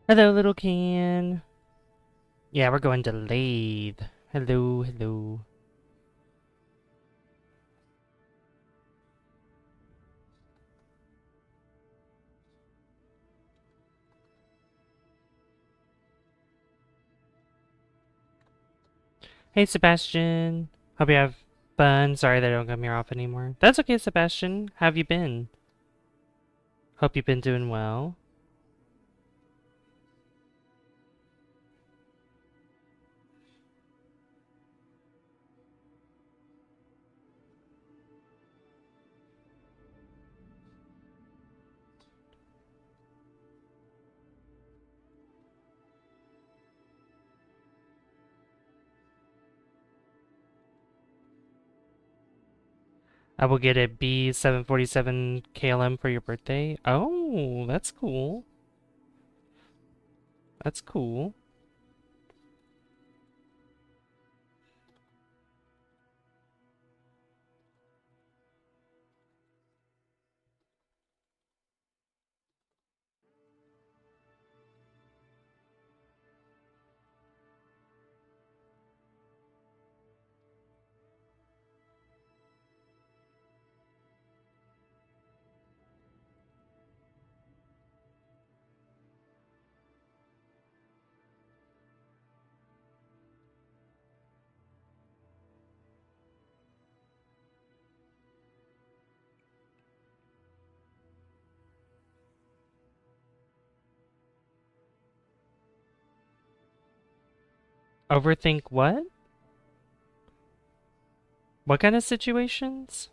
Hello, little can. Yeah, we're going to Lathe. Hello, hello. Hey, Sebastian. Hope you have fun. Sorry that I don't come here often anymore. That's okay, Sebastian. How have you been? Hope you've been doing well. I will get a B747 KLM for your birthday. Oh, that's cool. That's cool. Overthink what? What kind of situations?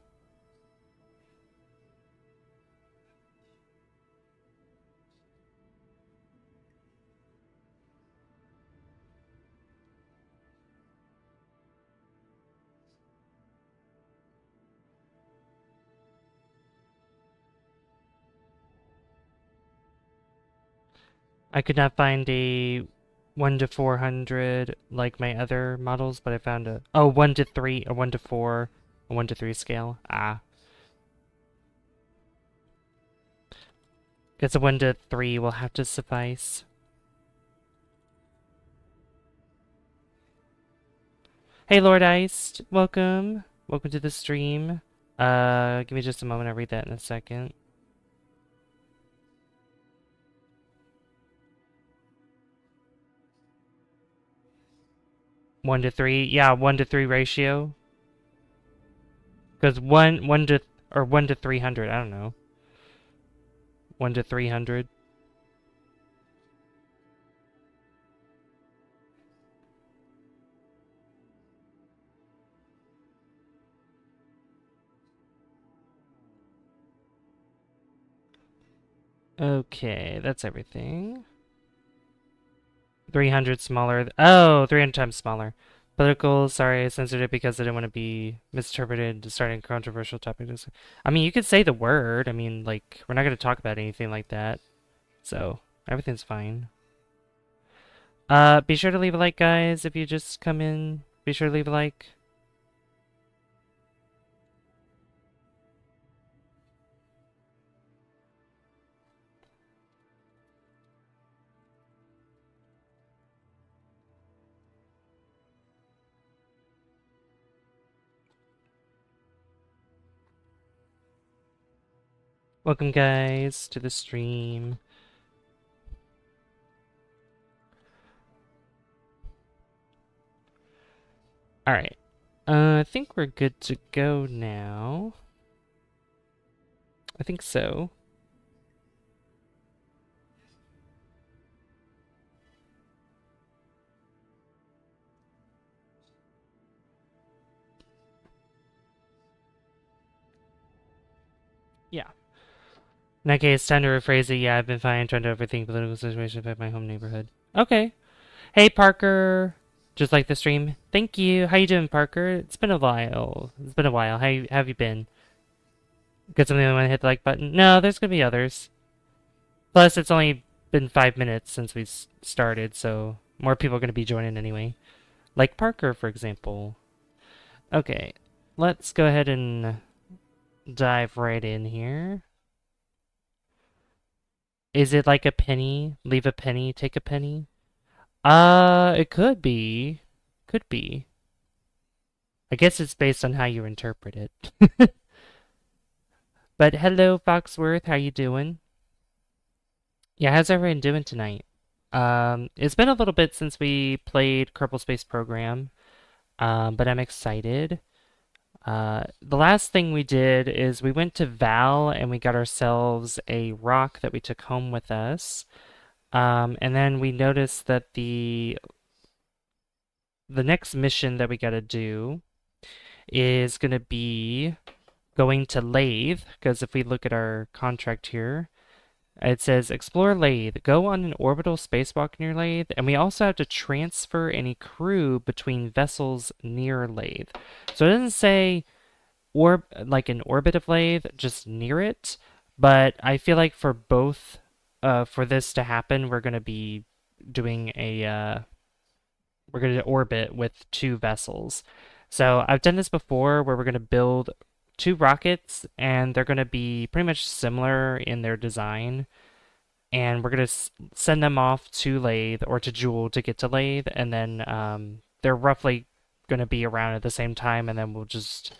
I could not find a 1 to 400 like my other models, but I found a 1 to 3, a 1 to 4, a 1 to 3 scale. Ah. Guess a 1 to 3 will have to suffice. Hey Lord Iced, welcome. Welcome to the stream. Give me just a moment, I'll read that in a second. One to three, yeah, 1 to 3 ratio. Because one to or 1 to 300, I don't know. 1 to 300. Okay, that's everything. 300 smaller. Oh, 300 times smaller. Political, sorry, I censored it because I didn't want to be misinterpreted starting a controversial topic. I mean, you could say the word. I mean, like, we're not going to talk about anything like that. So, everything's fine. Be sure to leave a like, guys, if you just come in. Be sure to leave a like. Welcome, guys, to the stream. Alright. I think we're good to go now. I think so. Yeah. In that case, time to rephrase it. Yeah, I've been fine trying to overthink political situation affect my home neighborhood. Okay. Hey, Parker. Just like the stream. Thank you. How you doing, Parker? It's been a while. It's been a while. How have you been? Got something I want to hit the like button? No, there's gonna be others. Plus, it's only been 5 minutes since we started, so more people are gonna be joining anyway. Like Parker, for example. Okay, let's go ahead and dive right in here. Is it like a penny? Leave a penny, take a penny? It could be. Could be. I guess it's based on how you interpret it. But hello, Foxworth. How you doing? Yeah, how's everyone doing tonight? It's been a little bit since we played Kerbal Space Program, but I'm excited. The last thing we did is we went to Val and we got ourselves a rock that we took home with us. And then we noticed that the next mission that we gotta do is gonna be going to Laythe, because if we look at our contract here, it says explore Laythe, go on an orbital spacewalk near Laythe, and we also have to transfer any crew between vessels near Laythe. So it doesn't say like an orbit of Laythe, just near it, but I feel like for both, for this to happen, we're going to be doing we're going to orbit with 2 vessels. So I've done this before where we're going to build 2 rockets, and they're going to be pretty much similar in their design. And we're going to send them off to Laythe or to Jool to get to Laythe, and then they're roughly going to be around at the same time, and then we'll just,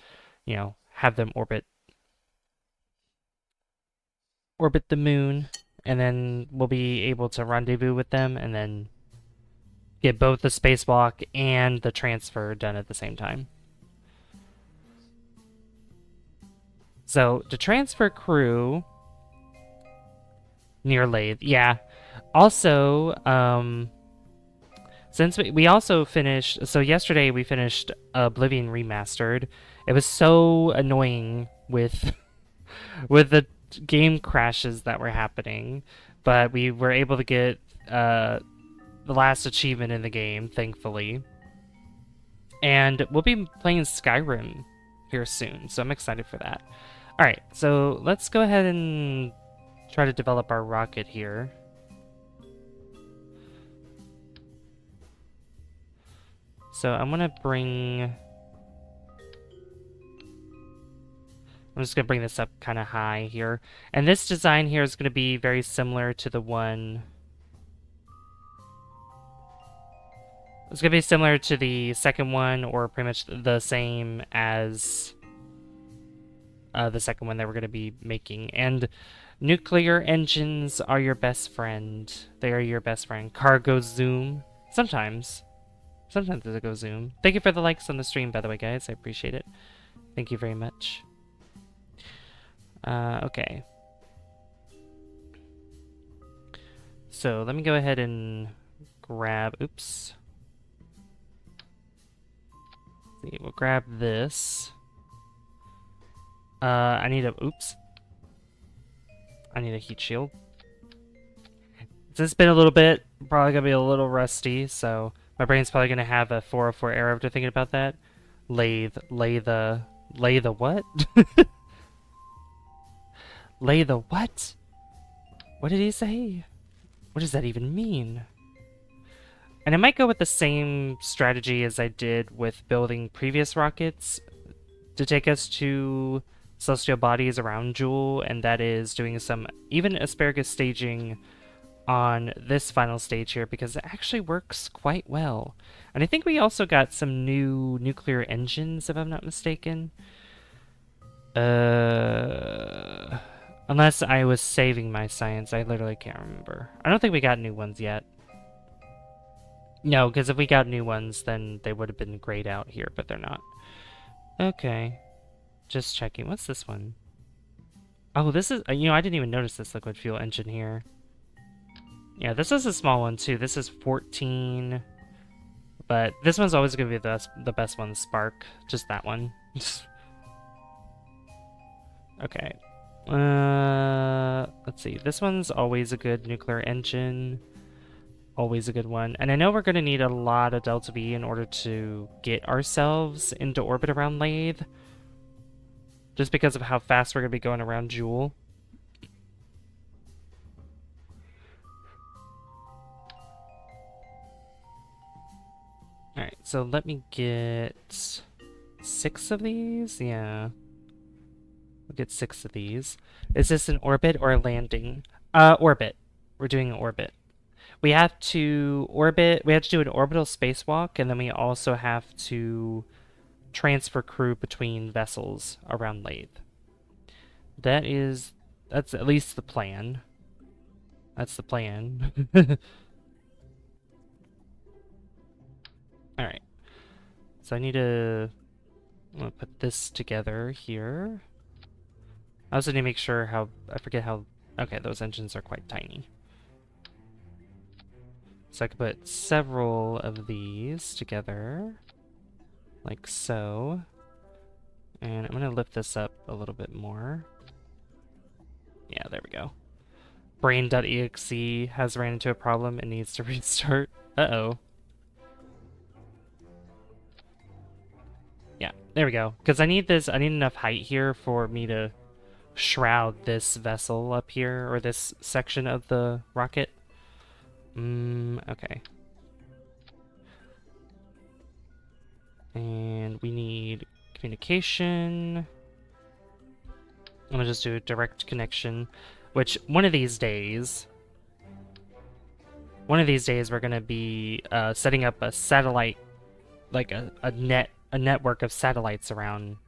have them orbit the moon, and then we'll be able to rendezvous with them, and then get both the spacewalk and the transfer done at the same time. So to transfer crew near Laythe, yeah. Also, since we also finished, so yesterday we finished Oblivion Remastered. It was so annoying with with the game crashes that were happening, but we were able to get the last achievement in the game, thankfully. And we'll be playing Skyrim here soon, so I'm excited for that. Alright, so let's go ahead and try to develop our rocket here. So I'm just going to bring this up kind of high here. And this design here is going to be very similar to the one... It's going to be similar to the second one, or pretty much the same as the second one that we're going to be making. And nuclear engines are your best friend. They are your best friend. Cargo zoom. Sometimes it goes zoom. Thank you for the likes on the stream, by the way, guys. I appreciate it. Thank you very much. Okay. So let me go ahead and grab... Oops. Let's see, we'll grab this. I need a... Oops. I need a heat shield. It's been a little bit. Probably gonna be a little rusty, so... My brain's probably going to have a 404 error after thinking about that. Lay the what? Lay the what? What did he say? What does that even mean? And I might go with the same strategy as I did with building previous rockets to take us to celestial bodies around Jool, and that is doing some even asparagus staging on this final stage here, because it actually works quite well. And I think we also got some new nuclear engines, if I'm not mistaken. Unless I was saving my science, I literally can't remember. I don't think we got new ones yet. No, because if we got new ones, then they would have been grayed out here, but they're not. Okay. Just checking. What's this one? Oh, this is... I didn't even notice this liquid fuel engine here. Yeah, this is a small one too. This is 14, but this one's always going to be the best one, Spark. Just that one. Okay. Let's see. This one's always a good nuclear engine. Always a good one. And I know we're going to need a lot of Delta V in order to get ourselves into orbit around Laythe, just because of how fast we're going to be going around Jool. Alright, so let me get 6 of these? Yeah. We'll get 6 of these. Is this an orbit or a landing? Orbit. We're doing orbit. We have to orbit, we have to do an orbital spacewalk, and then we also have to transfer crew between vessels around Laythe. That's at least the plan. That's the plan. Alright. So I'm gonna put this together here. I also need to make sure I forget how, okay, those engines are quite tiny. So I could put several of these together, like so. And I'm gonna lift this up a little bit more. Yeah, there we go. Brain.exe has ran into a problem and needs to restart. Uh-oh. Yeah, there we go. Because I need enough height here for me to shroud this vessel up here, or this section of the rocket. Okay. And we need communication. I'm gonna just do a direct connection, which one of these days we're gonna be setting up a satellite, like a network of satellites around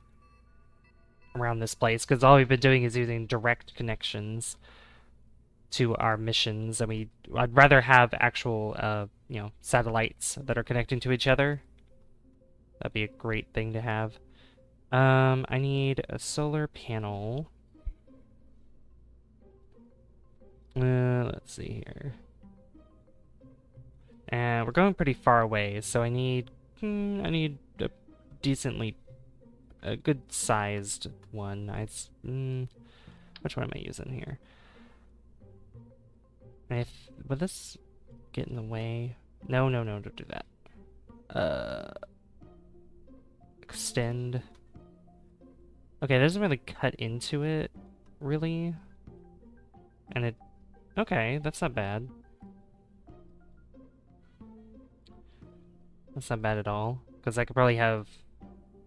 this place, because all we've been doing is using direct connections to our missions, and I'd rather have actual satellites that are connecting to each other. That'd be a great thing to have. I need a solar panel. Let's see here. And we're going pretty far away, so I need a good sized one. Which one am I using here? Would this get in the way? No, don't do that. Extend. Okay, it doesn't really cut into it, really. And okay, that's not bad. That's not bad at all, because I could probably have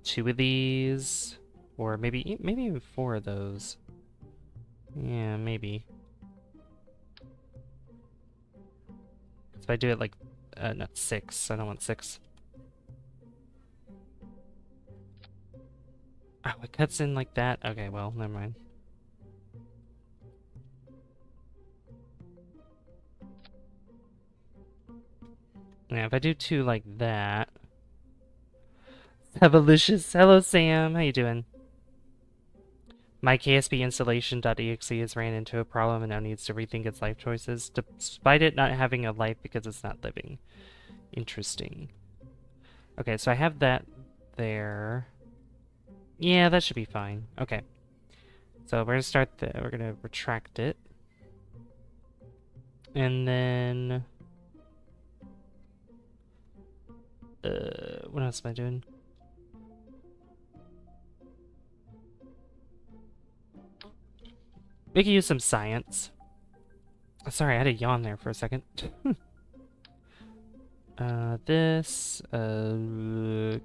2 of these, or maybe even 4 of those. Yeah, maybe. So if I do it like, not 6, I don't want 6. Oh, it cuts in like that? Okay, well, never mind. Yeah, if I do 2 like that... Evolutions. Hello, Sam. How you doing? My KSP installation.exe has ran into a problem and now needs to rethink its life choices, despite it not having a life because it's not living. Interesting. Okay, so I have that there. Yeah, that should be fine. Okay. So we're gonna retract it. And then... what else am I doing? We can use some science. Sorry, I had a yawn there for a second.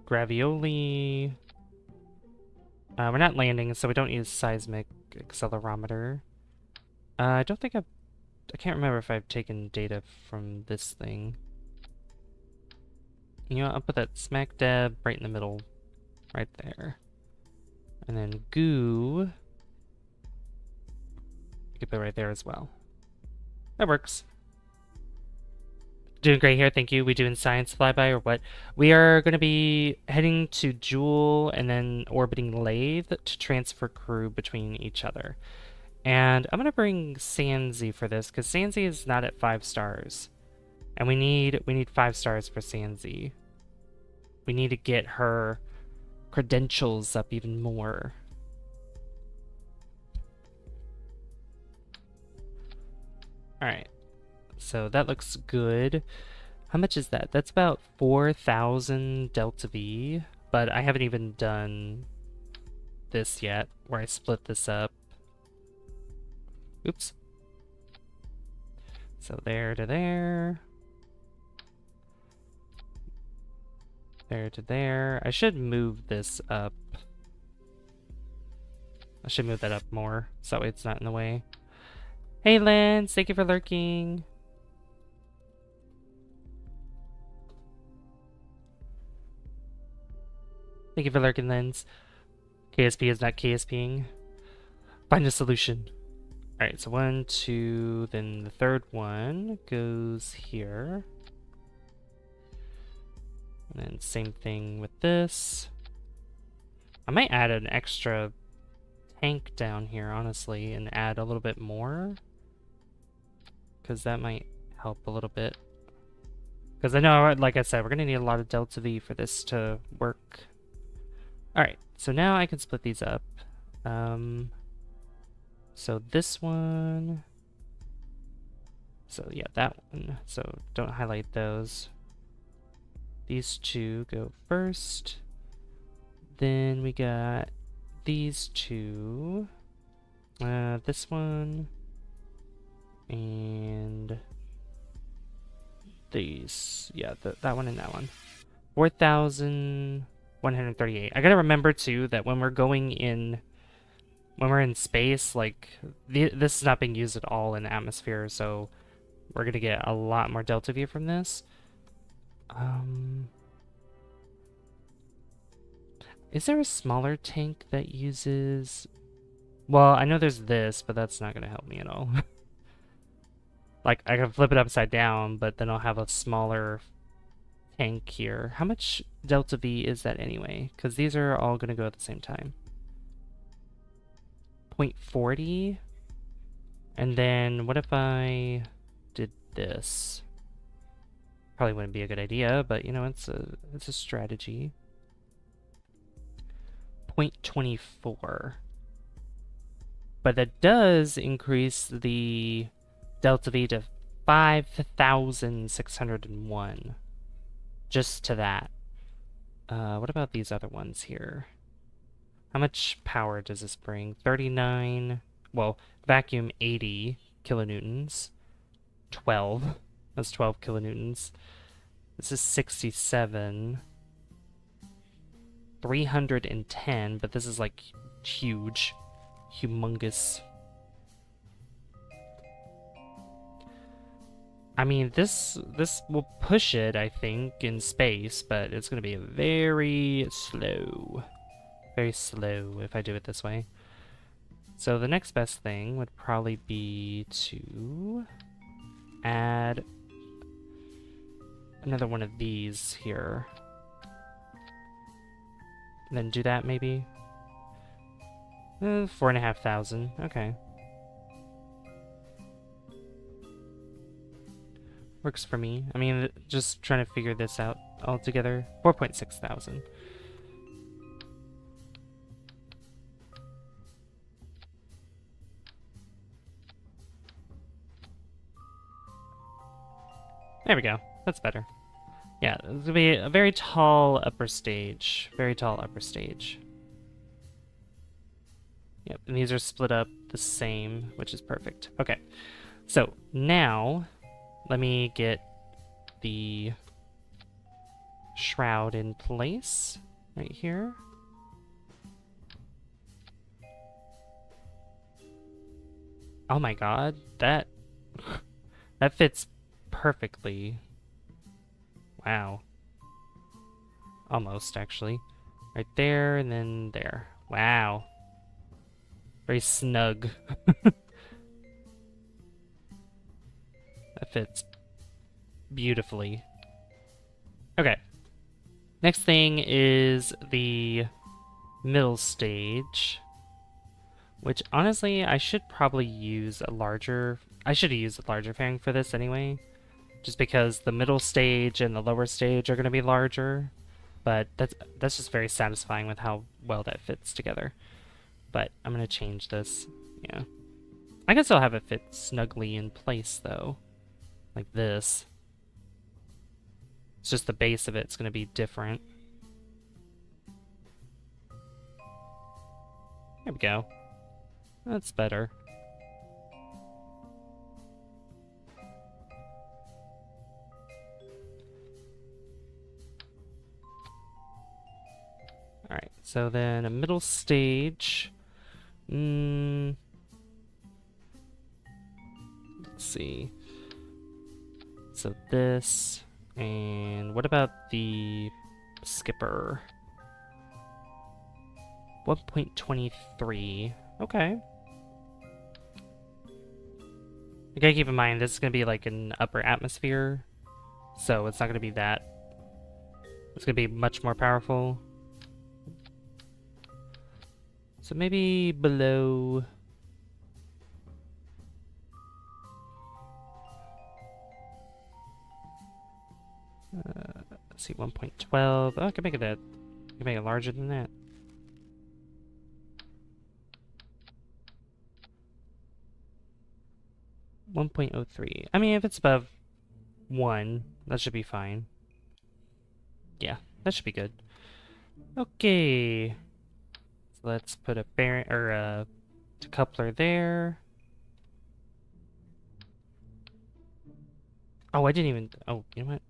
Gravioli. We're not landing, so we don't use seismic accelerometer. I can't remember if I've taken data from this thing. You know what, I'll put that smack dab right in the middle, right there. And then goo, you can put it right there as well. That works. Doing great here, thank you. We doing science flyby or what? We are going to be heading to Jool and then orbiting Laythe to transfer crew between each other. And I'm going to bring Sanzi for this, because Sanzi is not at 5 stars. And we need 5 stars for Sanzi. We need to get her credentials up even more. Alright. So that looks good. How much is that? That's about 4,000 Delta V. But I haven't even done this yet, where I split this up. Oops. So there to there. There to there. I should move this up. I should move that up more, so it's not in the way. Hey, Lance, thank you for lurking. Thank you for lurking, Lens. KSP is not KSPing. Find a solution. Alright, so 1, 2, then the third one goes here. And then same thing with this. I might add an extra tank down here, honestly, and add a little bit more. Because that might help a little bit. Because I know, like I said, we're going to need a lot of delta V for this to work. Alright, so now I can split these up. So this one... So yeah, that one. So don't highlight those. These two go first. Then we got these two. This one. And these. Yeah, that one and that one. 4,138. I gotta remember too that when we're going in, when we're in space, like this is not being used at all in atmosphere, so we're gonna get a lot more delta V from this. Is there a smaller tank that uses... Well, I know there's this, but that's not gonna help me at all. Like, I can flip it upside down, but then I'll have a smaller tank here. How much delta V is that anyway? Because these are all gonna go at the same time. 0.40? And then what if I did this? Probably wouldn't be a good idea, but you know, it's a strategy. 0.24. But that does increase the delta V to 5,601. Just to that. What about these other ones here? How much power does this bring? 39. Well, vacuum 80 kilonewtons. 12. That's 12 kilonewtons. This is 67. 310, but this is like huge. Humongous. I mean, this will push it, I think, in space, but it's going to be very slow. Very slow if I do it this way. So the next best thing would probably be to add another one of these here. And then do that maybe. 4,500. Okay. Works for me. I mean, just trying to figure this out all together. 4,600. There we go. That's better. Yeah, it's gonna be a very tall upper stage. Very tall upper stage. Yep, and these are split up the same, which is perfect. Okay, so now let me get the shroud in place right here. Oh my god, that fits perfectly. Wow. Almost, actually. Right there, and then there. Wow. Very snug. That fits beautifully. Okay. Next thing is the middle stage. Which, honestly, I should probably use a larger... I should have used a larger fairing for this anyway. Just because the middle stage and the lower stage are going to be larger. But that's just very satisfying with how well that fits together. But I'm going to change this. Yeah. I can still have it fit snugly in place, though. Like this. It's just the base of it's going to be different. There we go. That's better. Alright, so then a middle stage. Let's see. So this, and what about the skipper? 1.23. Okay. You gotta keep in mind, this is gonna be like an upper atmosphere, so it's not gonna be that. It's gonna be much more powerful. So maybe below... let's see, 1.12. Oh, I can make it that. I can make it larger than that. .03. I mean, if it's above 1, that should be fine. Yeah, that should be good. Okay. So let's put a bearing or a coupler there. Oh, I didn't even. Oh, you know what?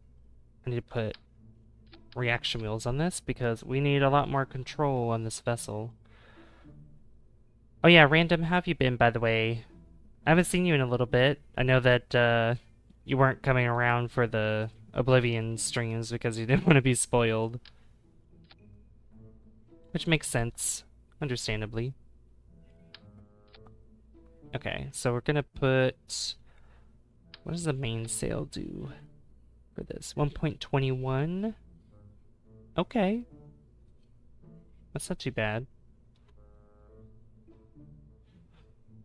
I need to put reaction wheels on this because we need a lot more control on this vessel. Oh yeah, Random, how have you been, by the way? I haven't seen you in a little bit. I know that you weren't coming around for the Oblivion streams because you didn't want to be spoiled. Which makes sense, understandably. Okay, so we're gonna put... What does the mainsail do for this? 1.21? Okay. That's not too bad.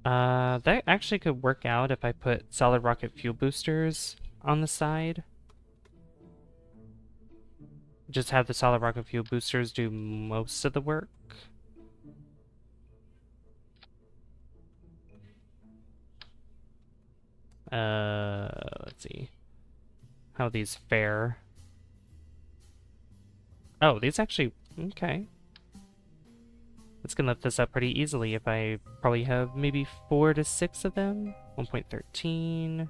That actually could work out if I put solid rocket fuel boosters on the side. Just have the solid rocket fuel boosters do most of the work. Let's see. How these fare. Oh, these actually... Okay. It's gonna lift this up pretty easily if I probably have maybe 4 to 6 of them. 1.13.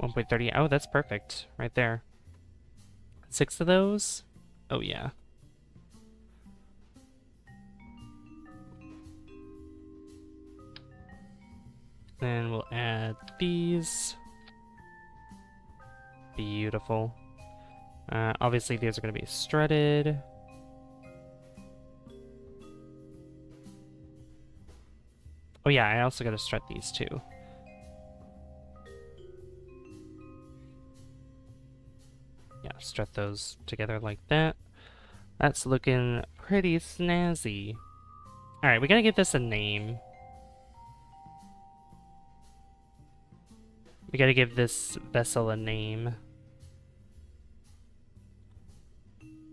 .30. Oh, that's perfect. Right there. 6 of those? Oh, yeah. Then we'll add these. Beautiful. Obviously, these are going to be strutted. Oh yeah, I also got to strut these too. Yeah, strut those together like that. That's looking pretty snazzy. Alright, we gotta give this a name. We gotta give this vessel a name.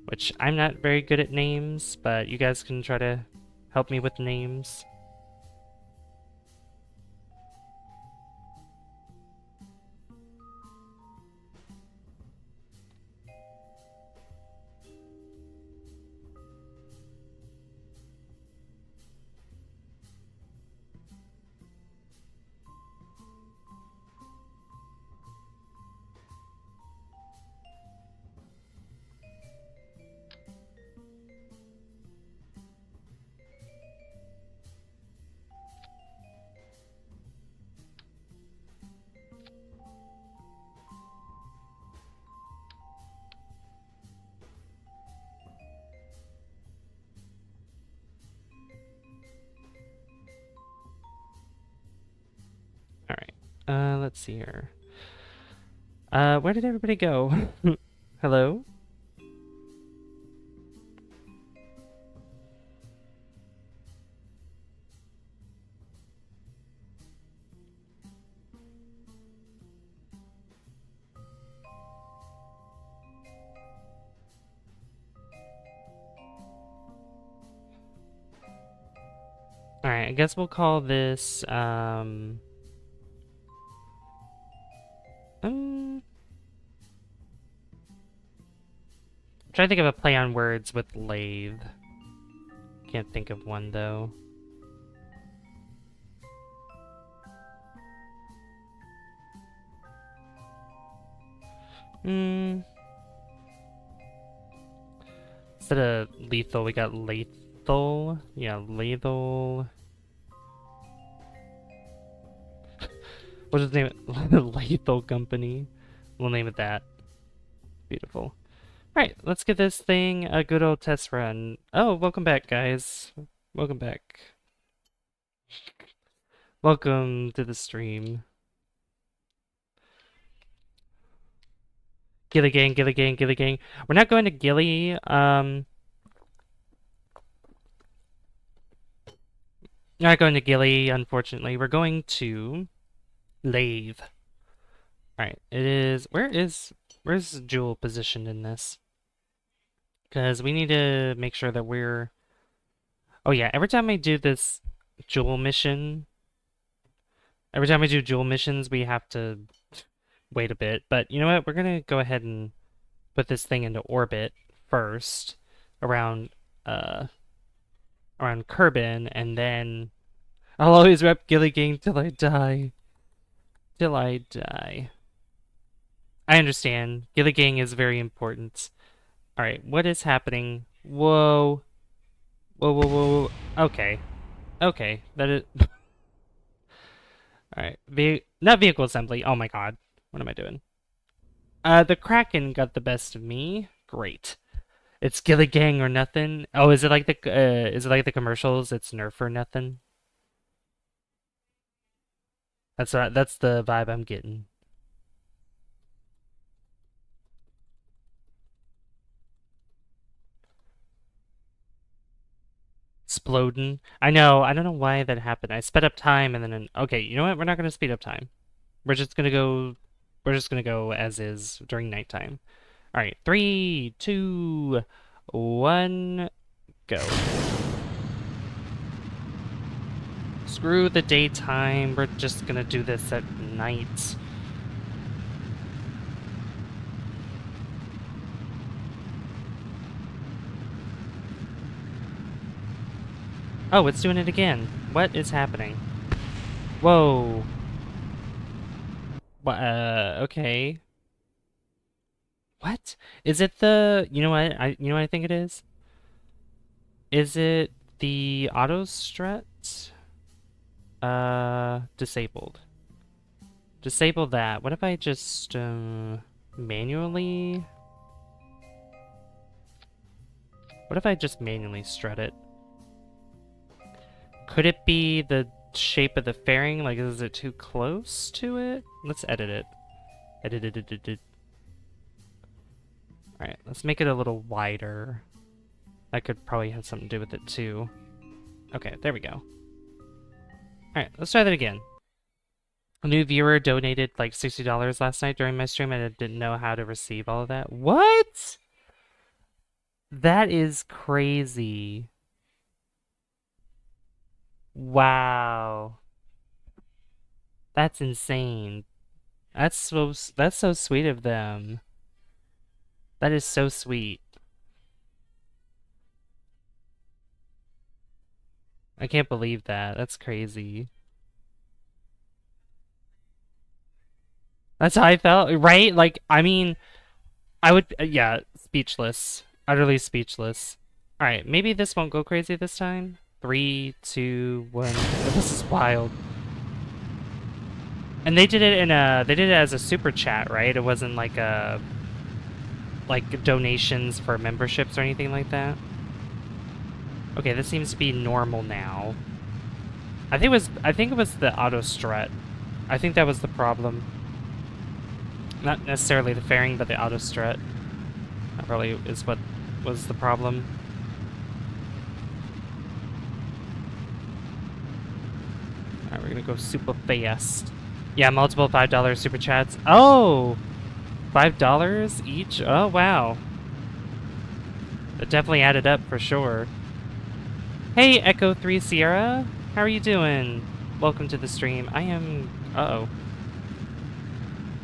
Which, I'm not very good at names, but you guys can try to help me with names. Alright, let's see here. Where did everybody go? Hello? Alright, I guess we'll call this, trying to think of a play on words with lathe. Can't think of one though. Instead of lethal, we got lethal. Yeah, lethal. We'll just name it Lethal Company. We'll name it that. Beautiful. Alright, let's give this thing a good old test run. Oh, welcome back, guys. Welcome back. Welcome to the stream. Gilly gang, Gilly gang, Gilly gang. We're not going to Gilly, We're not going to Gilly, unfortunately. We're going to Laythe. Alright, it is... Where's Jool positioned in this? Because we need to make sure that we're... Oh yeah, every time I do this Jool mission... Every time I do Jool missions, we have to wait a bit. But you know what? We're going to go ahead and put this thing into orbit first around Kerbin, and then I'll always rep Gilly Gang till I die. Till I die. I understand. Gilly Gang is very important. Alright, what is happening? Whoa. Whoa, whoa, whoa, whoa. Okay. Okay, that is... Alright, not vehicle assembly. Oh my god. What am I doing? The Kraken got the best of me. Great. It's Gilly Gang or nothing. Oh, is it like the commercials? It's Nerf or nothing. That's the vibe I'm getting. Exploding. I know. I don't know why that happened. I sped up time and then okay, you know what? We're not gonna speed up time. We're just gonna go. We're just gonna go as is during nighttime. All right, 3, 2, 1, go. Screw the daytime. We're just gonna do this at night. Oh, it's doing it again. What is happening? Whoa. What? Okay. What? Is it the... You know what? You know what I think it is? Is it the auto strut? Disabled. Disable that. What if I just, manually... What if I just manually strut it? Could it be the shape of the fairing? Like, is it too close to it? Let's edit it. Edit. Alright, let's make it a little wider. That could probably have something to do with it, too. Okay, there we go. Alright, let's try that again. A new viewer donated like $60 last night during my stream, and I didn't know how to receive all of that. What? That is crazy. Wow. That's insane. That's so sweet of them. That is so sweet. I can't believe that. That's crazy. That's how I felt, right? Like, I mean, I would, yeah, speechless. Utterly speechless. Alright, maybe this won't go crazy this time. 3, 2, 1. This is wild. And they did it as a super chat, right? It wasn't like donations for memberships or anything like that. Okay, this seems to be normal now. I think it was the auto strut. I think that was the problem. Not necessarily the fairing, but the auto strut. That probably is what was the problem. Alright, we're gonna go super fast. Yeah, multiple $5 super chats. Oh! $5 each? Oh, wow. It definitely added up for sure. Hey, Echo 3 Sierra! How are you doing? Welcome to the stream. I am... Uh-oh.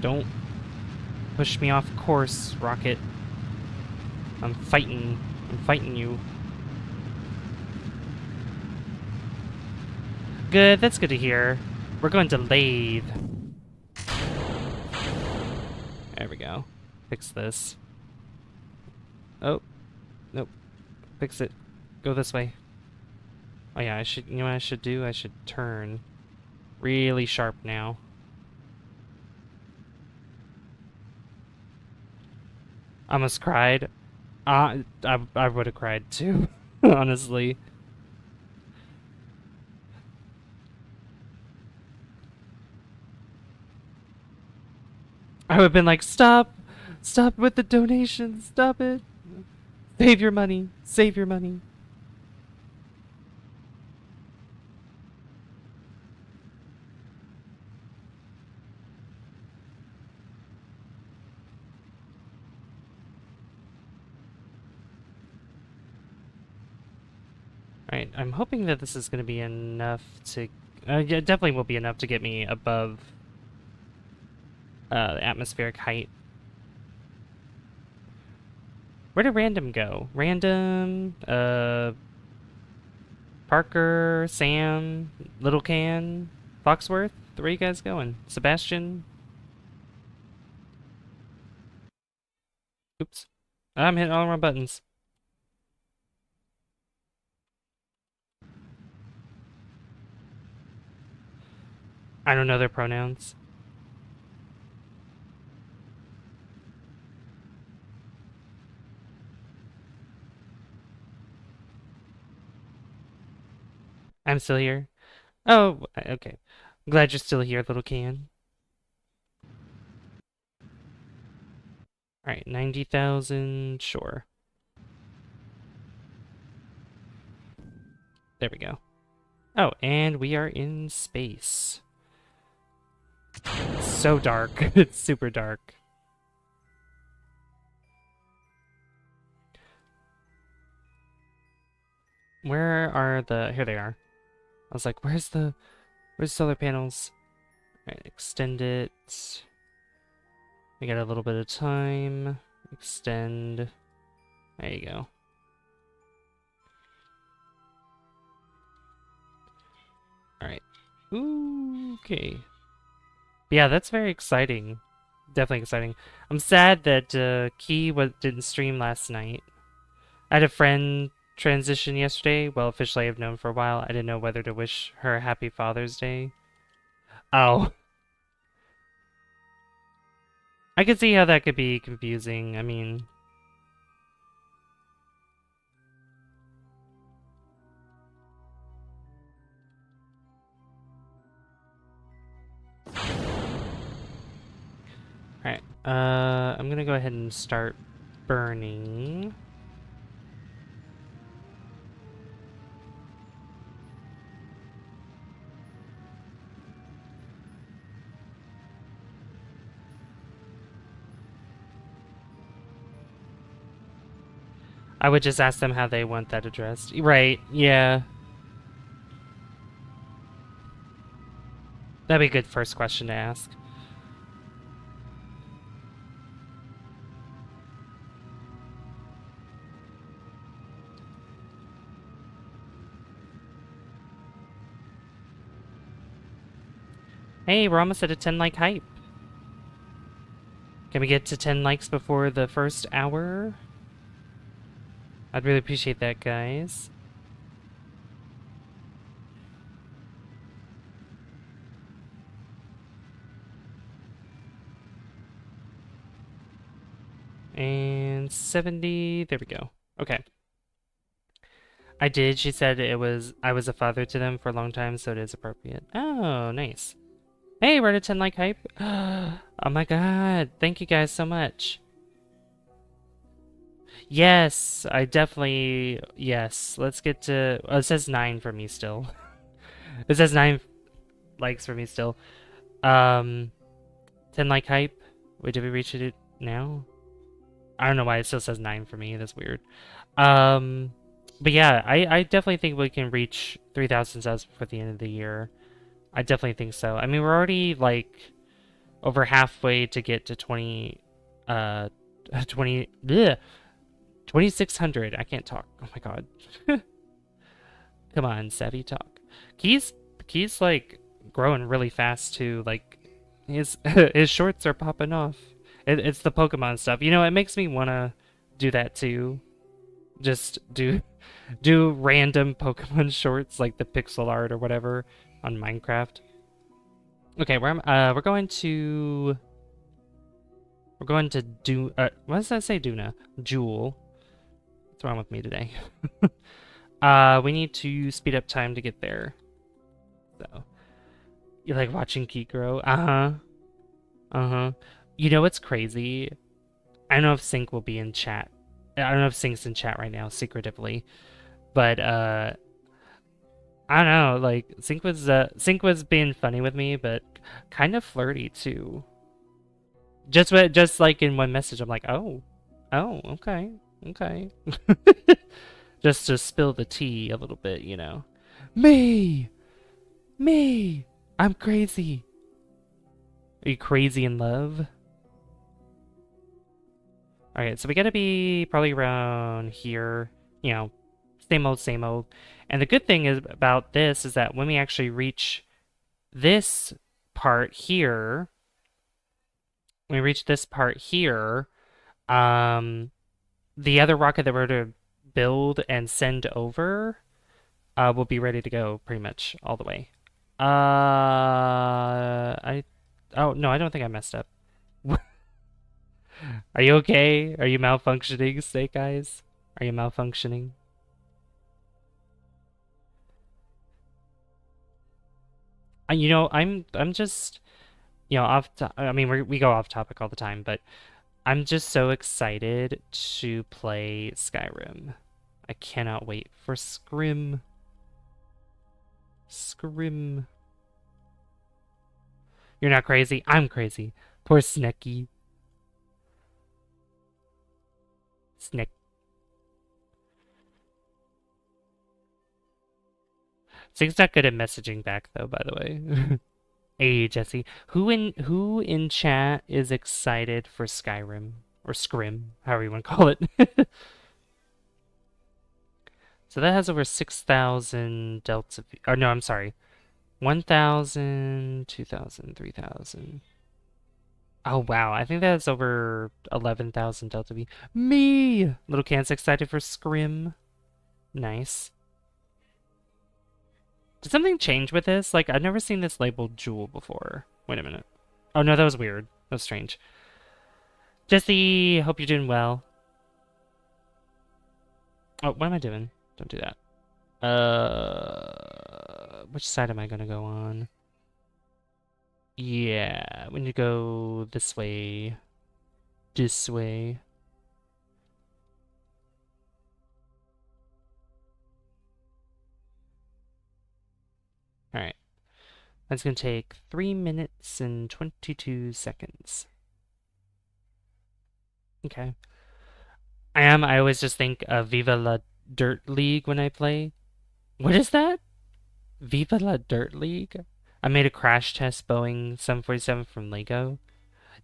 Don't push me off course, Rocket. I'm fighting you. Good, that's good to hear. We're going to Laythe. There we go. Fix this. Oh. Nope. Fix it. Go this way. Oh yeah, I should, you know what I should do? I should turn really sharp now. I almost cried. I would have cried too, honestly. I would have been like, stop! Stop with the donations! Stop it! Save your money! Save your money! Alright, I'm hoping that this is going to be enough to... yeah, it definitely will be enough to get me above the atmospheric height. Where did Random go? Random, Parker, Sam, Little Can, Foxworth? Where are you guys going? Sebastian? Oops. I'm hitting all the wrong buttons. I don't know their pronouns. I'm still here. Oh, okay. I'm glad you're still here, Little Can. Alright, 90,000, sure. There we go. Oh, and we are in space. It's so dark. It's super dark. Where are the... Here they are. I was like, where's the solar panels? Alright, extend it. We got a little bit of time. Extend. There you go. Alright. Ooh, okay. Yeah, that's very exciting. Definitely exciting. I'm sad that Key didn't stream last night. I had a friend transition yesterday. Well, officially I've known for a while. I didn't know whether to wish her a happy Father's Day. Oh. I could see how that could be confusing. I mean... Alright, I'm gonna go ahead and start burning. I would just ask them how they want that addressed. Right, yeah. That'd be a good first question to ask. Hey, we're almost at a 10 like hype. Can we get to 10 likes before the first hour? I'd really appreciate that, guys. And 70, there we go. Okay. I did, she said I was a father to them for a long time, so it is appropriate. Oh, nice. Hey, we're at a 10 like hype. Oh my god, thank you guys so much. Yes, I definitely, yes. Let's get to, oh, it says 9 for me still. It says 9 likes for me still. 10 like hype. Wait, did we reach it now? I don't know why it still says 9 for me. That's weird. But yeah, I definitely think we can reach 3,000 subs before the end of the year. I definitely think so. I mean, we're already like over halfway to get to 2,600. I can't talk. Oh my god. Come on, Savvy talk. Key's like growing really fast too. Like his his shorts are popping off. It's the Pokemon stuff. You know, it makes me want to do that too. Just do random Pokemon shorts like the pixel art or whatever on Minecraft. Okay, we're going to do what does that say, Duna? Jool. What's wrong with me today? We need to speed up time to get there. So you like watching Keat grow? Uh-huh. Uh-huh. You know what's crazy? I don't know if Sync will be in chat. I don't know if Sync's in chat right now, secretively. But I don't know, like Sync was being funny with me, but kind of flirty too. Just like in one message, I'm like, oh, okay, okay. Just to spill the tea a little bit, you know. Me, me, I'm crazy. Are you crazy in love? Alright, so we gotta be probably around here, you know, same old, same old. And the good thing is about this is that when we actually reach this part here, the other rocket that we're to build and send over will be ready to go pretty much all the way. Oh no, I don't think I messed up. Are you okay? Are you malfunctioning, Snake Eyes? Are you malfunctioning? You know, I'm just, you know, I mean, we go off topic all the time, but I'm just so excited to play Skyrim. I cannot wait for Scrim. Scrim. You're not crazy. I'm crazy. Poor Snecky. Sneck. Zig's not good at messaging back though, by the way. Hey Jesse, who in chat is excited for Skyrim or Scrim, however you want to call it? So that has over 6,000 delta V. Or no, I'm sorry. 1,000, 2,000, 3,000. Oh wow, I think that's over 11,000 delta V. Me! Little Can's excited for Scrim. Nice. Did something change with this? Like, I've never seen this labeled Jool before. Wait a minute. Oh no, that was weird. That was strange. Jesse, hope you're doing well. Oh, what am I doing? Don't do that. Which side am I gonna go on? Yeah, we need to go this way. This way. Alright. That's gonna take 3 minutes and 22 seconds. Okay. I always just think of Viva La Dirt League when I play. What is that? Viva La Dirt League? I made a crash test Boeing 747 from Lego.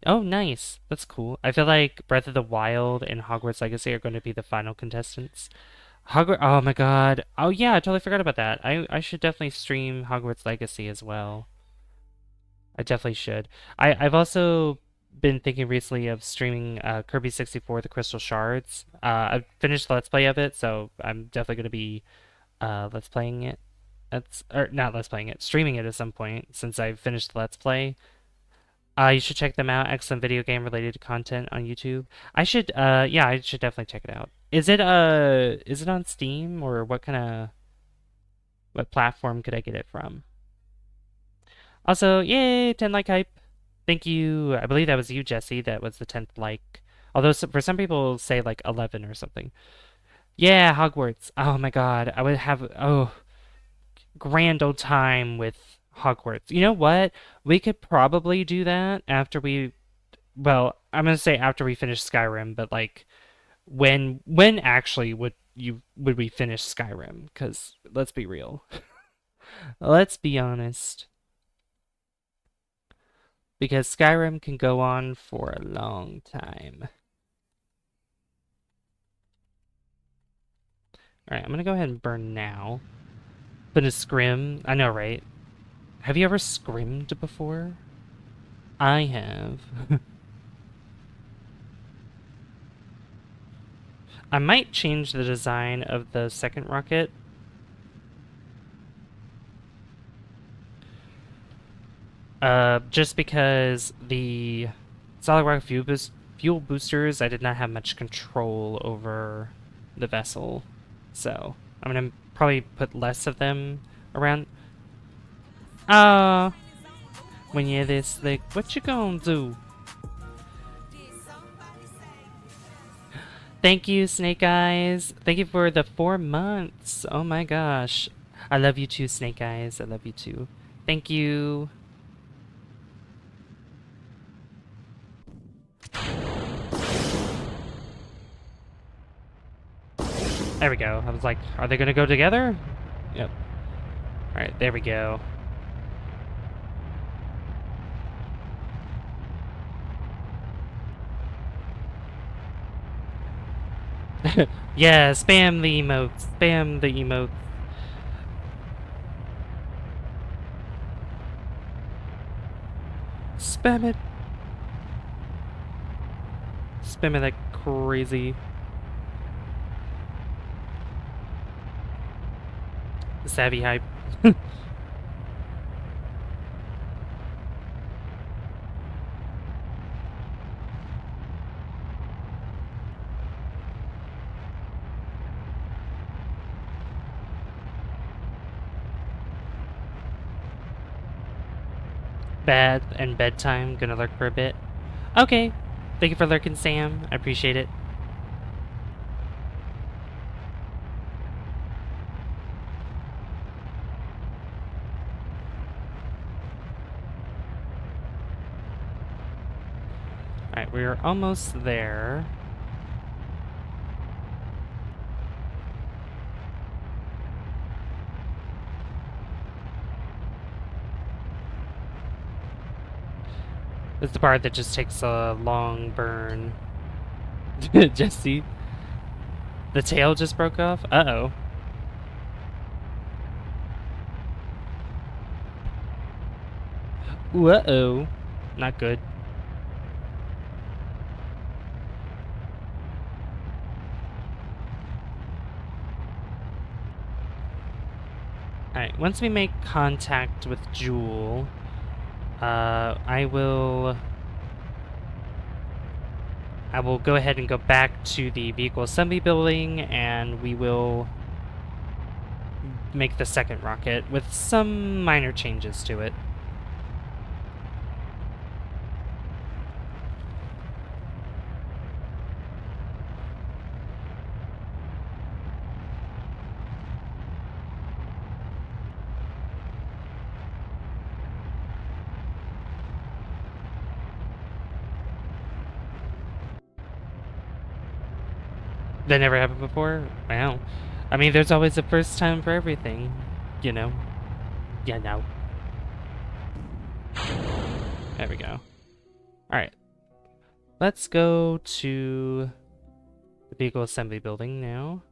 Oh, nice. That's cool. I feel like Breath of the Wild and Hogwarts Legacy are going to be the final contestants. Hogwarts. Oh my god. Oh yeah, I totally forgot about that. I should definitely stream Hogwarts Legacy as well. I definitely should. I've also been thinking recently of streaming Kirby 64: The Crystal Shards. I've finished the Let's Play of it, so I'm definitely going to be Let's Playing it. Or not Let's Playing it, streaming it at some point since I've finished the Let's Play. You should check them out. Excellent video game related content on YouTube. Yeah, I should definitely check it out. Is it on Steam or what platform could I get it from? Also, yay, 10 like hype. Thank you. I believe that was you, Jesse. That was the 10th like. Although for some people say like 11 or something. Yeah, Hogwarts. Oh my god. I would have grand old time with Hogwarts. You know what? We could probably do that after well, I'm gonna say after we finish Skyrim, but like when actually would we finish Skyrim? Because let's be real. Let's be honest. Because Skyrim can go on for a long time. Alright, I'm gonna go ahead and burn now. Been a scrim. I know, right? Have you ever scrimmed before? I have. I might change the design of the second rocket. Just because the solid rocket fuel boosters, I did not have much control over the vessel. So, I'm gonna probably put less of them around. When you're this slick, what you gonna do? Thank you, Snake Eyes. Thank you for the 4 months. Oh my gosh. I love you too, Snake Eyes. I love you too. Thank you. There we go. I was like, are they gonna go together? Yep. Alright, there we go. Yeah, spam the emotes. Spam the emotes. Spam it. Spam it like crazy. Savvy hype. Bad and bedtime. Gonna lurk for a bit. Okay. Thank you for lurking, Sam. I appreciate it. Alright, we're almost there. It's the part that just takes a long burn. Jesse. The tail just broke off? Uh-oh. Uh-oh. Not good. Alright, once we make contact with Jool, I will go ahead and go back to the vehicle assembly building, and we will make the second rocket with some minor changes to it. That never happened before? Wow. I mean, there's always a first time for everything, you know? Yeah, no. There we go. Alright. Let's go to the vehicle assembly building now.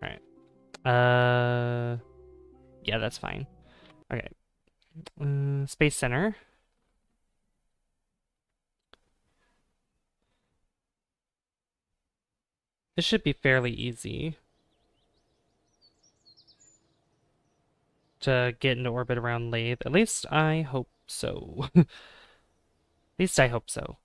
Alright. Yeah, that's fine. Okay. Space Center. This should be fairly easy to get into orbit around Laythe. At least I hope so. At least I hope so.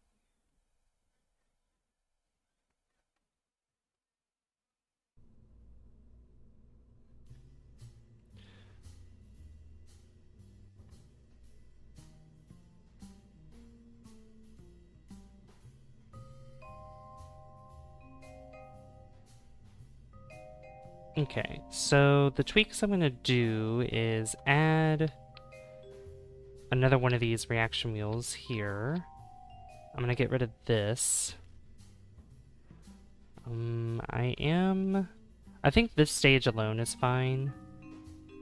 Okay, so the tweaks I'm going to do is add another one of these reaction wheels here. I'm going to get rid of this. I think this stage alone is fine,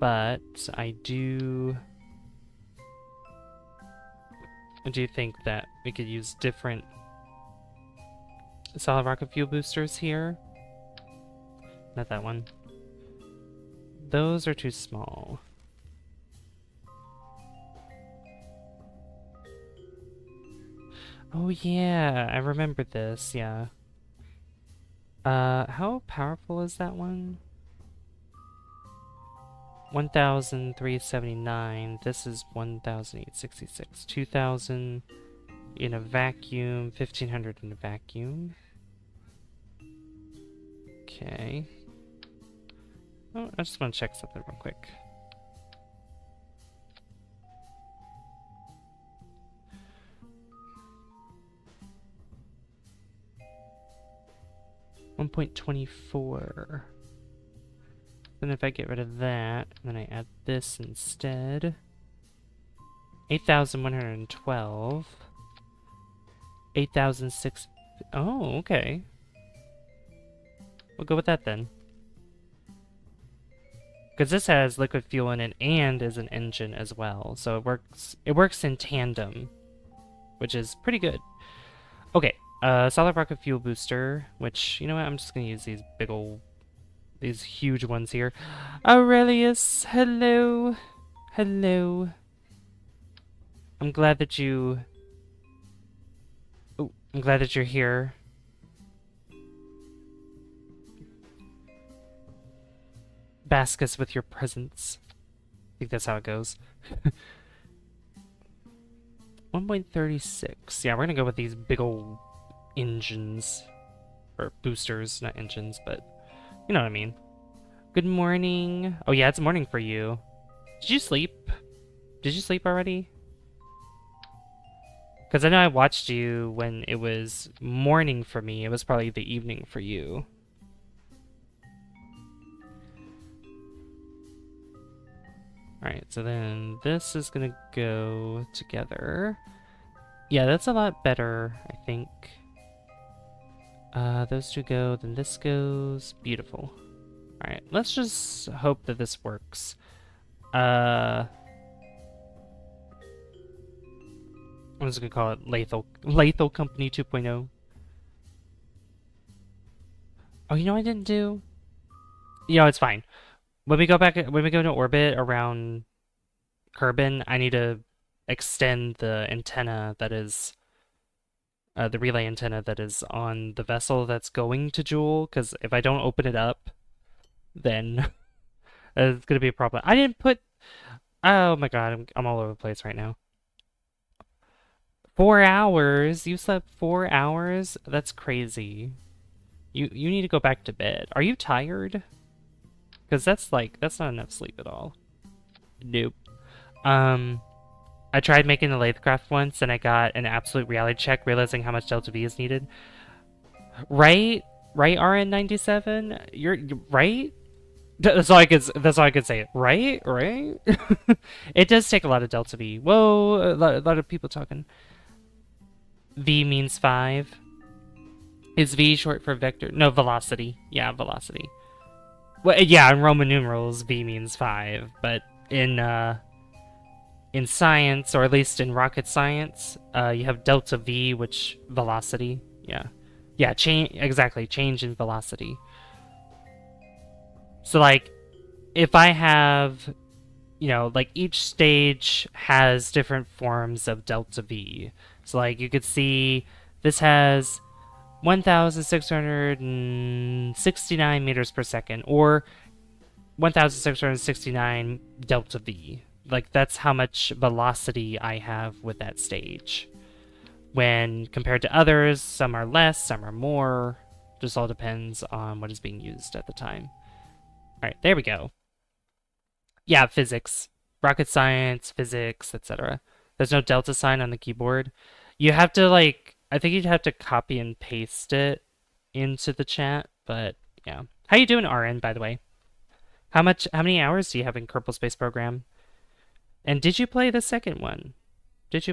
but I do think that we could use different solid rocket fuel boosters here. Not that one. Those are too small. Oh yeah, I remember this, yeah. How powerful is that one? 1,379. This is 1,866. 2,000 in a vacuum. 1,500 in a vacuum. Okay. Oh, I just want to check something real quick. $1.24. Then if I get rid of that, then I add this instead. 8,112. 8,006. Oh, okay. We'll go with that then. Because this has liquid fuel in it and is an engine as well. So it works in tandem, which is pretty good. Okay, solid rocket fuel booster, which, you know what, I'm just gonna use these huge ones here. Aurelius, hello. Hello. I'm glad that you're here. Bask us with your presence. I think that's how it goes. 1.36. Yeah, we're gonna go with these big old engines. Or boosters, not engines, but you know what I mean. Good morning. Oh yeah, it's morning for you. Did you sleep? Did you sleep already? Because I know I watched you when it was morning for me. It was probably the evening for you. Alright, so then this is gonna go together. Yeah, that's a lot better, I think. Those two go, then this goes. Beautiful. Alright, let's just hope that this works. I'm just gonna call it Laythe Company 2.0. Oh, you know what I didn't do? You know, it's fine. When we go into orbit around Kerbin, I need to extend the antenna that is the relay antenna that is on the vessel that's going to Jool, because if I don't open it up, then it's gonna be a problem. I didn't put. Oh my god, I'm all over the place right now. 4 hours? You slept 4 hours? That's crazy. You need to go back to bed. Are you tired? Because that's not enough sleep at all. Nope. I tried making the Laythecraft once, and I got an absolute reality check, realizing how much Delta V is needed. Right, RN97. You're right. That's all I could say. Right. It does take a lot of Delta V. Whoa, a lot of people talking. V means 5. Is V short for vector? No, velocity. Yeah, velocity. Well, yeah, in Roman numerals, V means 5, but in science, or at least in rocket science, you have delta V, which velocity. Yeah, change in velocity. So like, if I have, you know, like each stage has different forms of delta V. So like you could see this has 1,669 meters per second, or 1,669 delta V. Like, that's how much velocity I have with that stage. When compared to others, some are less, some are more. Just all depends on what is being used at the time. Alright, there we go. Yeah, physics. Rocket science, physics, etc. There's no delta sign on the keyboard. You have to, like, I think you'd have to copy and paste it into the chat, but yeah. How you doing, RN, by the way? How many hours do you have in Kerbal Space Program? And did you play the second one? Have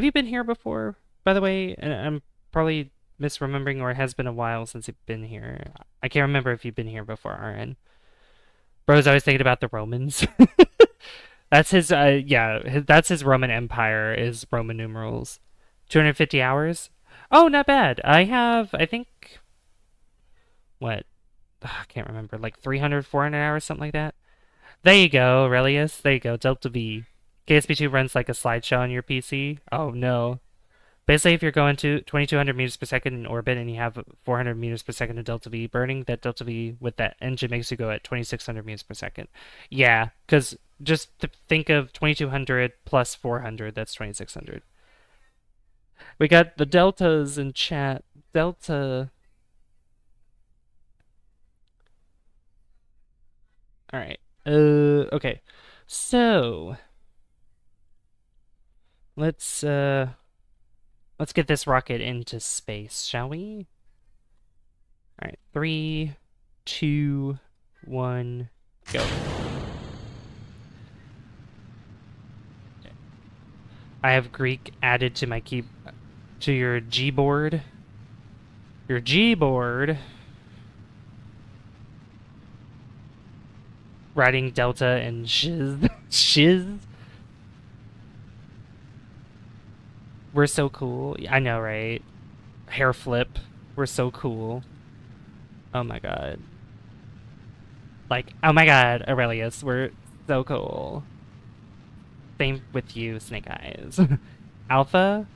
you been here before, by the way? And I'm probably misremembering, or it has been a while since you've been here. I can't remember if you've been here before, RN. Bro's always thinking about the Romans. That's his, that's his Roman Empire, is Roman numerals. 250 hours? Oh, not bad. I have, I think, what? I can't remember, like 300, 400 hours, something like that. There you go, Aurelius. There you go, Delta V. KSP2 runs like a slideshow on your PC. Oh no. Basically, if you're going to 2200 meters per second in orbit and you have 400 meters per second of delta V burning, that delta V with that engine makes you go at 2600 meters per second. Yeah, because just think of 2200 plus 400, that's 2600. We got the deltas in chat. Delta. All right. Okay. So let's get this rocket into space, shall we? All right. 3, 2, 1, go. I have Greek added to my to your Gboard. Your Gboard. Writing delta and shiz. Shiz. We're so cool. I know, right? Hair flip. We're so cool. Oh my god. Like, oh my god, Aurelius, we're so cool. Same with you, Snake Eyes. Alpha?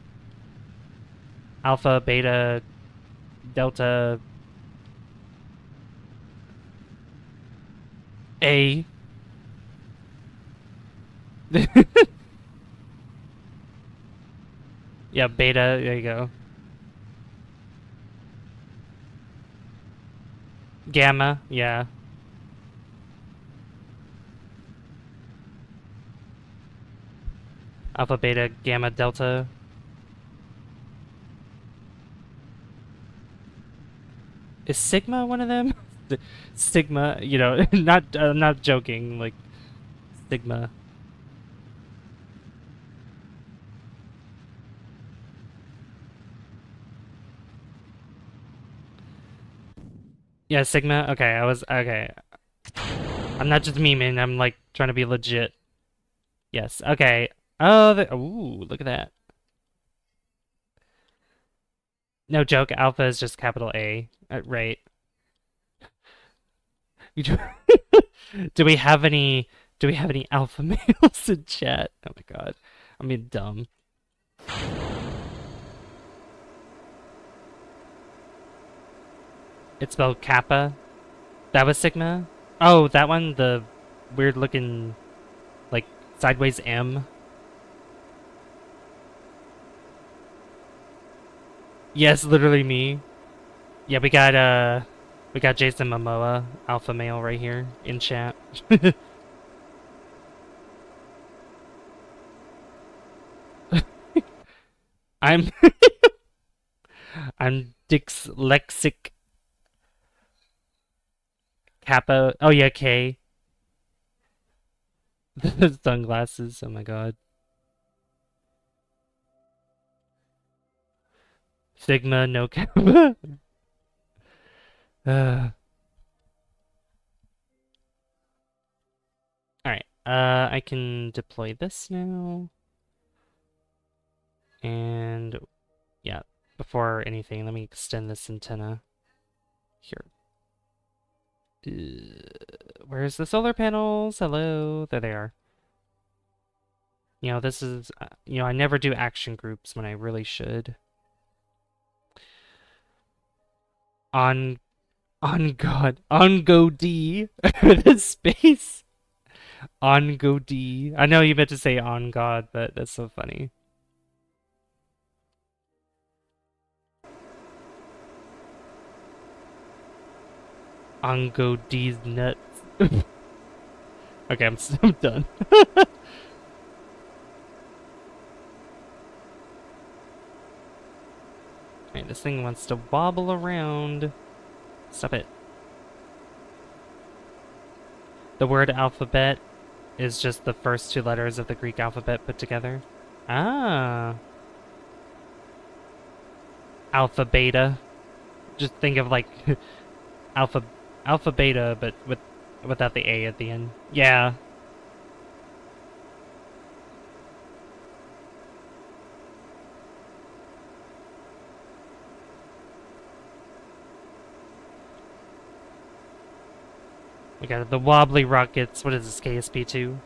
Alpha, beta, delta, A. Yeah, beta, there you go. Gamma, yeah. Alpha, beta, gamma, delta. Is Sigma one of them? Sigma, you know, not joking, like Sigma. Yeah, Sigma. Okay, okay. I'm not just memeing. I'm like trying to be legit. Yes. Okay. Oh, ooh, look at that. No joke. Alpha is just capital A, right? Do we have any? Do we have any alpha males in chat? Oh my god, I'm being dumb. It's spelled Kappa. That was Sigma. Oh, that one, the weird looking, like sideways M. Yes, literally me. Yeah, we got Jason Momoa, alpha male, right here in chat. I'm I'm dyslexic Kappa. Oh yeah, K. The sunglasses. Oh my god. Sigma, no Kappa. All right. I can deploy this now. And yeah, before anything, let me extend this antenna here. Where's the solar panels? Hello, there they are. You know, this is, you know, I never do action groups when I really should. On God, on go D, the space. On go D. I know you meant to say on God, but that's so funny. On go D's nuts. Okay, I'm done. Alright, this thing wants to wobble around. Stop it. The word alphabet is just the first two letters of the Greek alphabet put together. Ah. Alpha beta. Just think of like alpha beta, but without the A at the end. Yeah. We got the wobbly rockets. What is this, KSP2?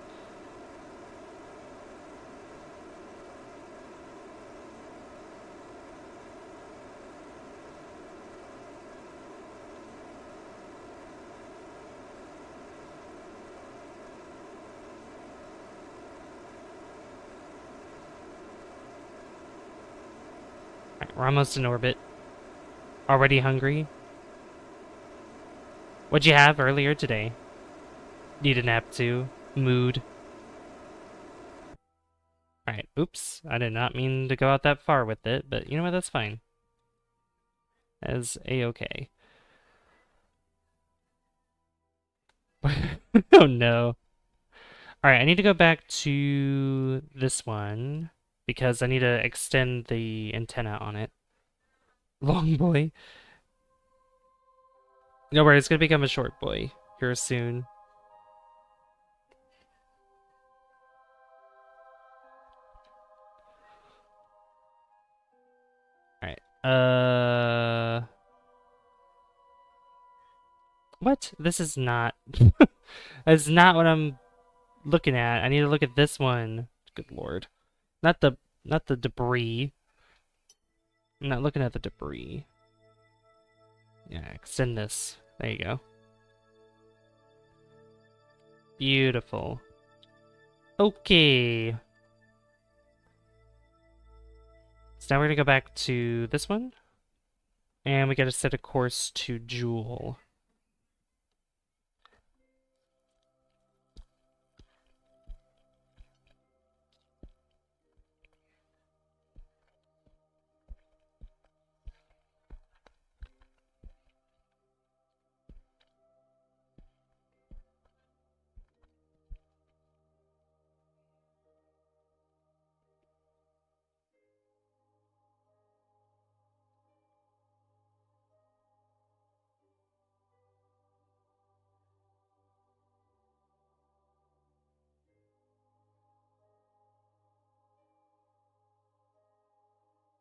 Alright, we're almost in orbit. Already hungry? What'd you have earlier today? Need a nap too? Mood? Alright, oops. I did not mean to go out that far with it, but you know what? That's fine. As a-okay. Oh no. Alright, I need to go back to this one because I need to extend the antenna on it. Long boy. No worries, it's gonna become a short boy here soon. Alright. What? This is not... That's not what I'm looking at. I need to look at this one. Good lord. Not the debris. I'm not looking at the debris. Yeah, extend this. There you go. Beautiful. Okay. So now we're gonna go back to this one. And we gotta set a course to Jool.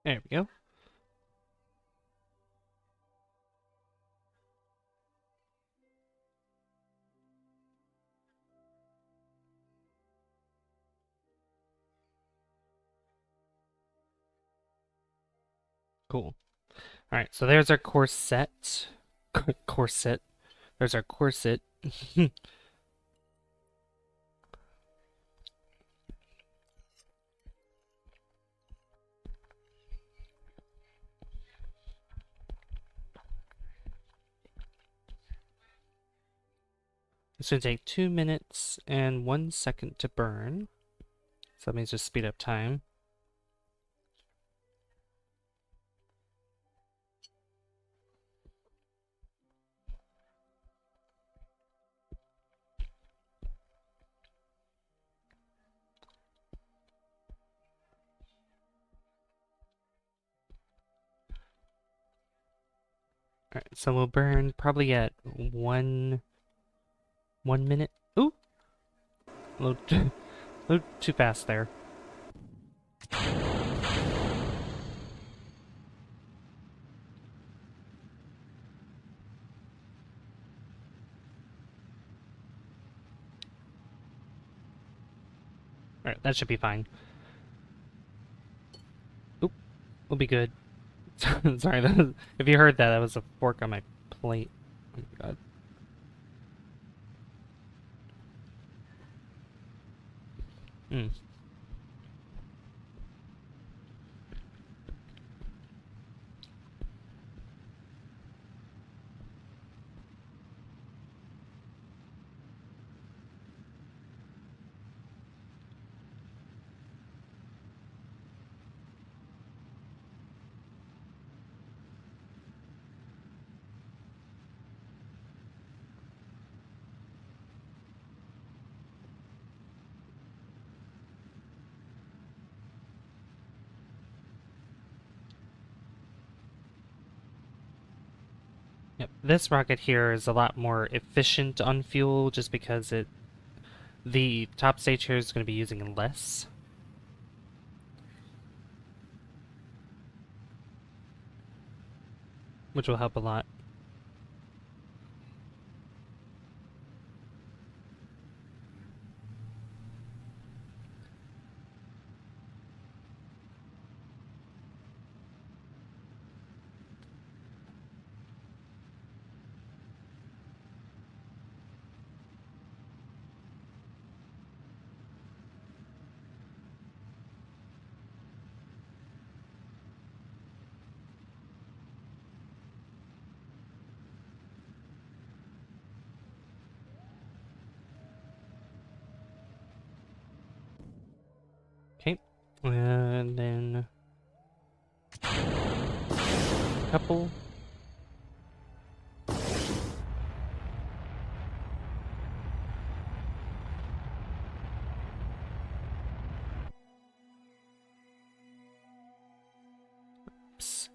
There we go. Cool. Alright, so there's our course set. Corset. There's our corset. It's gonna take 2 minutes and 1 second to burn. So that means just speed up time. Alright, so we'll burn probably at 1 minute. Ooh! A little too fast there. Alright, that should be fine. Oop, we'll be good. Sorry, if you heard that, that was a fork on my plate. Oh my god. Mm. Yep, this rocket here is a lot more efficient on fuel just because the top stage here is going to be using less. Which will help a lot. And then a couple. Oops.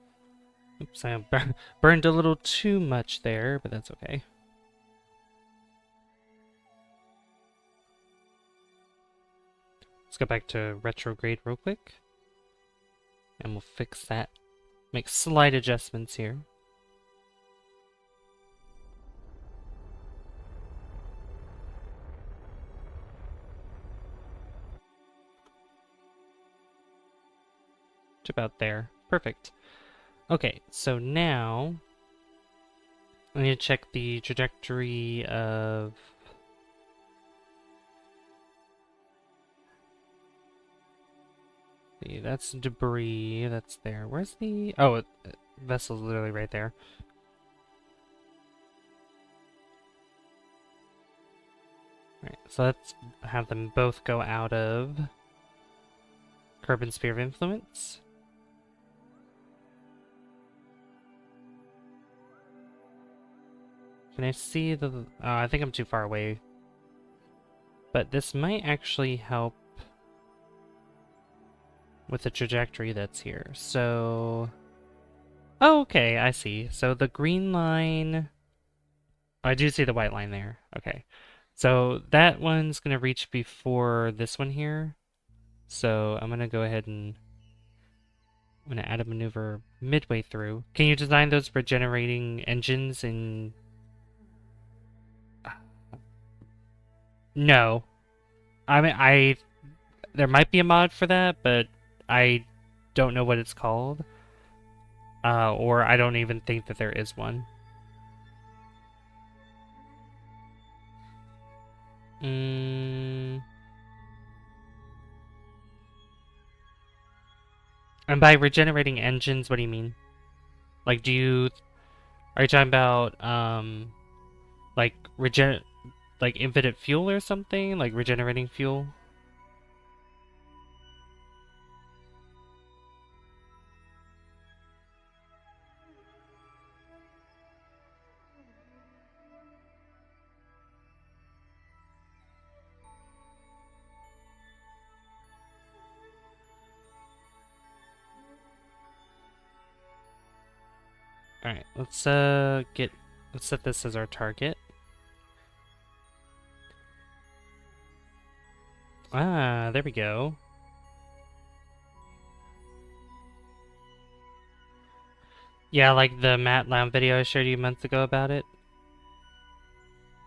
Oops, I burned a little too much there, but that's okay. Let's go back to retrograde real quick. And we'll fix that. Make slight adjustments here. To about there. Perfect. Okay, so now I need to check the trajectory of... See, that's debris. That's there. Where's the... Oh, vessel's literally right there. Alright, so let's have them both go out of Kerbal Sphere of Influence. Can I see the... I think I'm too far away. But this might actually help with the trajectory that's here. So... Oh, okay, I see. So the green line... I do see the white line there. Okay. So that one's going to reach before this one here. So I'm going to go ahead and... I'm going to add a maneuver midway through. Can you design those regenerating engines in... No. I mean, there might be a mod for that, but I don't know what it's called. Or I don't even think that there is one. And by regenerating engines, what do you mean? Like, are you talking about, like, like infinite fuel or something? Like regenerating fuel? Alright, let's set this as our target. Ah, there we go. Yeah, like the Matt Lamb video I showed you months ago about it.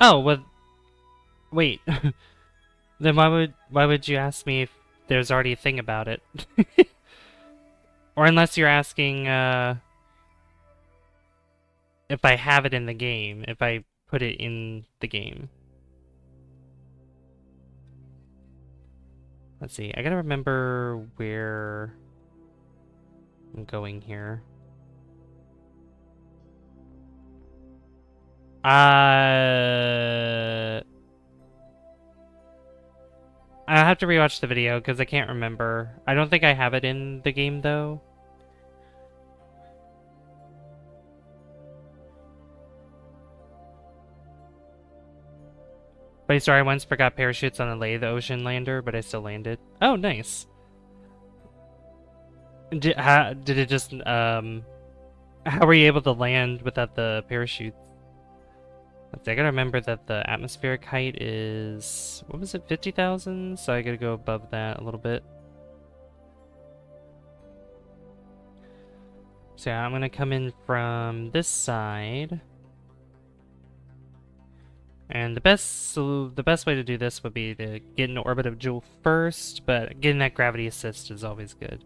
Oh, well, wait. Then why would you ask me if there's already a thing about it? Or unless you're asking if I have it in the game, if I put it in the game. Let's see, I gotta remember where I'm going here. I have to rewatch the video because I can't remember. I don't think I have it in the game though. Funny story, I once forgot parachutes on a Laythe ocean lander, but I still landed. Oh, nice. Did it just, how were you able to land without the parachutes? Let's see, I gotta remember that the atmospheric height is, what was it, 50,000? So I gotta go above that a little bit. So yeah, I'm gonna come in from this side. And the best way to do this would be to get in orbit of Jool first, but getting that gravity assist is always good.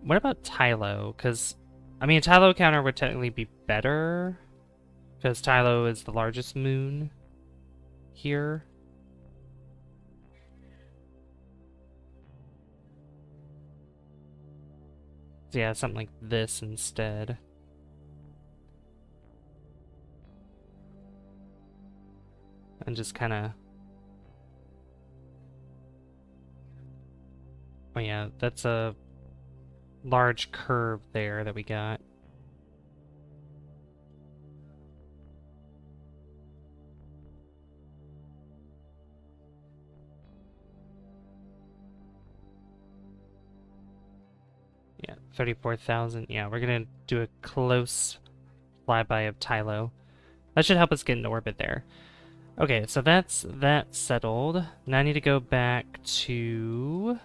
What about Tylo? Because, I mean, Tylo counter would technically be better, because Tylo is the largest moon here. So yeah, something like this instead. And just kind of... Oh yeah, that's a large curve there that we got. Yeah, 34,000. Yeah, we're gonna do a close flyby of Tylo. That should help us get into orbit there. Okay, so that's that settled. Now I need to go back to...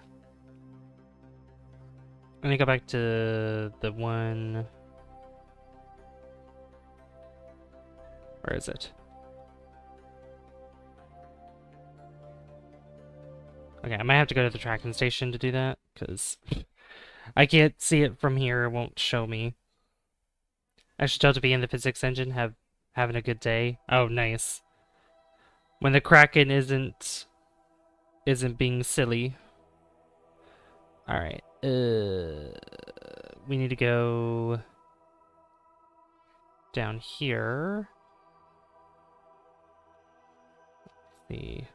Let me go back to the one... Where is it? Okay, I might have to go to the tracking station to do that, because I can't see it from here. It won't show me. I should tell to be in the physics engine, having a good day. Oh, nice. When the Kraken isn't being silly. Alright. We need to go down here. Let's see.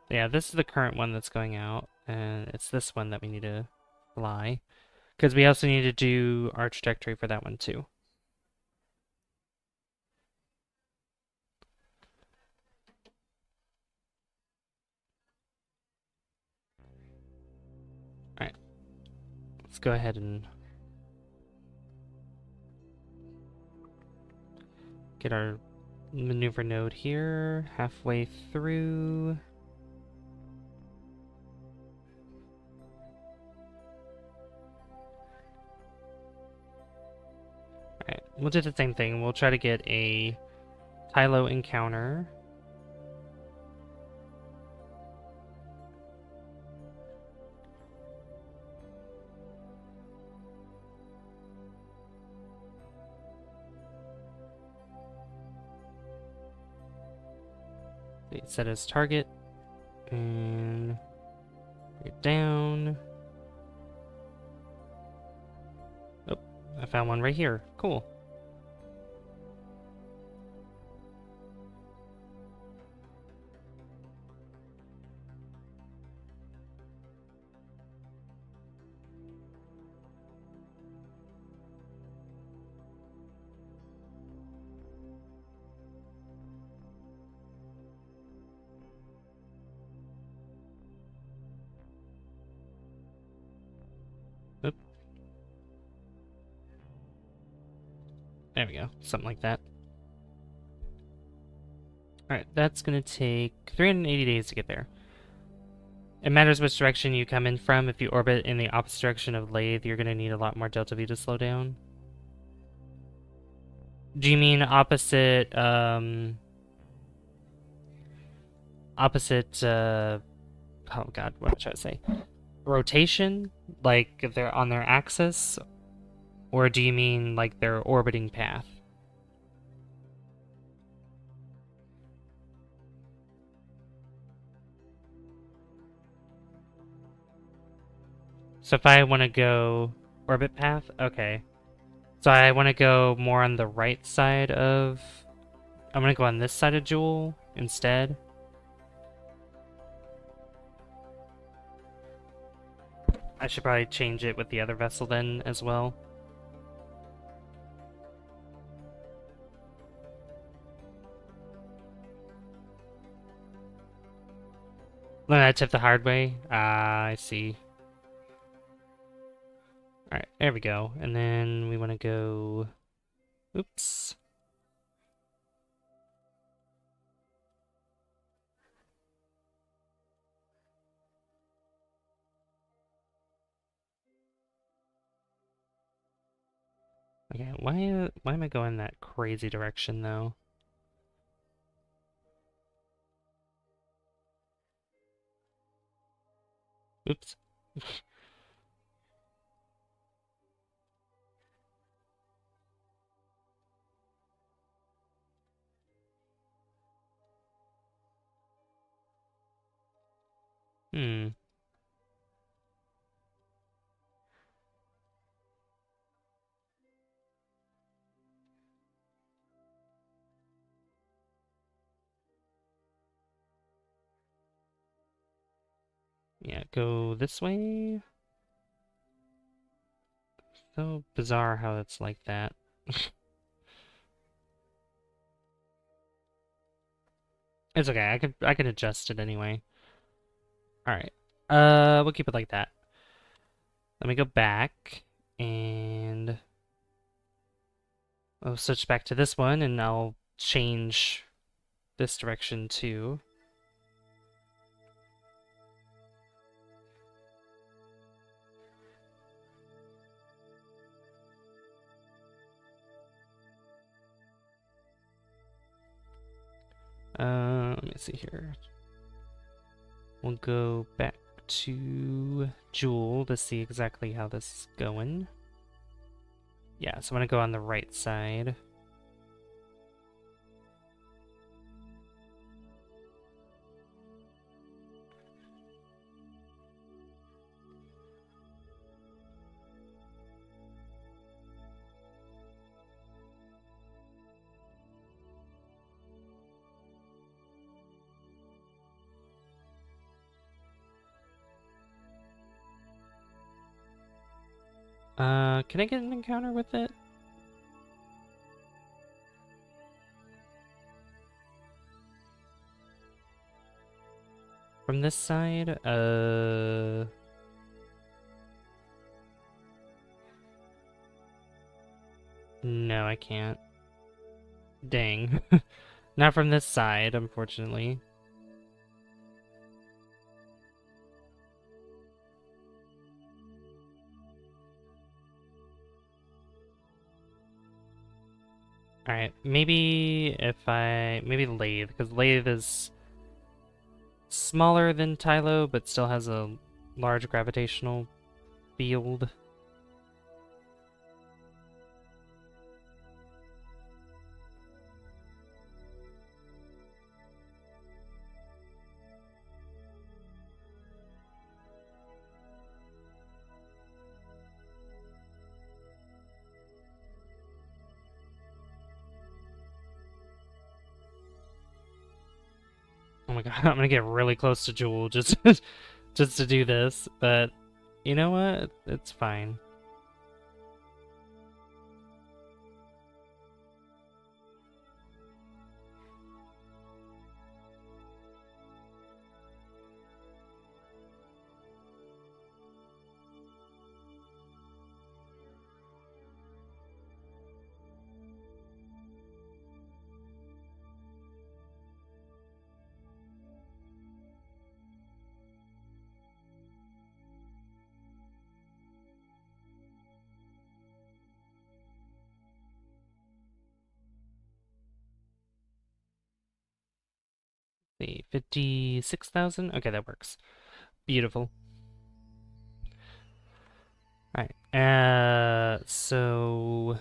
Yeah, this is the current one that's going out, and it's this one that we need to fly. Because we also need to do our trajectory for that one too. Alright. Let's go ahead and get our maneuver node here, halfway through. Alright, we'll do the same thing. We'll try to get a Tylo encounter. Set as target, and bring it down. Oh, I found one right here. Cool. Oop. There we go. Something like that. Alright, that's gonna take 380 days to get there. It matters which direction you come in from. If you orbit in the opposite direction of Laythe, you're gonna need a lot more delta V to slow down. Do you mean opposite, opposite, oh god, what am I trying to say? Rotation? Like, if they're on their axis? Or do you mean, like, their orbiting path? So if I want to go orbit path? Okay. So I want to go more on the right side of... I'm going to go on this side of Jool instead. I should probably change it with the other vessel then as well. Learn that tip the hard way? Ah, I see. Alright, there we go. And then we want to go... Oops. Okay, why am I going that crazy direction though? Oops. Hmm. Yeah, go this way. So bizarre how it's like that. It's okay. I can adjust it anyway. All right. We'll keep it like that. Let me go back and I'll switch back to this one and I'll change this direction too. Let me see here. We'll go back to Jool to see exactly how this is going. Yeah, so I'm gonna go on the right side. Can I get an encounter with it? From this side? No, I can't. Dang. Not from this side, unfortunately. Alright, maybe maybe Laythe, because Laythe is smaller than Tylo, but still has a large gravitational field. Oh my god, I'm gonna get really close to Jool just just to do this, but you know what? It's fine. See, 56,000? Okay, that works. Beautiful. Alright, so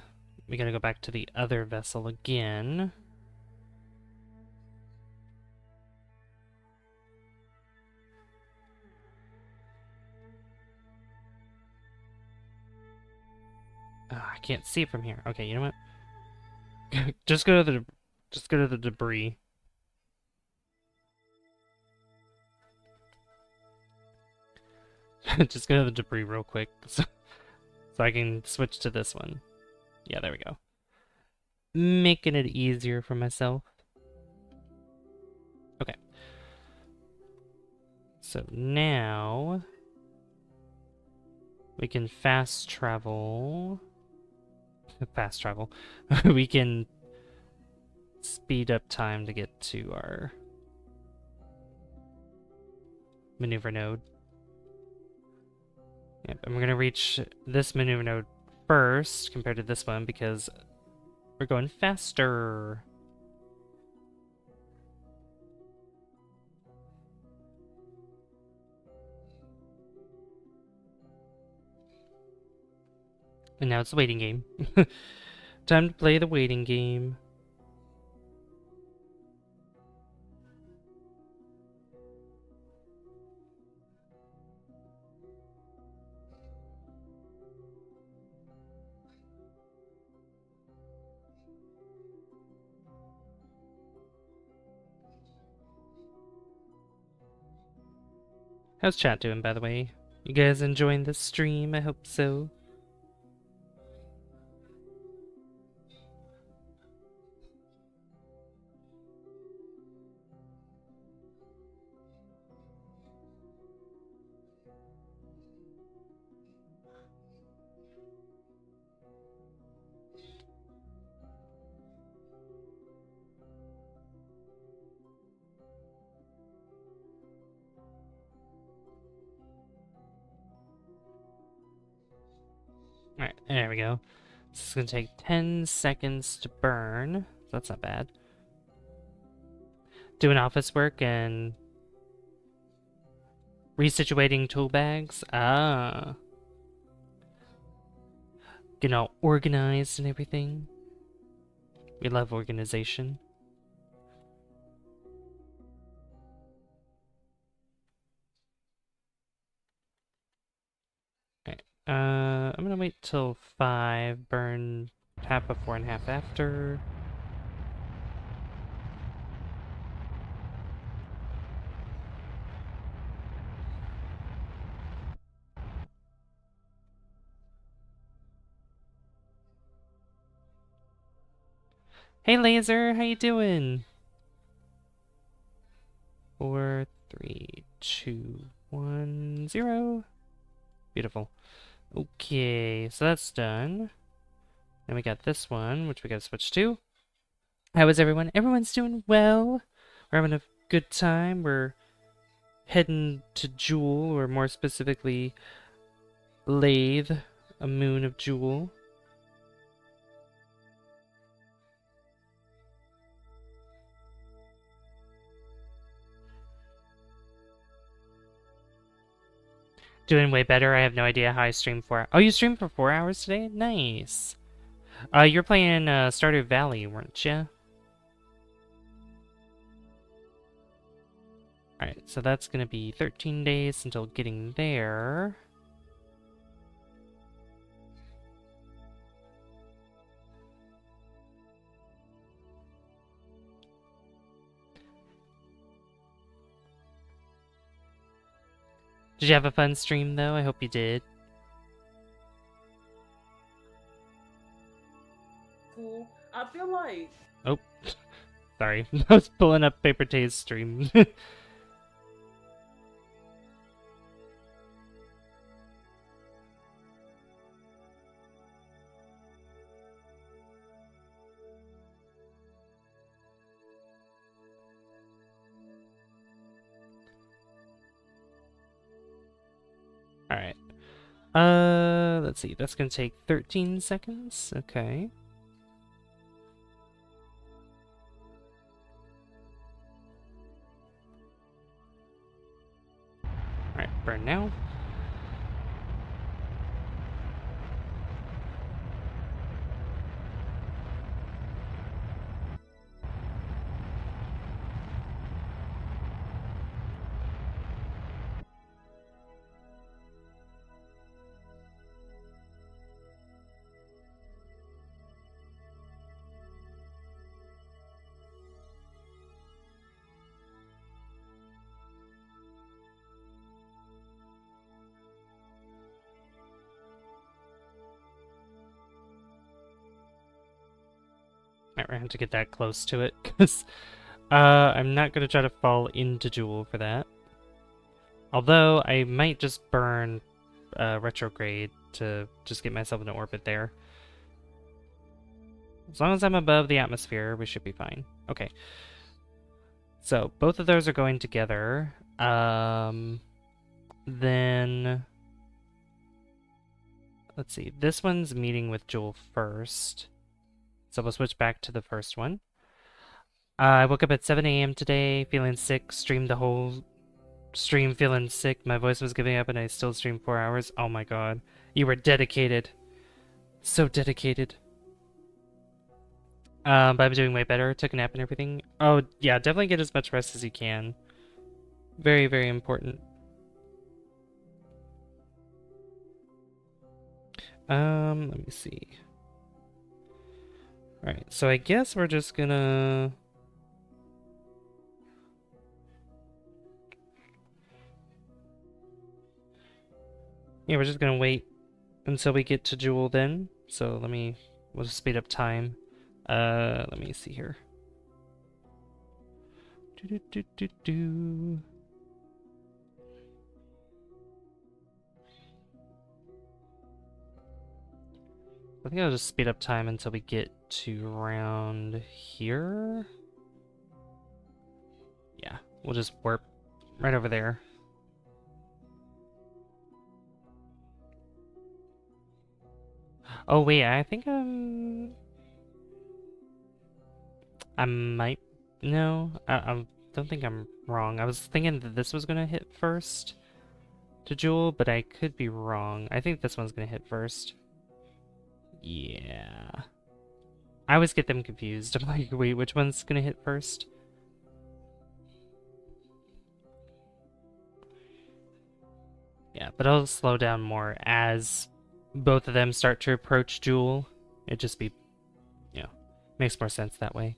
we gotta go back to the other vessel again. I can't see it from here. Okay, you know what? Just go to the debris. Just go to the debris real quick so I can switch to this one. Yeah, there we go. Making it easier for myself. Okay. So now we can fast travel. Fast travel. We can speed up time to get to our maneuver node. Yep, and we're gonna reach this maneuver node first compared to this one because we're going faster. And now it's the waiting game. Time to play the waiting game. How's chat doing, by the way? You guys enjoying this stream? I hope so. There we go. This is gonna take 10 seconds to burn. That's not bad. Doing office work and resituating tool bags. Ah. Getting all organized and everything. We love organization. Okay. I'm gonna wait till 5, burn half before and half after. Hey Laser, how you doing? 4, 3, 2, 1, 0. Beautiful. Okay, so that's done. Then we got this one, which we gotta switch to. How is everyone? Everyone's doing well. We're having a good time. We're heading to Jool, or more specifically, Laythe, a moon of Jool. Doing way better. I have no idea how I streamed for. Oh, you streamed for 4 hours today? Nice. You're playing Stardew Valley, weren't you? Alright, so that's gonna be 13 days until getting there. Did you have a fun stream, though? I hope you did. Cool. I feel like... Oh, sorry. I was pulling up Paper Tay's stream. Alright. Let's see. That's gonna take 13 seconds. Okay. Alright, burn now. Might have to get that close to it, because I'm not going to try to fall into Jool for that. Although, I might just burn retrograde to just get myself into orbit there. As long as I'm above the atmosphere, we should be fine. Okay. So, both of those are going together. Then... Let's see. This one's meeting with Jool first. So we'll switch back to the first one. I woke up at 7 a.m. today, feeling sick, streamed the whole stream feeling sick. My voice was giving up and I still streamed 4 hours. Oh my god. You were dedicated. So dedicated. But I'm doing way better. Took a nap and everything. Oh, yeah, definitely get as much rest as you can. Very, very important. Let me see. Alright, so I guess we're just gonna... Yeah, we're just gonna wait until we get to Jool then. So we'll just speed up time. Let me see here. I think I'll just speed up time until we get to around here. Yeah, we'll just warp right over there. Oh wait, I think I might. No, I don't think I'm wrong. I was thinking that this was gonna hit first to Jool, but I could be wrong. I think this one's gonna hit first. Yeah. I always get them confused. I'm like, wait, which one's gonna hit first? Yeah, but it'll slow down more as both of them start to approach Jool. It just be, you know, makes more sense that way.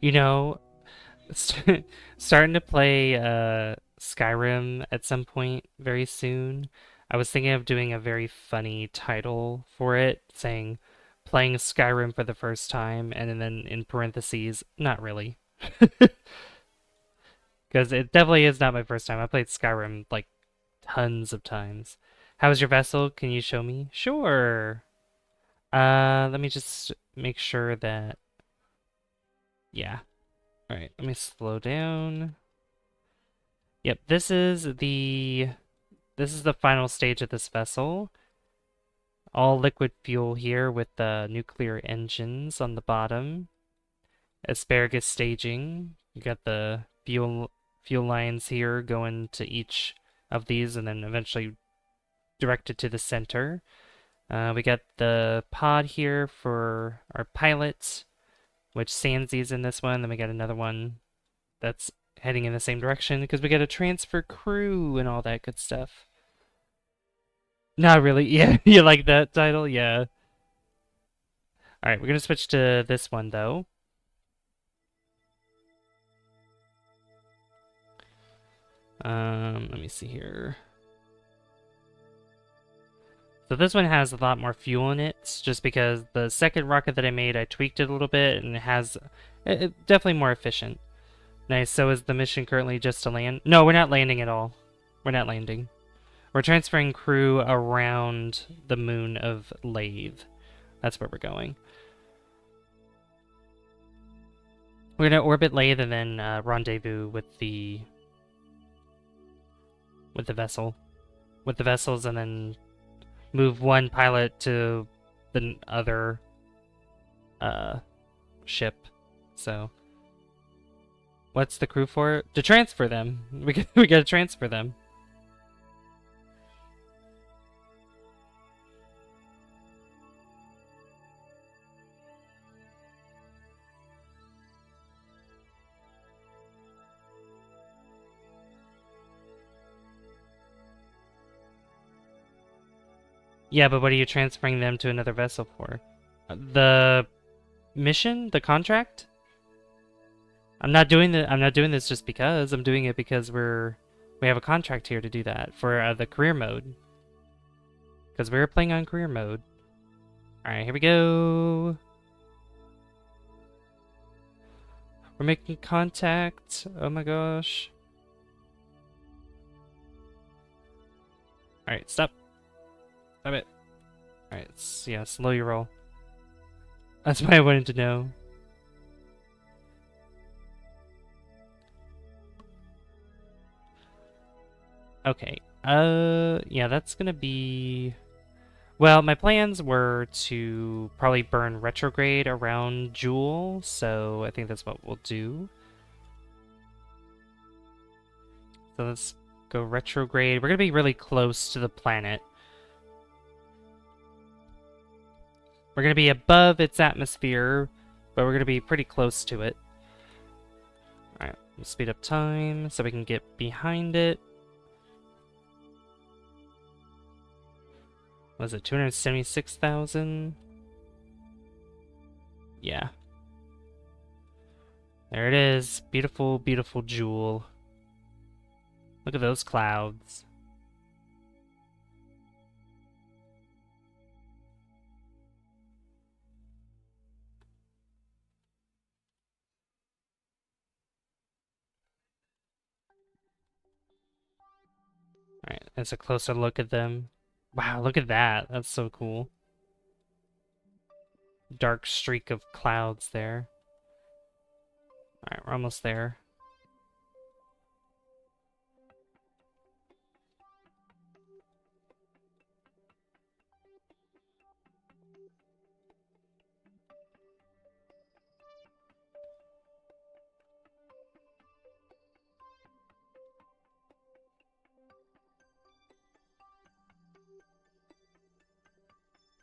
You know, starting to play Skyrim at some point very soon. I was thinking of doing a very funny title for it, saying playing Skyrim for the first time, and then in parentheses, not really. Because it definitely is not my first time. I played Skyrim like tons of times. How's your vessel? Can you show me? Sure. Let me just make sure that, yeah. All right, let me slow down. Yep, this is the final stage of this vessel. All liquid fuel here with the nuclear engines on the bottom. Asparagus staging. You got the fuel lines here going to each of these and then eventually directed to the center. We got the pod here for our pilot, which Sansi's in this one. Then we got another one that's heading in the same direction because we got to transfer crew and all that good stuff. Not really. Yeah, you like that title? Yeah. All right, we're gonna switch to this one though. Let me see here. So this one has a lot more fuel in it, just because the second rocket that I made, I tweaked it a little bit, and it has definitely more efficient. Nice. So is the mission currently just to land? No, we're not landing at all. We're not landing. We're transferring crew around the moon of Laythe. That's where we're going. We're gonna orbit Laythe and then rendezvous with the vessel, with the vessels, and then move one pilot to the other ship. So, what's the crew for? To transfer them. We gotta transfer them. Yeah, but what are you transferring them to another vessel for? The mission? The contract? I'm not doing this just because. I'm doing it because we have a contract here to do that for the career mode. Because we're playing on career mode. Alright, here we go. We're making contact. Oh my gosh. Alright, stop. Stop it. Alright, yeah, slow your roll. That's why I wanted to know. Okay. Yeah, that's gonna be... Well, my plans were to probably burn retrograde around Jool, so I think that's what we'll do. So let's go retrograde. We're gonna be really close to the planet. We're gonna be above its atmosphere, but we're gonna be pretty close to it. Alright, we'll speed up time so we can get behind it. Was it 276,000? Yeah. There it is. Beautiful, beautiful Jool. Look at those clouds. Alright, that's a closer look at them. Wow, look at that. That's so cool. Dark streak of clouds there. Alright, we're almost there.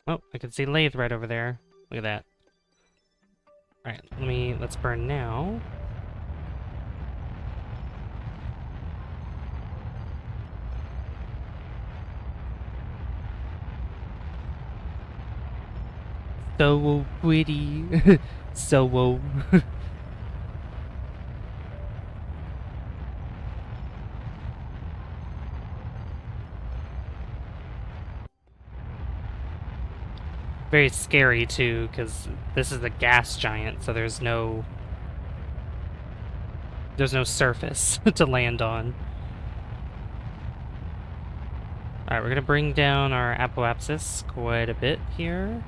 Oh, I can see Laythe right over there. Look at that. Alright, let's burn now. So pretty. So very scary too, because this is a gas giant, so there's no surface to land on. Alright, we're gonna bring down our apoapsis quite a bit here.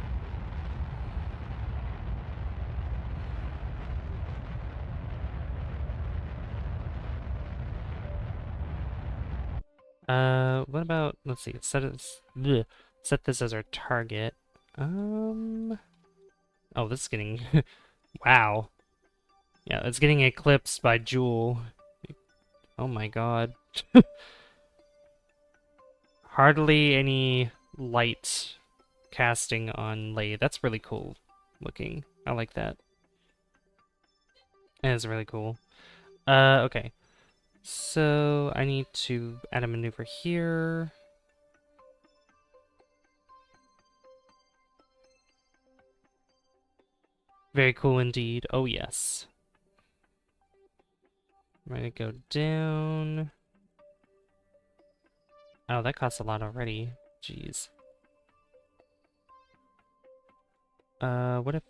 What about, let's see, set this as our target. Oh, this is getting, wow. Yeah, it's getting eclipsed by Jool. Oh my god. Hardly any light casting on Laythe. That's really cool looking. I like that. That is really cool. Okay. So I need to add a maneuver here. Very cool indeed. Oh yes. I'm gonna go down. Oh, that costs a lot already. Jeez. What if...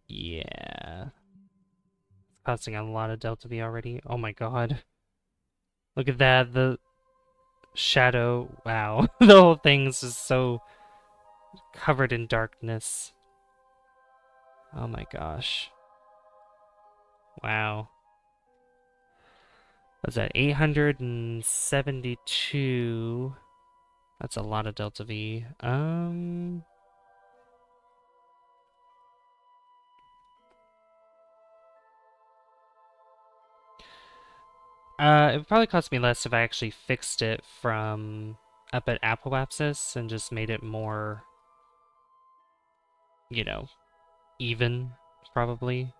Yeah. It's costing a lot of Delta V already. Oh my god. Look at that, the shadow. Wow. The whole thing's just so covered in darkness. Oh my gosh. Wow. What's that? 872. That's a lot of Delta V. It would probably cost me less if I actually fixed it from up at apoapsis and just made it more, you know, even, probably.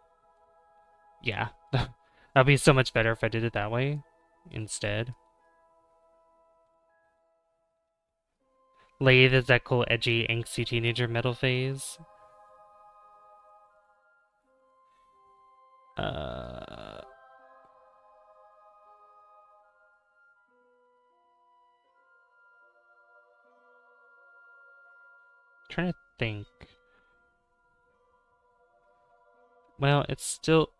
Yeah. That'd be so much better if I did it that way instead. Laythe is that cool, edgy, angsty teenager metal phase. Uh... Trying to think. Well, it's still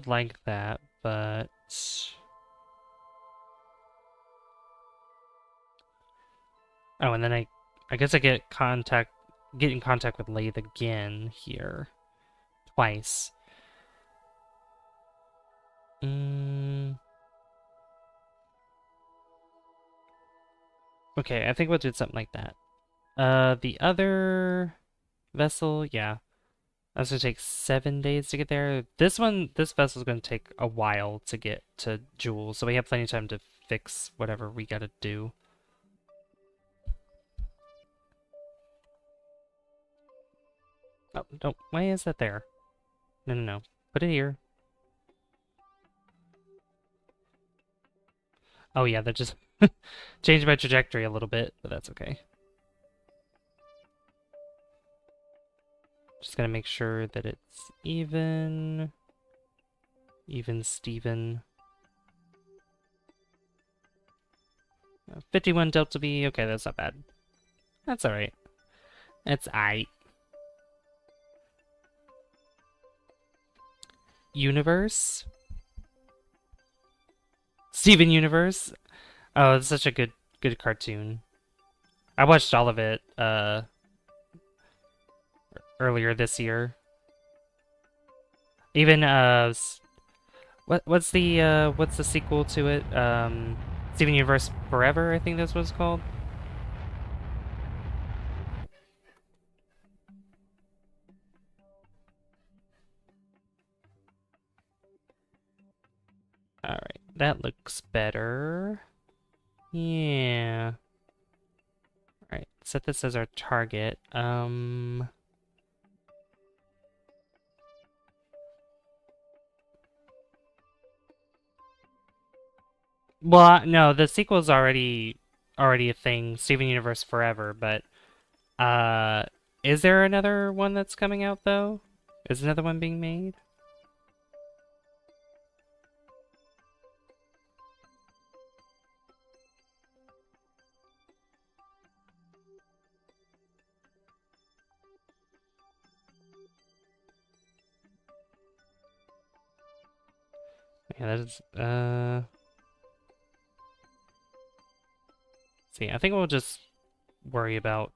like that, but oh, and then I guess I get in contact with Laythe again here twice. Okay, I think we'll do something like that. The other vessel, yeah. That's gonna take 7 days to get there. This vessel's gonna take a while to get to Jool, so we have plenty of time to fix whatever we gotta do. Oh, no, why is that there? No. Put it here. Oh yeah, that just changed my trajectory a little bit, but that's okay. Just gotta make sure that it's even Steven. 51 Delta V, okay, that's not bad. That's alright. It's aight. Universe? Steven Universe? Oh, it's such a good cartoon. I watched all of it earlier this year. Even what's the sequel to it? Steven Universe Forever, I think that's what it's called. Alright, that looks better. Yeah. Alright, set this as our target. Well, no, the sequel's already a thing, Steven Universe Forever, but is there another one that's coming out though? Is another one being made? Yeah, that is see, I think we'll just worry about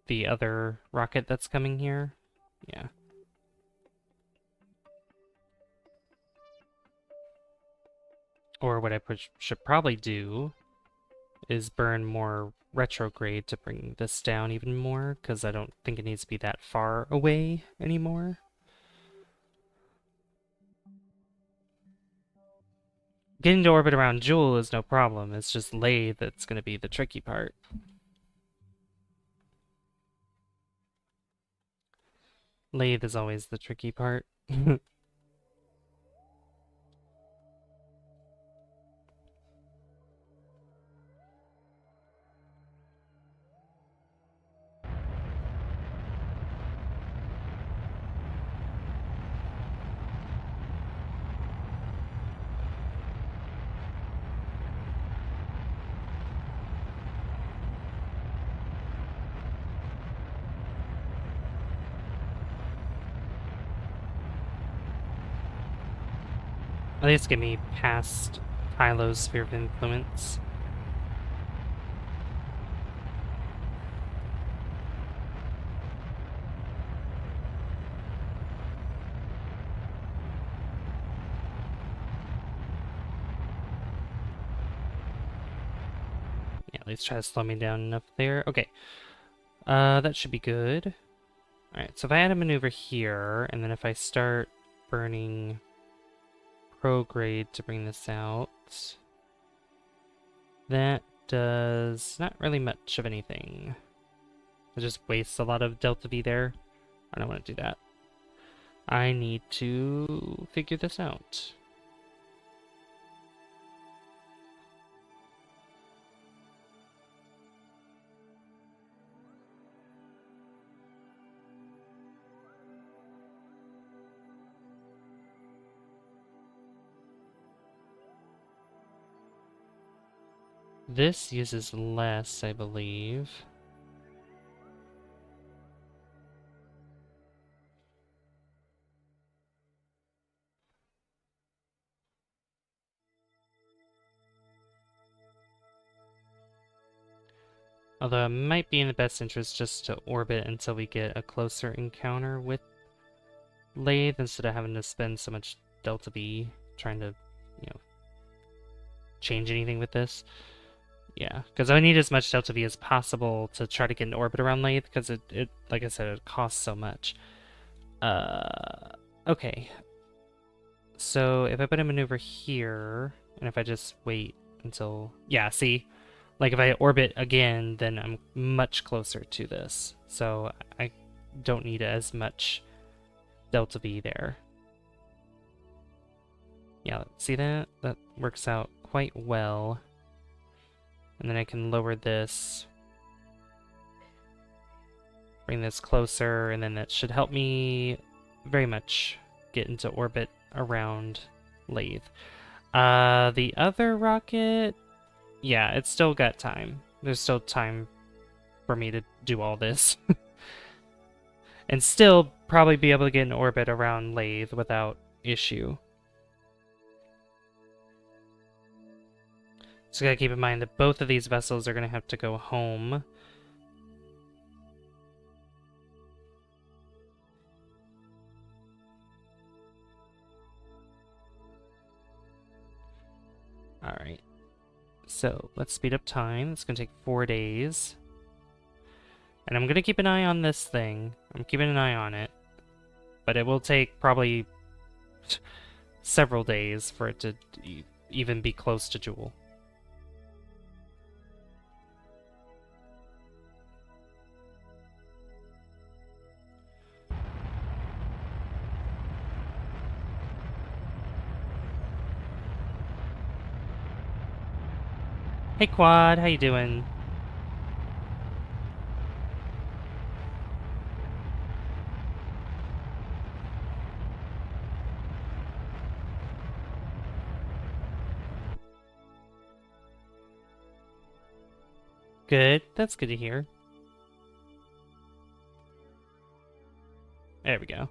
the other rocket that's coming here. Yeah. Or what I should probably do is burn more retrograde to bring this down even more, because I don't think it needs to be that far away anymore. Getting to orbit around Jool is no problem. It's just Laythe that's going to be the tricky part. Laythe is always the tricky part. At least get me past Hylo's sphere of influence. Yeah, at least try to slow me down enough there. Okay. That should be good. Alright, so if I add a maneuver here, and then if I start burning prograde to bring this out, that does not really much of anything. It just wastes a lot of delta V there. I don't want to do that. I need to figure this out. This uses less, I believe. Although it might be in the best interest just to orbit until we get a closer encounter with Laythe instead of having to spend so much delta V trying to, you know, change anything with this. Yeah, because I need as much delta V as possible to try to get an orbit around Laythe, because it, like I said, it costs so much. Okay. So if I put a maneuver here, and if I just wait until... Yeah, see? Like, if I orbit again, then I'm much closer to this. So I don't need as much delta V there. Yeah, see that? That works out quite well. And then I can lower this, bring this closer, and then that should help me very much get into orbit around Laythe. The other rocket, yeah, it's still got time. There's still time for me to do all this. And still probably be able to get in orbit around Laythe without issue. So gotta keep in mind that both of these vessels are gonna have to go home. Alright. So, let's speed up time. It's gonna take 4 days. And I'm gonna keep an eye on this thing. I'm keeping an eye on it. But it will take probably several days for it to even be close to Jool. Hey Quad, how you doing? Good, that's good to hear. There we go.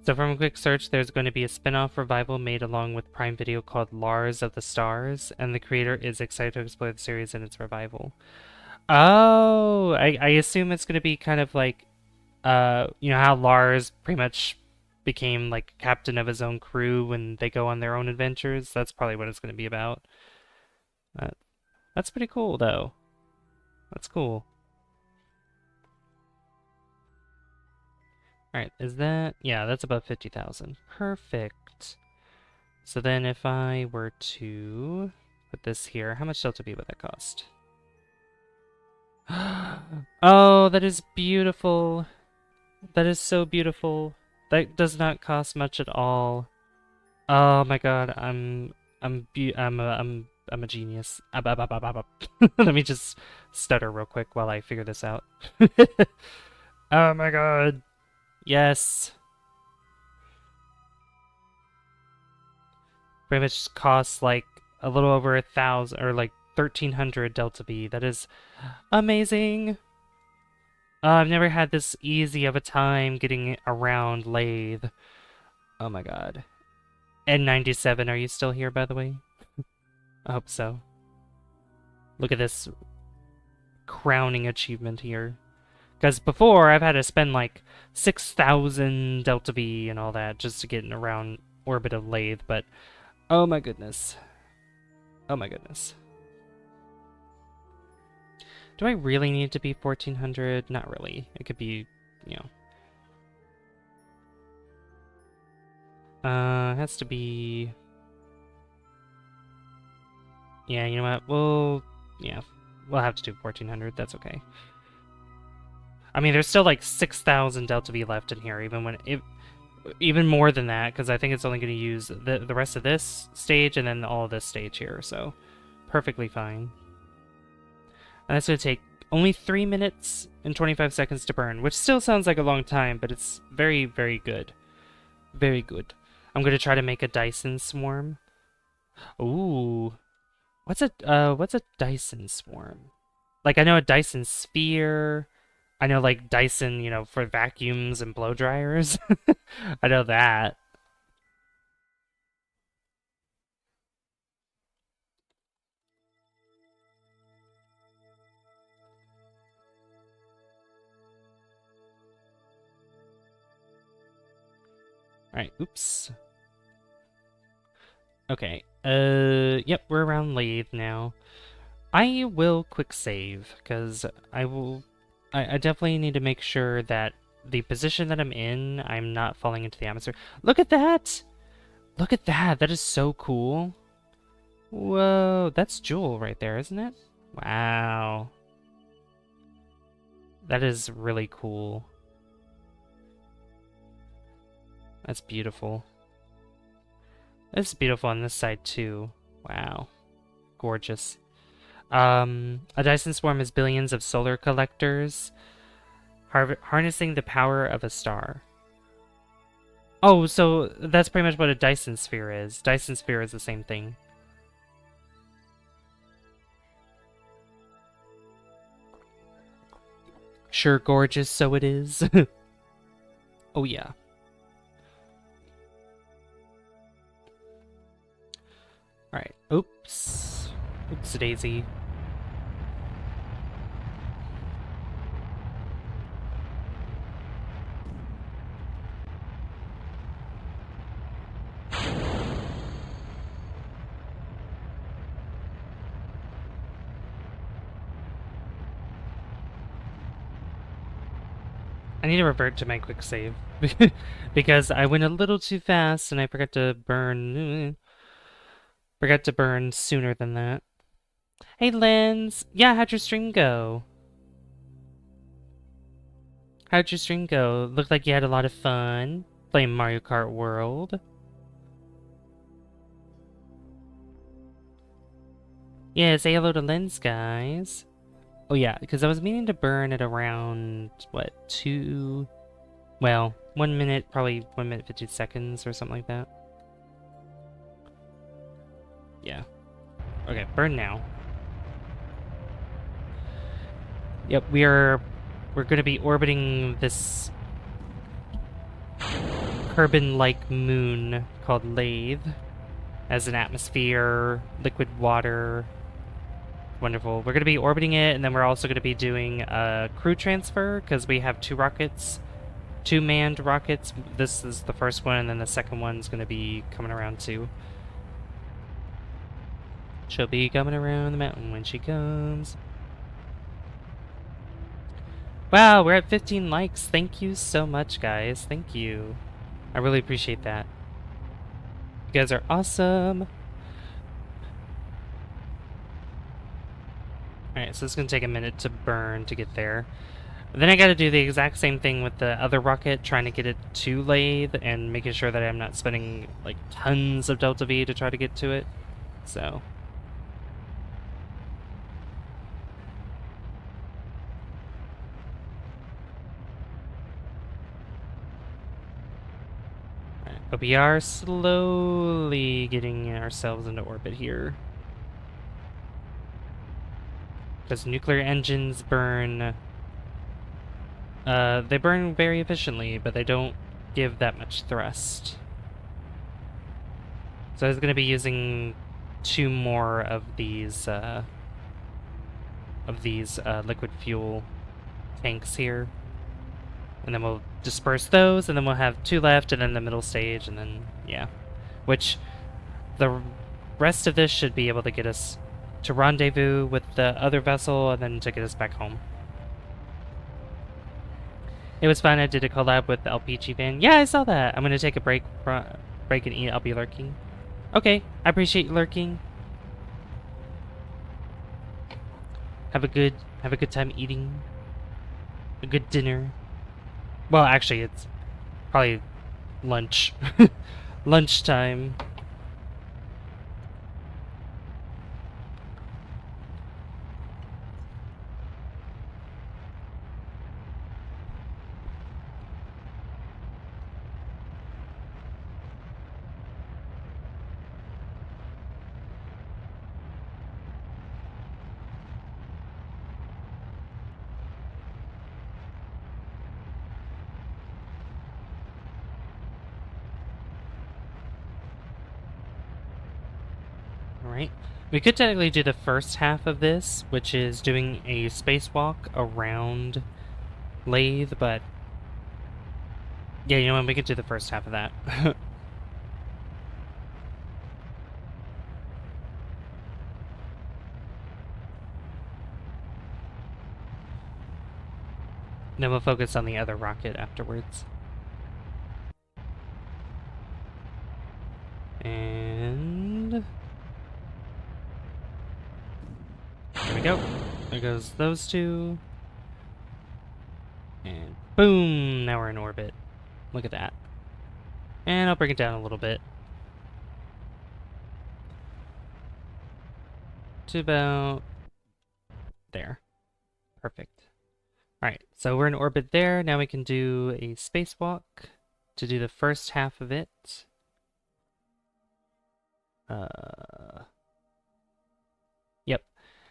So from a quick search, there's going to be a spin-off revival made along with Prime Video called Lars of the Stars, and the creator is excited to explore the series and its revival. Oh, I assume it's going to be kind of like, you know how Lars pretty much became like captain of his own crew when they go on their own adventures? That's probably what it's going to be about. That's pretty cool, though. That's cool. Alright, is that... Yeah, that's about 50,000. Perfect. So then if I were to put this here, how much Delta V would that cost? Oh, that is beautiful. That is so beautiful. That does not cost much at all. Oh my god, I'm a genius. Let me just stutter real quick while I figure this out. Oh my god. Yes. Pretty much costs like a little over 1,000 or like 1,300 Delta V. That is amazing. I've never had this easy of a time getting around Laythe. Oh my god. N97, are you still here, by the way? I hope so. Look at this crowning achievement here. Because before, I've had to spend like 6,000 Delta V and all that just to get in around orbit of Laythe, but oh my goodness. Oh my goodness. Do I really need to be 1,400? Not really. It could be, you know. It has to be... Yeah, you know what? We'll have to do 1,400. That's okay. I mean, there's still like 6,000 Delta V left in here, even more than that, because I think it's only going to use the rest of this stage and then all of this stage here, so perfectly fine. And that's going to take only 3 minutes and 25 seconds to burn, which still sounds like a long time, but it's very, very good. Very good. I'm going to try to make a Dyson swarm. Ooh. What's a Dyson swarm? Like, I know a Dyson sphere. I know, like, Dyson, you know, for vacuums and blow dryers. I know that. Alright, oops. Okay, yep, we're around Laythe now. I will quick save, because I definitely need to make sure that the position that I'm in, I'm not falling into the atmosphere. Look at that! Look at that! That is so cool. Whoa, that's Jool right there, isn't it? Wow. That is really cool. That's beautiful. It's beautiful on this side too. Wow. Gorgeous. A Dyson swarm is billions of solar collectors harnessing the power of a star. Oh, so that's pretty much what a Dyson sphere is. Dyson sphere is the same thing. Sure, gorgeous, so it is. Oh, yeah. Alright. Oops. Oops, daisy. I need to revert to my quick save because I went a little too fast and I forgot to burn. Forgot to burn sooner than that. Hey, Lens. Yeah, how'd your stream go? How'd your stream go? Looked like you had a lot of fun playing Mario Kart World. Yeah, say hello to Lens, guys. Oh yeah, because I was meaning to burn at around, what, 1 minute, probably 1 minute 50 seconds or something like that. Yeah. Okay, burn now. Yep, we're gonna be orbiting this Kerbal-like moon called Laythe as an atmosphere, liquid water. Wonderful. We're gonna be orbiting it, and then we're also gonna be doing a crew transfer because we have 2 rockets. 2 manned rockets. This is the first one, and then the second one's gonna be coming around too. She'll be coming around the mountain when she comes. Wow, we're at 15 likes. Thank you so much, guys. Thank you. I really appreciate that. You guys are awesome. Alright, so it's gonna take a minute to burn to get there. Then I gotta do the exact same thing with the other rocket, trying to get it to Laythe and making sure that I'm not spending like tons of Delta V to try to get to it. So. Alright, but we are slowly getting ourselves into orbit here. Because nuclear engines burn... they burn very efficiently, but they don't give that much thrust. So I was going to be using 2 more of these liquid fuel tanks here. And then we'll disperse those, and then we'll have 2 left, and then the middle stage, and then, yeah. Which, the rest of this should be able to get us to rendezvous with the other vessel, and then to get us back home. It was fun. I did a collab with the LPG fan. Yeah, I saw that. I'm gonna take a break and eat. I'll be lurking. Okay, I appreciate you lurking. Have a good time eating. A good dinner. Well, actually, it's probably lunch. Lunchtime. Alright. We could technically do the first half of this, which is doing a spacewalk around Laythe, but... yeah, you know what? We could do the first half of that. Then we'll focus on the other rocket afterwards. And... there we go. There goes those 2. And boom! Now we're in orbit. Look at that. And I'll bring it down a little bit. To about... there. Perfect. Alright, so we're in orbit there. Now we can do a spacewalk to do the first half of it. Yep.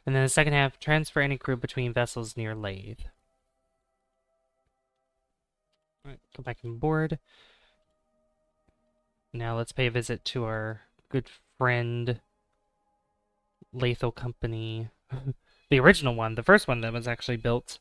And then the second half, transfer any crew between vessels near Laythe. Alright, go back on board. Now let's pay a visit to our good friend, Laythe Company. The original one, the first one that was actually built.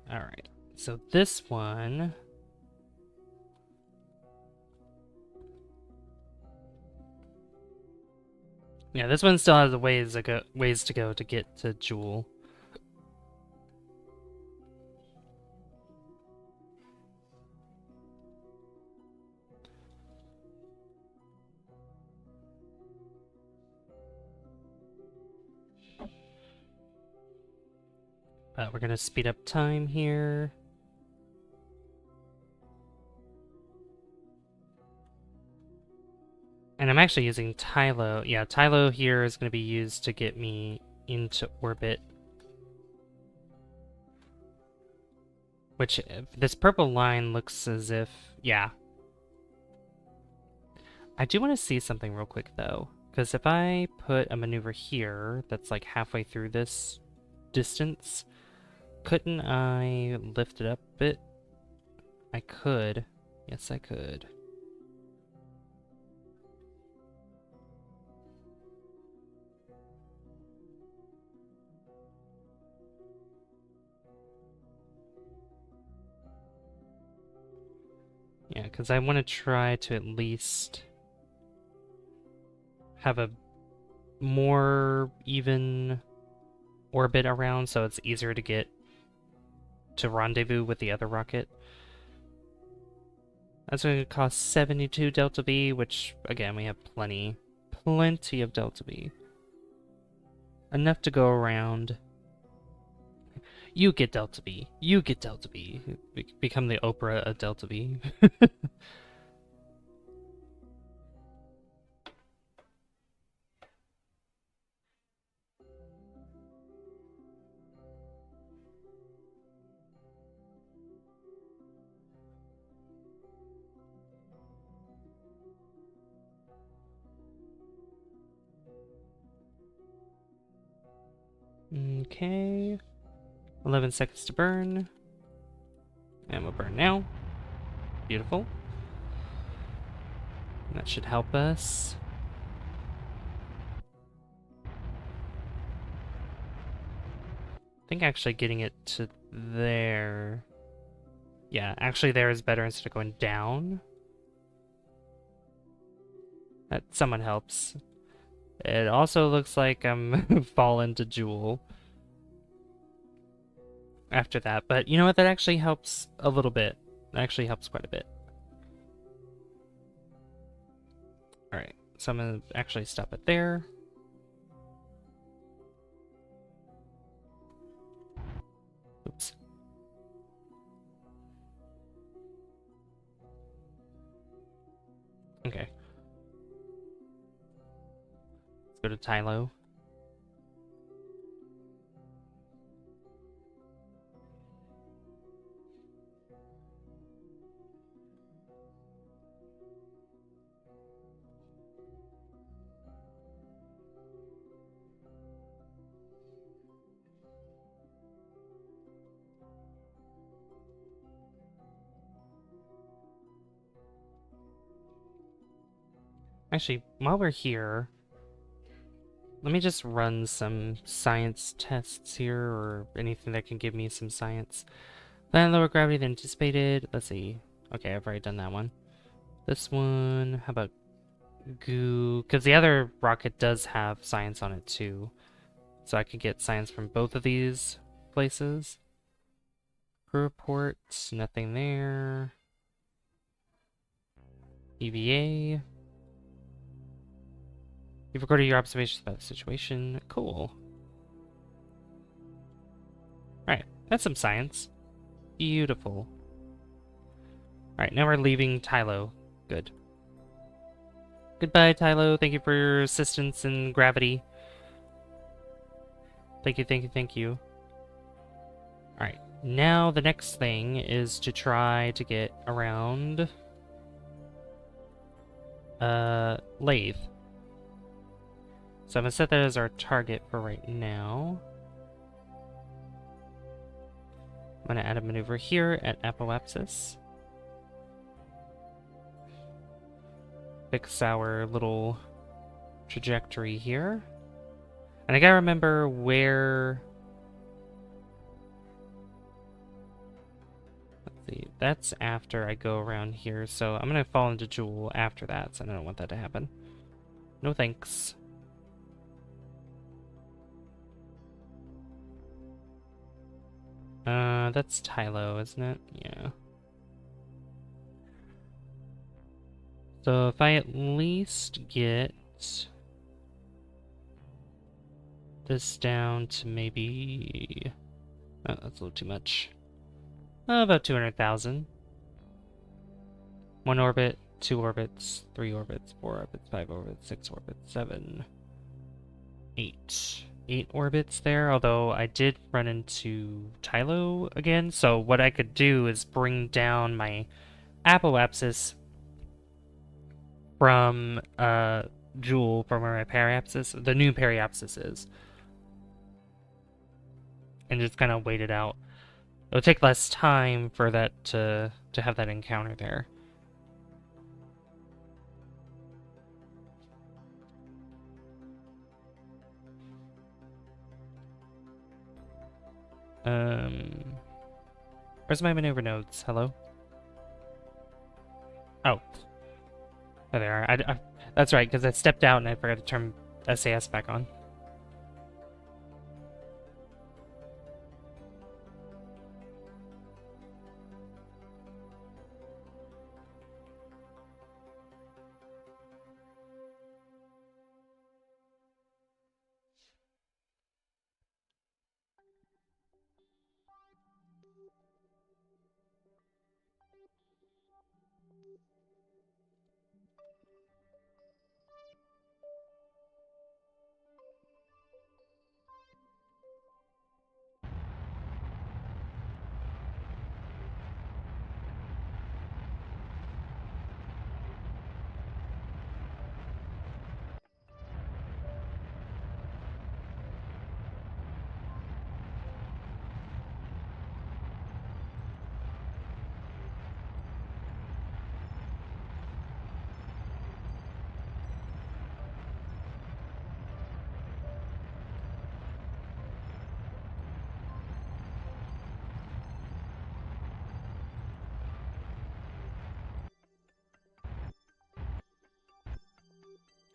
Alright, so this one... Yeah, this one still has a ways to go to get to Jool. But we're gonna speed up time here. And I'm actually using Tylo. Yeah, Tylo here is gonna be used to get me into orbit. Which, this purple line looks as if... Yeah. I do want to see something real quick, though. Because if I put a maneuver here that's like halfway through this distance, couldn't I lift it up a bit? I could. Yes, I could. Yeah, because I want to try to at least have a more even orbit around so it's easier to get to rendezvous with the other rocket. That's going to cost 72 Delta V, which, again, we have plenty of Delta V. Enough to go around. You get Delta V. You get Delta V. Become the Oprah of Delta V. Okay. 11 seconds to burn. And we'll burn now. Beautiful. That should help us. I think actually getting it to there... Yeah, actually there is better instead of going down. That somewhat helps. It also looks like I'm falling to Jool after that, but you know what? That actually helps a little bit. That actually helps quite a bit. Alright, so I'm gonna actually stop it there. Oops. Okay. Let's go to Tylo. Actually, while we're here, let me just run some science tests here, or anything that can give me some science. Then lower gravity than anticipated. Let's see. Okay, I've already done that one. This one, how about goo? Because the other rocket does have science on it too. So I could get science from both of these places. Crew report, nothing there. EVA. You've recorded your observations about the situation. Cool. Alright, that's some science. Beautiful. Alright, now we're leaving Tylo. Good. Goodbye, Tylo. Thank you for your assistance in gravity. Thank you, thank you, thank you. Alright, now the next thing is to try to get around Lathe. So I'm gonna set that as our target for right now. I'm gonna add a maneuver here at apoapsis. Fix our little trajectory here. And I gotta remember where... Let's see, that's after I go around here, so I'm gonna fall into Jool after that, so I don't want that to happen. No thanks. That's Tylo, isn't it? Yeah. So if I at least get this down to maybe... Oh, that's a little too much. About 200,000. 1 orbit, 2 orbits, 3 orbits, 4 orbits, 5 orbits, 6 orbits, 7, 8. 8 orbits there, although I did run into Tylo again, so what I could do is bring down my apoapsis from Jool, from where my periapsis, the new periapsis is, and just kind of wait it out. It'll take less time for that to have that encounter there. Where's my maneuver nodes? Hello? Oh. There they are. That's right, because I stepped out and I forgot to turn SAS back on.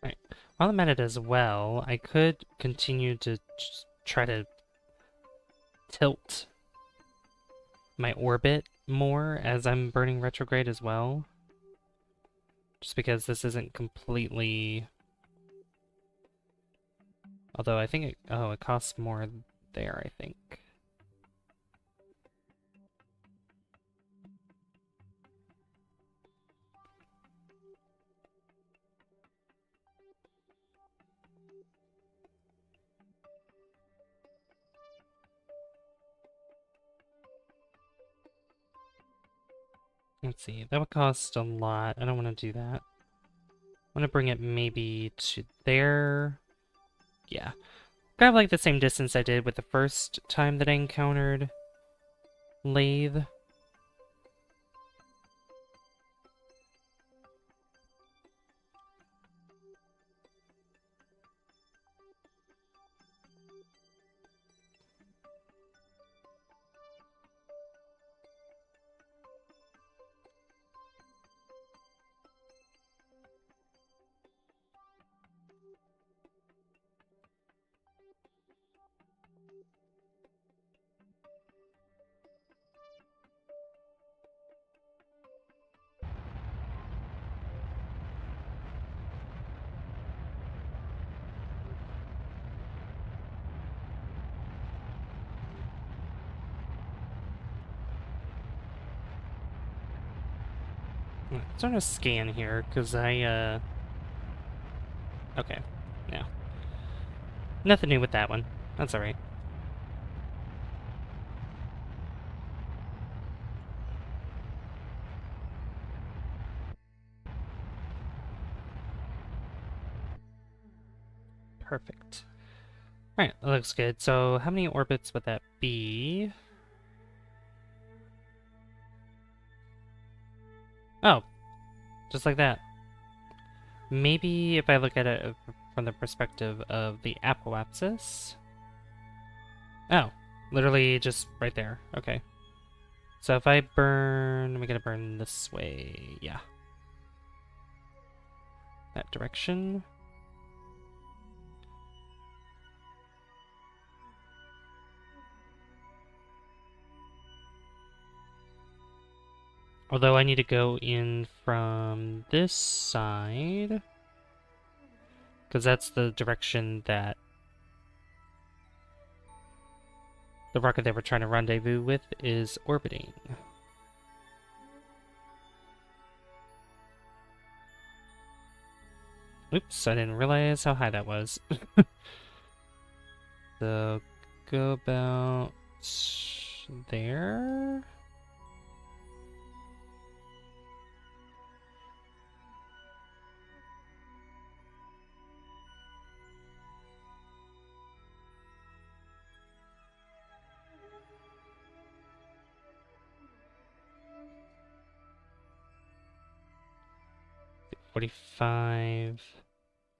Right. While I'm at it as well, I could continue to try to tilt my orbit more as I'm burning retrograde as well. Just because this isn't completely... Although I think it... Oh, it costs more there, I think. Let's see, that would cost a lot. I don't want to do that. I want to bring it maybe to there. Yeah. Kind of like the same distance I did with the first time that I encountered Lathe. I'm trying to scan here, because I, Okay, yeah. Nothing new with that one. That's alright. Perfect. Alright, that looks good. So how many orbits would that be? Oh, just like that. Maybe if I look at it from the perspective of the apoapsis. Oh, literally just right there. Okay. So if I burn, we gotta burn this way. Yeah. That direction. Although I need to go in from this side, because that's the direction that the rocket they were trying to rendezvous with is orbiting. Oops, I didn't realize how high that was. So, go about there. $45,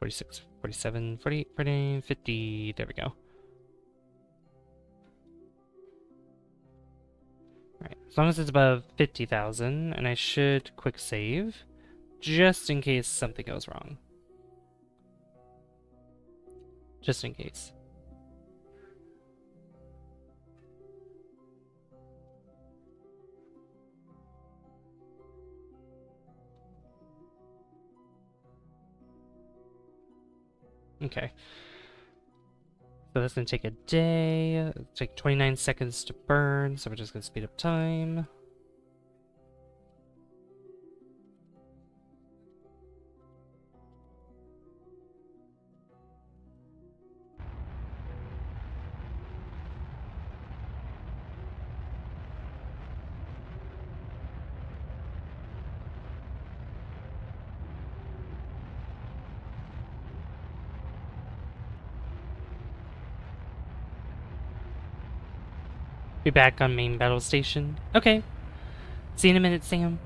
$46, $47, $48, $49, $50. There we go. Alright, as long as it's above 50,000, and I should quick save, just in case something goes wrong. Just in case. Okay. So that's gonna take a day. It'll take 29 seconds to burn, so we're just gonna speed up time. Be back on main battle station. Okay. See you in a minute, Sam.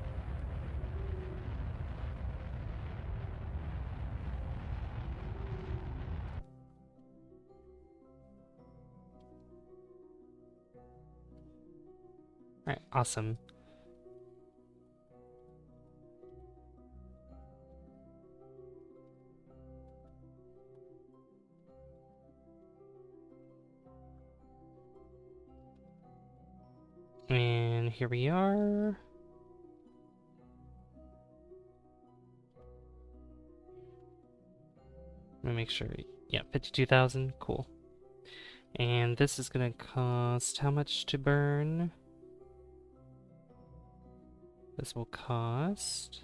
Alright, awesome. And here we are. Let me make sure. Yeah, 52,000. Cool. And this is gonna cost how much to burn? This will cost...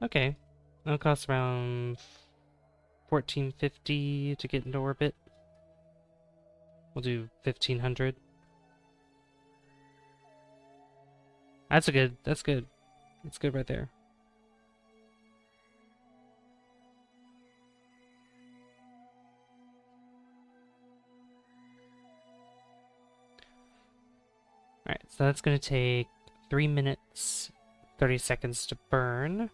Okay. It'll cost around 1450 to get into orbit. We'll do 1500. That's good. That's good. That's good right there. Alright, so that's gonna take 3 minutes, 30 seconds to burn.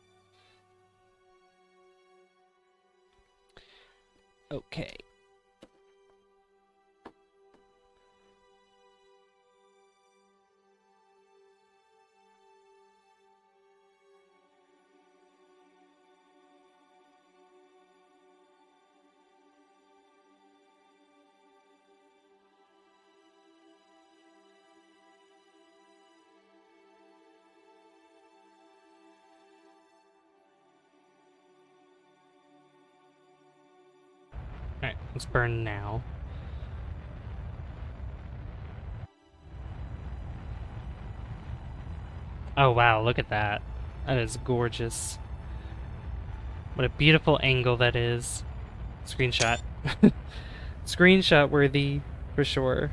Okay. Alright, let's burn now. Oh wow, look at that. That is gorgeous. What a beautiful angle that is. Screenshot. Screenshot worthy, for sure.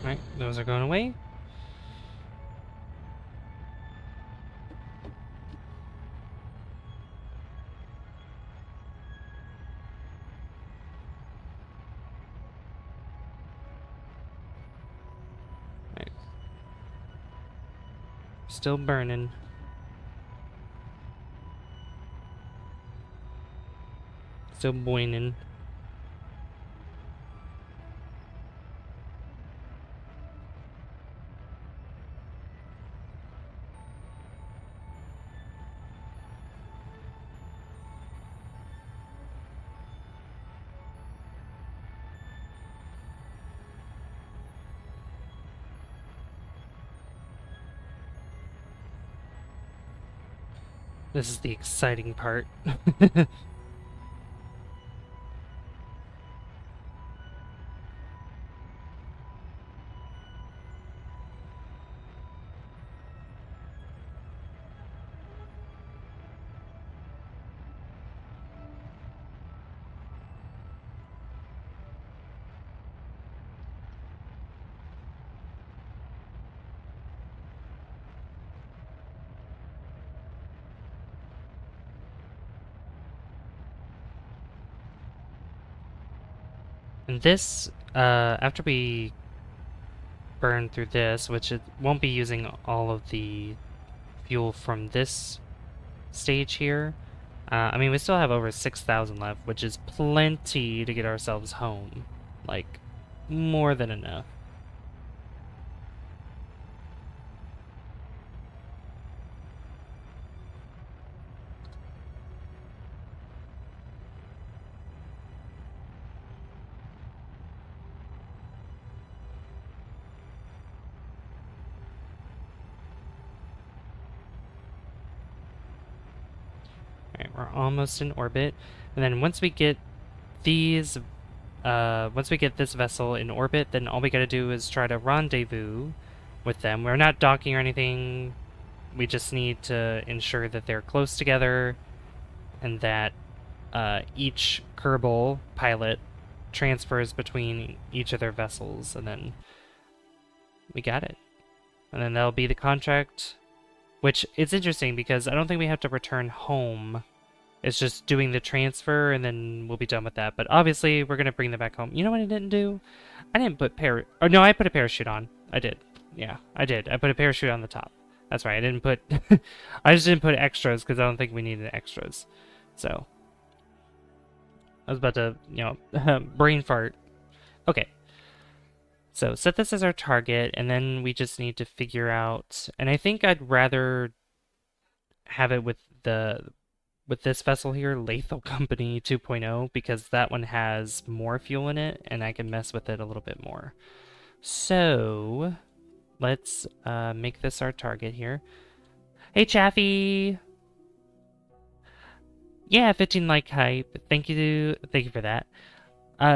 Alright, those are going away. Alright. Still burning. Still boiling. This is the exciting part. And this, after we burn through this, which it won't be using all of the fuel from this stage here. I mean, we still have over 6,000 left, which is plenty to get ourselves home. Like, more than enough. Alright, we're almost in orbit. And then once we get these, once we get this vessel in orbit, then all we gotta do is try to rendezvous with them. We're not docking or anything. We just need to ensure that they're close together and that each Kerbal pilot transfers between each of their vessels, and then we got it. And then that'll be the contract, which it's interesting because I don't think we have to return home. It's just doing the transfer, and then we'll be done with that. But obviously, we're going to bring them back home. You know what I didn't do? I didn't put no, I put a parachute on. I did. Yeah, I did. I put a parachute on the top. That's right. I didn't put... I just didn't put extras because I don't think we needed extras. So... I was about to, you know, brain fart. Okay. So set this as our target, and then we just need to figure out... And I think I'd rather have it with this vessel here, Lethal Company 2.0, because that one has more fuel in it, and I can mess with it a little bit more. So, let's make this our target here. Hey, Chaffee! Yeah, 15 like hype. Thank you for that.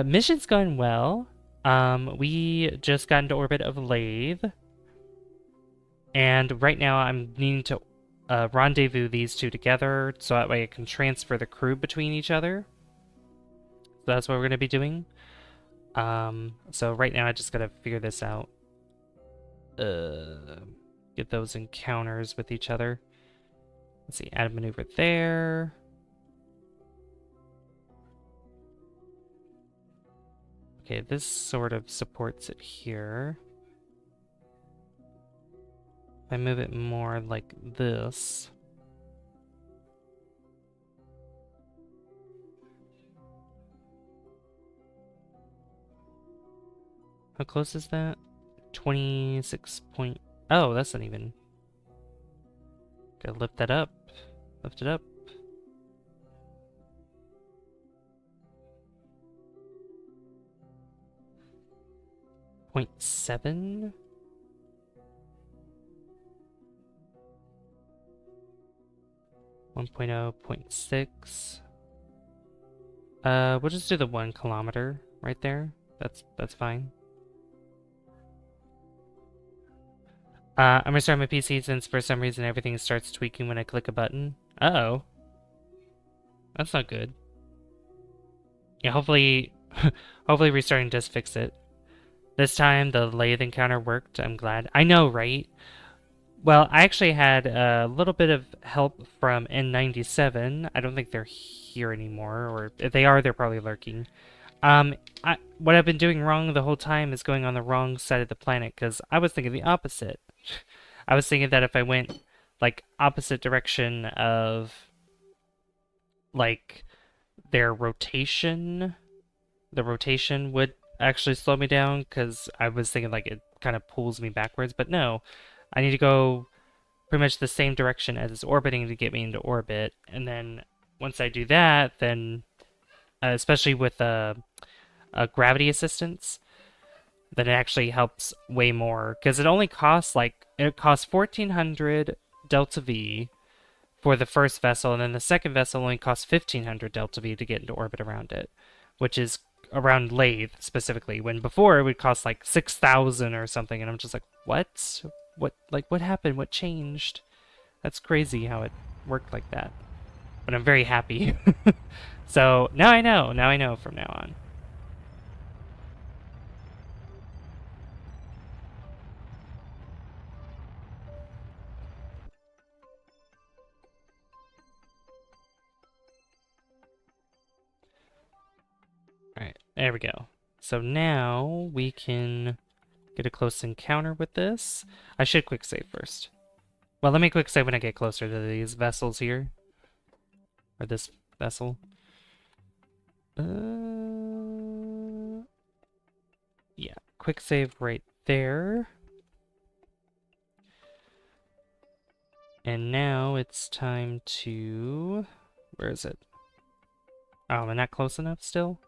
Mission's going well. We just got into orbit of Laythe, and right now I'm needing to rendezvous these two together, so that way I can transfer the crew between each other. So that's what we're going to be doing. So right now I just got to figure this out. Get those encounters with each other. Let's see, add a maneuver there. Okay, this sort of supports it here. If I move it more like this. How close is that? 26 point... Oh, that's not even... Gotta lift that up. Lift it up. Point 7? 1.0, 0.6. We'll just do the 1 kilometer right there. That's fine. I'm gonna start my PC since for some reason everything starts tweaking when I click a button. Uh-oh. That's not good. Yeah, hopefully hopefully restarting does fix it. This time the lathe encounter worked, I'm glad. I know, right? Well, I actually had a little bit of help from N97. I don't think they're here anymore, or if they are, they're probably lurking. What I've been doing wrong the whole time is going on the wrong side of the planet, because I was thinking the opposite. I was thinking that if I went, like, opposite direction of, like, their rotation, the rotation would actually slow me down, because I was thinking, like, it kind of pulls me backwards, but no. I need to go pretty much the same direction as it's orbiting to get me into orbit, and then once I do that, then, especially with gravity assistance, then it actually helps way more, because it only costs, like, it costs 1400 delta V for the first vessel, and then the second vessel only costs 1500 delta V to get into orbit around it, which is around Laythe specifically, when before it would cost like 6,000 or something, and I'm just like, what? What happened? What changed? That's crazy how it worked like that. But I'm very happy. So now I know from now on. Alright, there we go. So now we can get a close encounter with this. I should quick save first. Well, let me quick save when I get closer to these vessels here. Or this vessel. Yeah, quick save right there. And now it's time to... Where is it? Oh, am I not close enough still?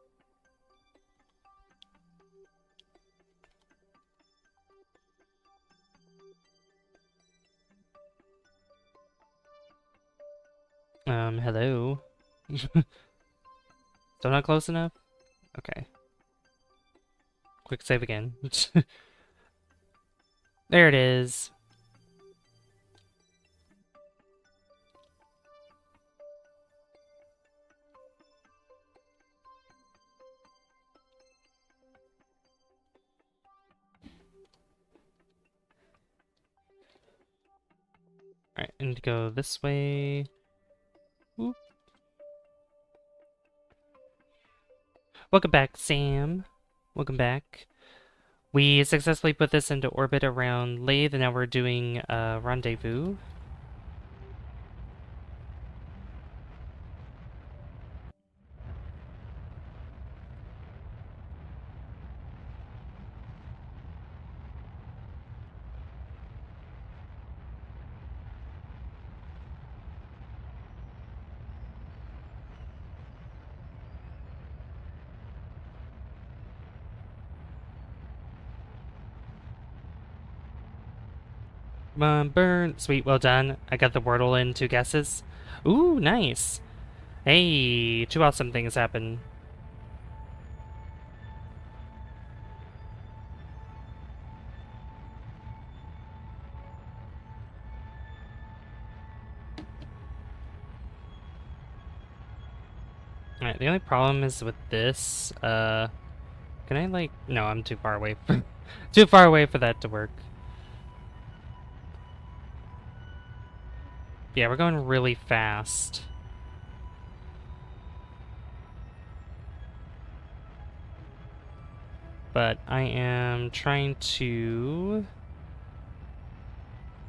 Hello? Still not close enough? Okay. Quick save again. There it is. Alright, I need to go this way. Whoop. Welcome back, Sam. Welcome back. We successfully put this into orbit around Laythe, and now we're doing a rendezvous. Come on, burn. Sweet, well done. I got the Wordle in 2 guesses. Ooh, nice. Hey, 2 awesome things happen. Alright, the only problem is with this, can I, like... No, I'm too far away for... too far away for that to work. Yeah, we're going really fast. But I am trying to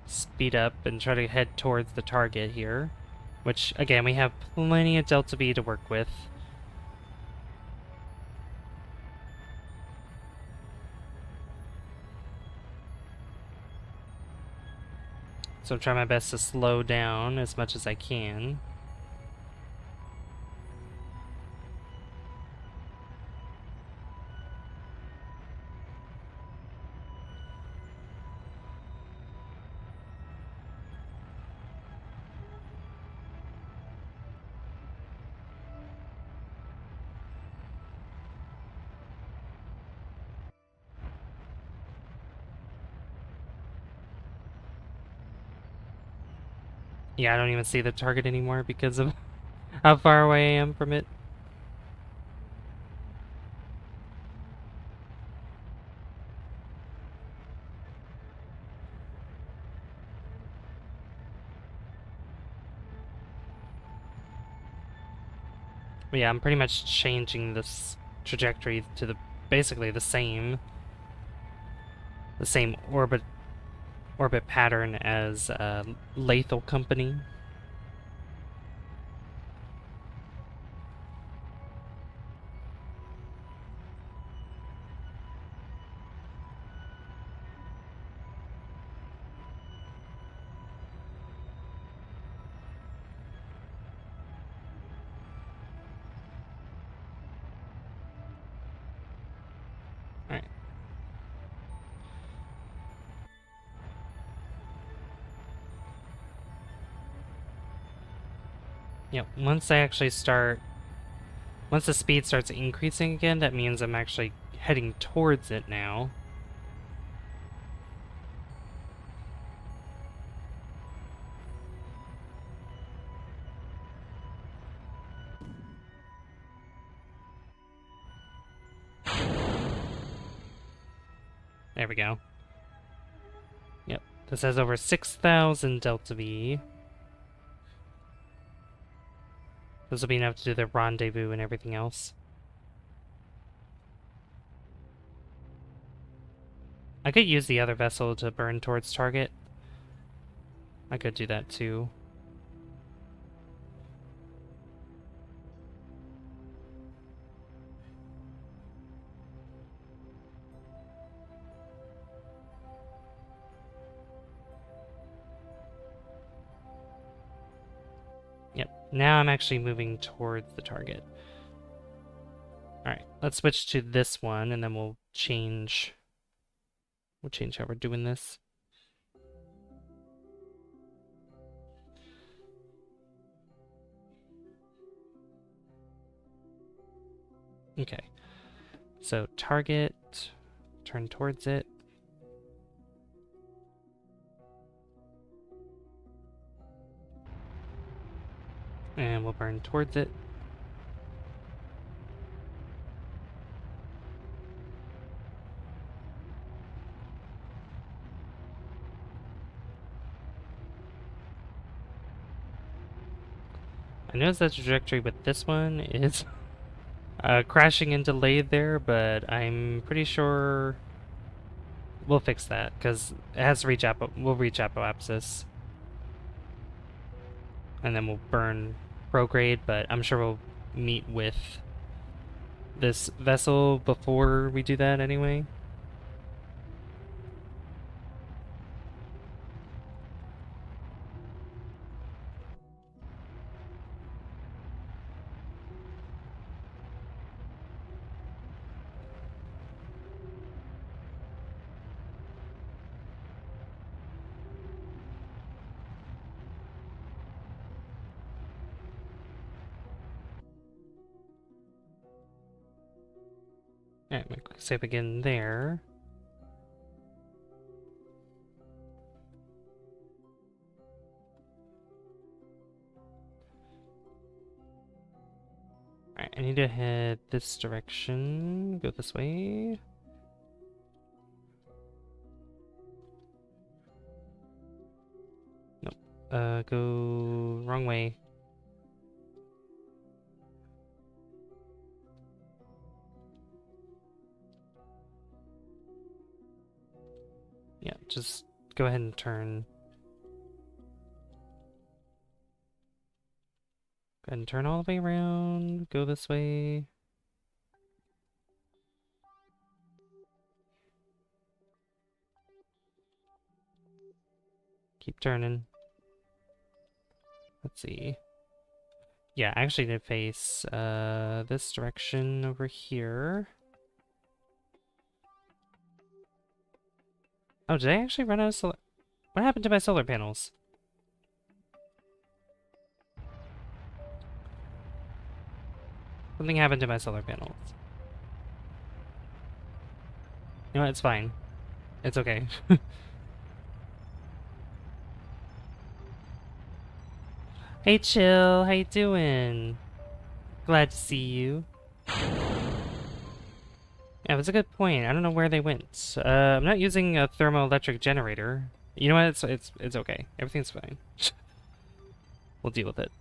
speed up and try to head towards the target here. Which, again, we have plenty of delta V to work with. So I'm trying my best to slow down as much as I can. Yeah, I don't even see the target anymore because of how far away I am from it. But yeah, I'm pretty much changing this trajectory to basically the same orbit pattern as Laythe Company. Alright. Yep, once the speed starts increasing again, that means I'm actually heading towards it now. There we go. Yep, this has over 6,000 delta V. This will be enough to do the rendezvous and everything else. I could use the other vessel to burn towards target. I could do that too. Yep, now I'm actually moving towards the target. Alright, let's switch to this one and then we'll change how we're doing this. Okay, so target, turn towards it. And we'll burn towards it. I noticed that trajectory with this one is crashing into Laythe there, but I'm pretty sure we'll fix that because it has to reach we'll reach apoapsis. And then we'll burn prograde, but I'm sure we'll meet with this vessel before we do that anyway. Alright, I'm gonna quick save again there. Alright, I need to head this direction. Go this way. Nope. Go wrong way. Yeah, just go ahead and turn. Go ahead and turn all the way around. Go this way. Keep turning. Let's see. Yeah, I actually need to face this direction over here. Oh, did I actually run out of solar? What happened to my solar panels? Something happened to my solar panels. You know what? It's fine. It's okay. Hey, Chill. How you doing? Glad to see you. Yeah, that's a good point. I don't know where they went. I'm not using a thermoelectric generator. You know what? It's okay. Everything's fine. We'll deal with it.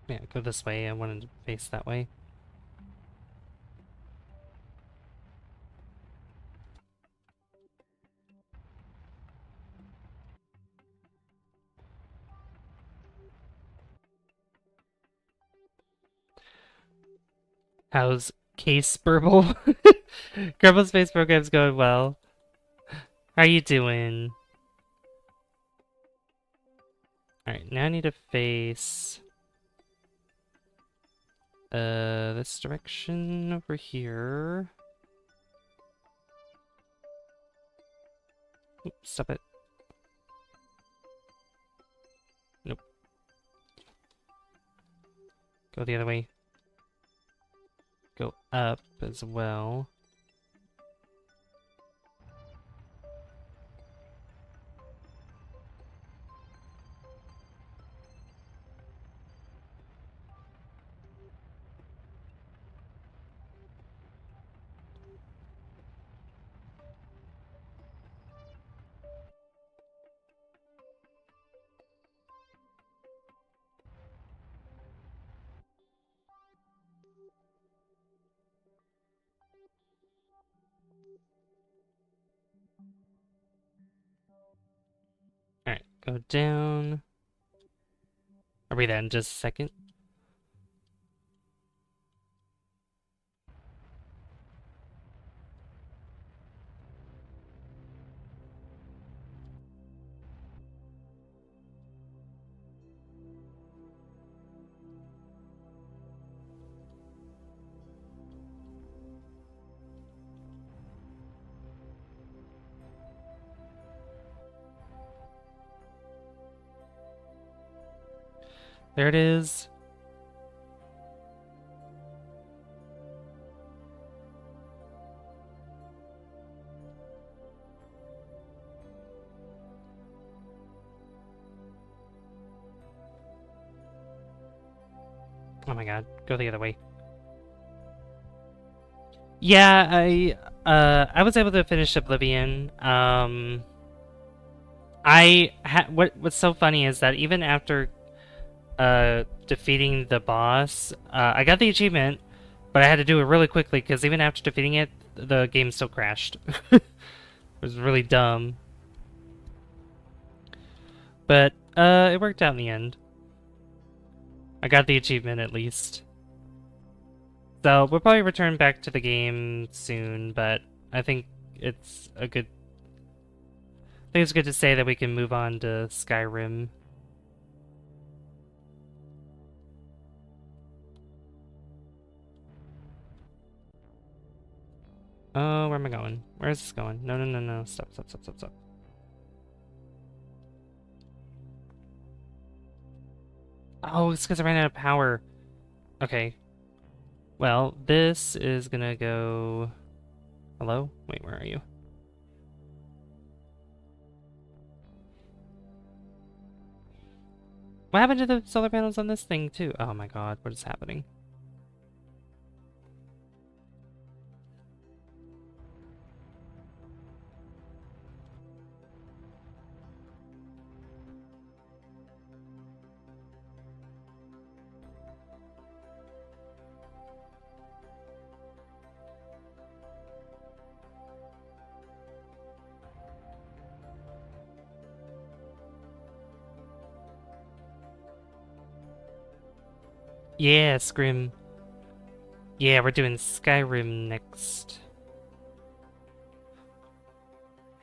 Yeah, go this way. I wanted to face that way. How's Case Burble? Kerbal Space Program's going well. How you doing? Alright, now I need to face this direction over here. Oops, stop it. Nope. Go the other way. Go up as well. Alright, go down. I'll read that in just a second. There it is. Oh my god, go the other way. Yeah, I was able to finish Oblivion. What's so funny is that even after defeating the boss, I got the achievement, but I had to do it really quickly because even after defeating it, the game still crashed. It was really dumb. But it worked out in the end. I got the achievement at least. So we'll probably return back to the game soon, but I think it's a good I think it's good to say that we can move on to Skyrim. Oh, where am I going? Where is this going? No, no, no, no. Stop, stop, stop, stop, stop. Oh, it's because I ran out of power. Okay. Well, this is gonna go... Hello? Wait, where are you? What happened to the solar panels on this thing, too? Oh my god, what is happening? Yeah, Scrim. Yeah, we're doing Skyrim next.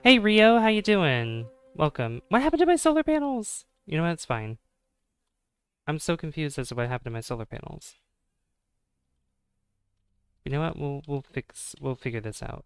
Hey, Rio, how you doing? Welcome. What happened to my solar panels? You know what? It's fine. I'm so confused as to what happened to my solar panels. You know what? We'll figure this out.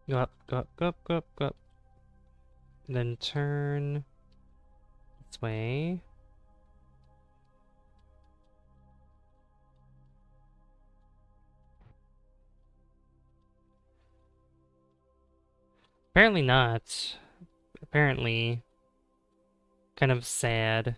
Go up, go up, go up, go up, go up. Then turn this way. Apparently not. Apparently, kind of sad.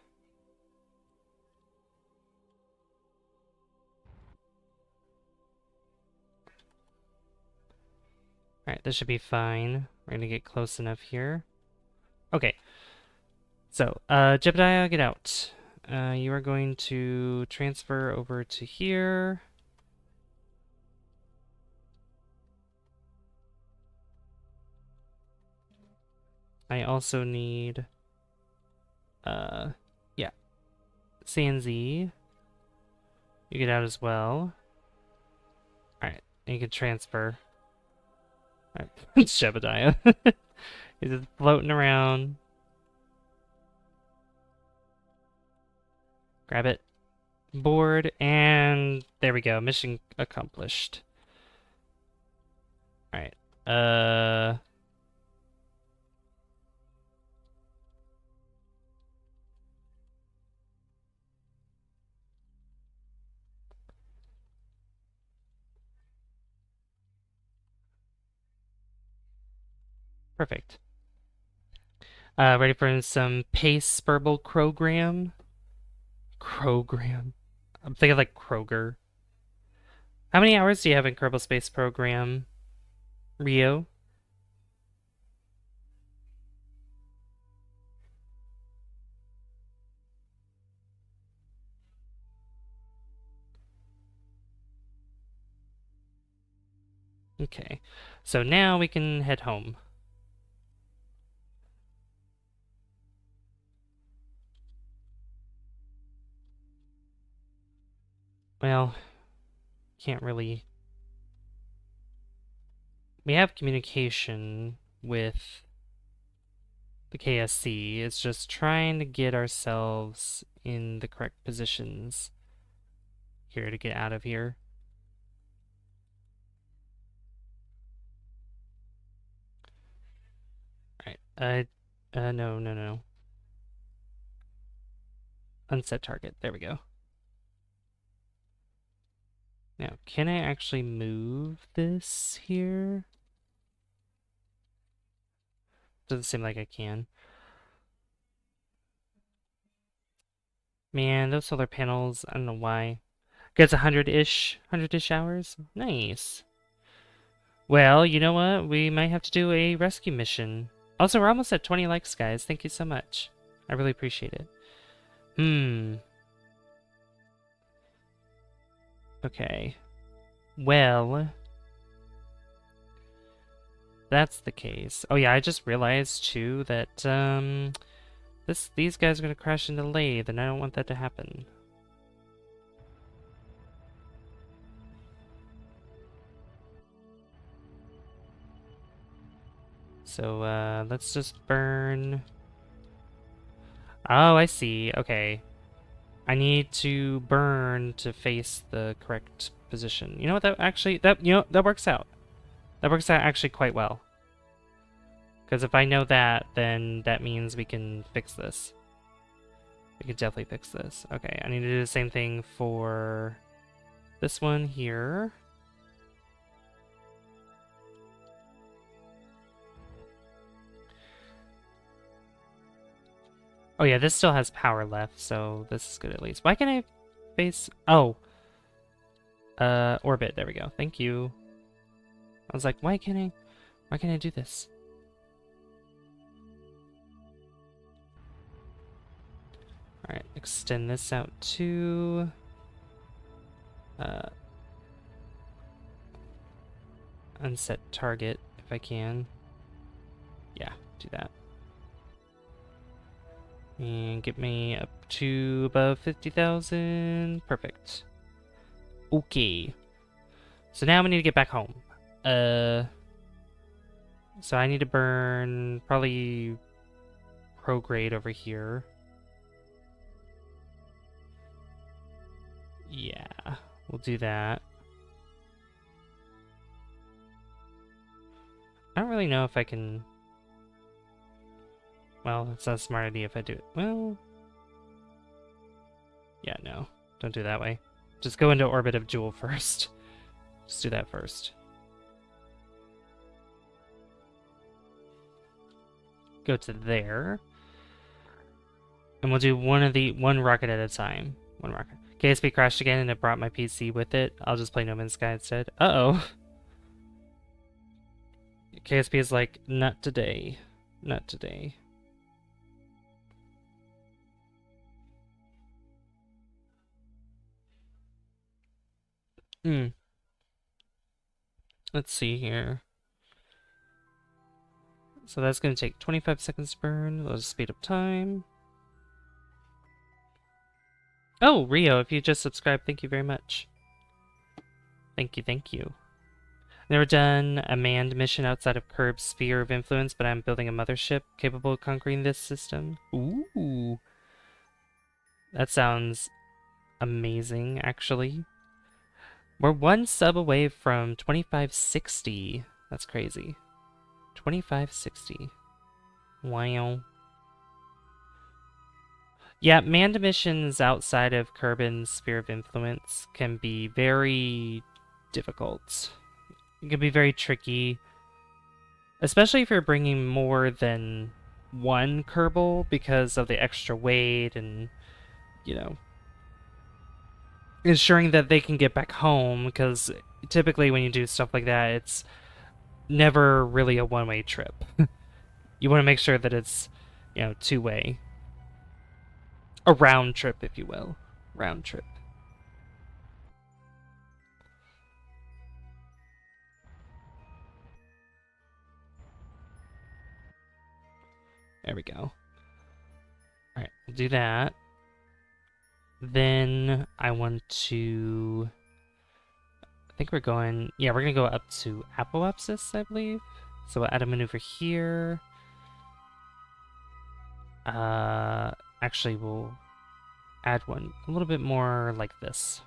Alright, this should be fine. We're gonna get close enough here. Okay. So, Jebediah, get out. You are going to transfer over to here. I also need, yeah, Sanzi. You get out as well. Alright, and you can transfer. Alright, it's Jebediah. He's just floating around. Grab it. Board, and there we go. Mission accomplished. Alright, perfect. Ready for some pace Kerbal Program? Program. I'm thinking like Kroger. How many hours do you have in Kerbal Space Program, Rio? Okay, so now we can head home. Well, can't really. We have communication with the KSC. It's just trying to get ourselves in the correct positions here to get out of here. Alright, no. Unset target. There we go. Now, can I actually move this here? Doesn't seem like I can. Man, those solar panels, I don't know why. Gets 100-ish hours? Nice. Well, you know what? We might have to do a rescue mission. Also, we're almost at 20 likes, guys. Thank you so much. I really appreciate it. Okay. Well, that's the case. Oh yeah, I just realized too that these guys are gonna crash into Laythe, and I don't want that to happen. So let's just burn. Oh, I see. Okay. I need to burn to face the correct position. You know what? That works out. That works out actually quite well. Because if I know that, then that means we can fix this. We can definitely fix this. Okay, I need to do the same thing for this one here. Oh yeah, this still has power left, so this is good at least. Why can't I face... Oh. Orbit, there we go. Thank you. I was like, why can't I do this? Alright, extend this out to unset target if I can. Yeah, do that. And get me up to above 50,000. Perfect. Okay. So now we need to get back home. So I need to burn probably prograde over here. Yeah, we'll do that. I don't really know if I can... Well, it's not a smart idea if I do it. Well... Yeah, no. Don't do it that way. Just go into orbit of Jool first. Just do that first. Go to there. And we'll do one rocket at a time. One rocket. KSP crashed again and it brought my PC with it. I'll just play No Man's Sky instead. Uh-oh. KSP is like, not today. Not today. Let's see here. So that's going to take 25 seconds to burn. Let's speed up time. Oh, Rio, if you just subscribed, thank you very much. Thank you, thank you. Never done a manned mission outside of Kerb's sphere of influence, but I'm building a mothership capable of conquering this system. Ooh. That sounds amazing, actually. We're one sub away from 2560. That's crazy. 2560. Wow. Yeah, manned missions outside of Kerbin's sphere of influence can be very difficult. It can be very tricky, especially if you're bringing more than one Kerbal because of the extra weight and, you know, ensuring that they can get back home, because typically when you do stuff like that, it's never really a one-way trip. You want to make sure that it's, you know, two-way. A round trip, if you will. Round trip. There we go. Alright, we'll do that. Then I want to... I think we're going... Yeah, we're going to go up to Apoapsis, I believe. So we'll add a maneuver here. Actually, we'll add one a little bit more like this.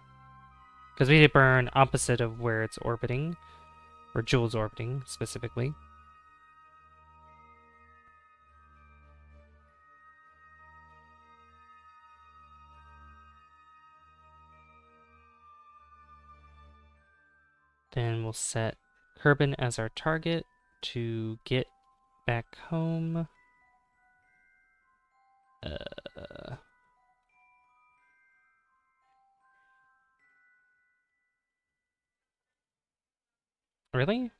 Because we need to burn opposite of where it's orbiting. Or Jool's orbiting, specifically. Then we'll set Kerbin as our target to get back home. Really?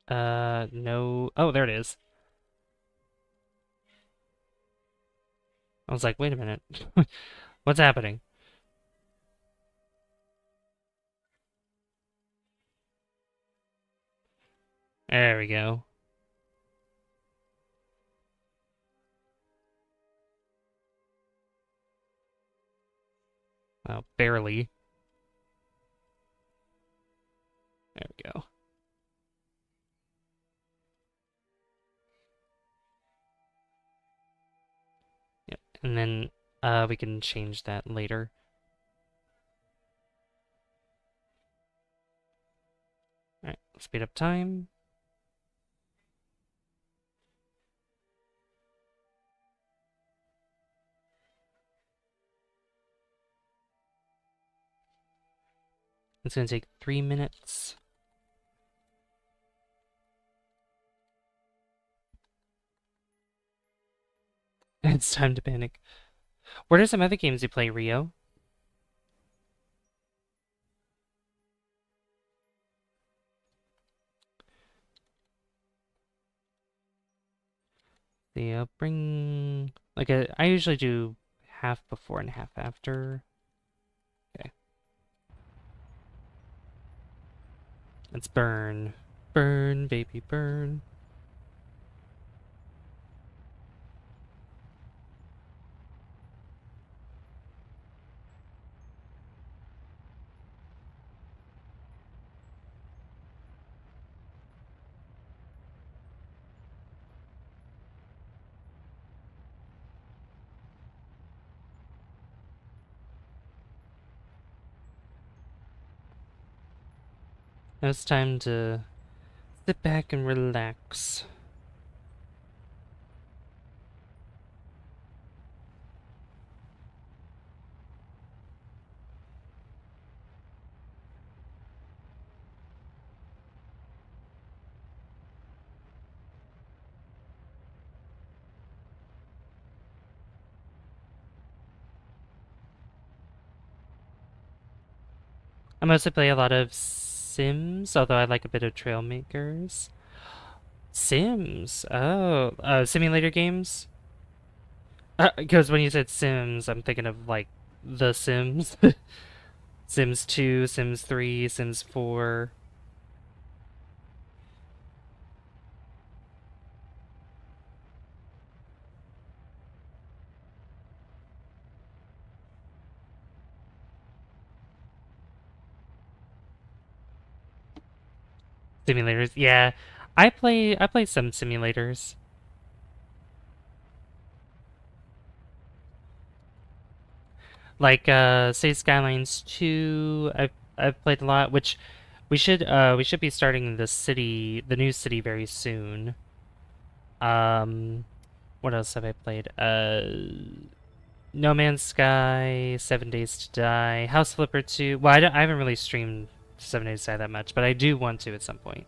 No. Oh, there it is. I was like, wait a minute. What's happening? There we go. Well, barely. There we go. Yep. And then we can change that later. Alright, speed up time. It's gonna take 3 minutes. It's time to panic. What are some other games you play, Rio? See, I'll bring like I usually do half before and half after. Okay, let's burn, burn, baby, burn. Now it's time to sit back and relax. I mostly play a lot of Sims, although I like a bit of Trail Makers. Sims? Oh, simulator games? Because when you said Sims, I'm thinking of like The Sims. Sims 2, Sims 3, Sims 4. Simulators. Yeah. I play some simulators. Like say Skylines 2, I've played a lot, which we should be starting the new city very soon. What else have I played? No Man's Sky, 7 Days to Die, House Flipper 2. Well, I haven't really streamed 7 Days to Die that much, but I do want to at some point.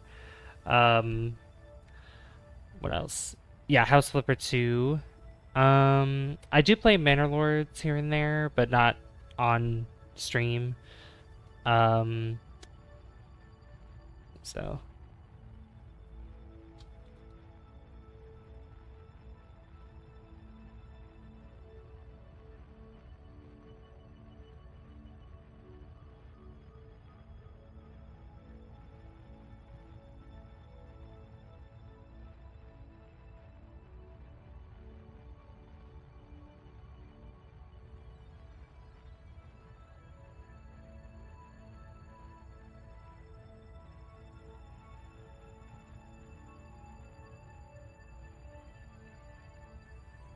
Um, what else? Yeah, House Flipper 2. I do play Manor Lords here and there, but not on stream. Um, so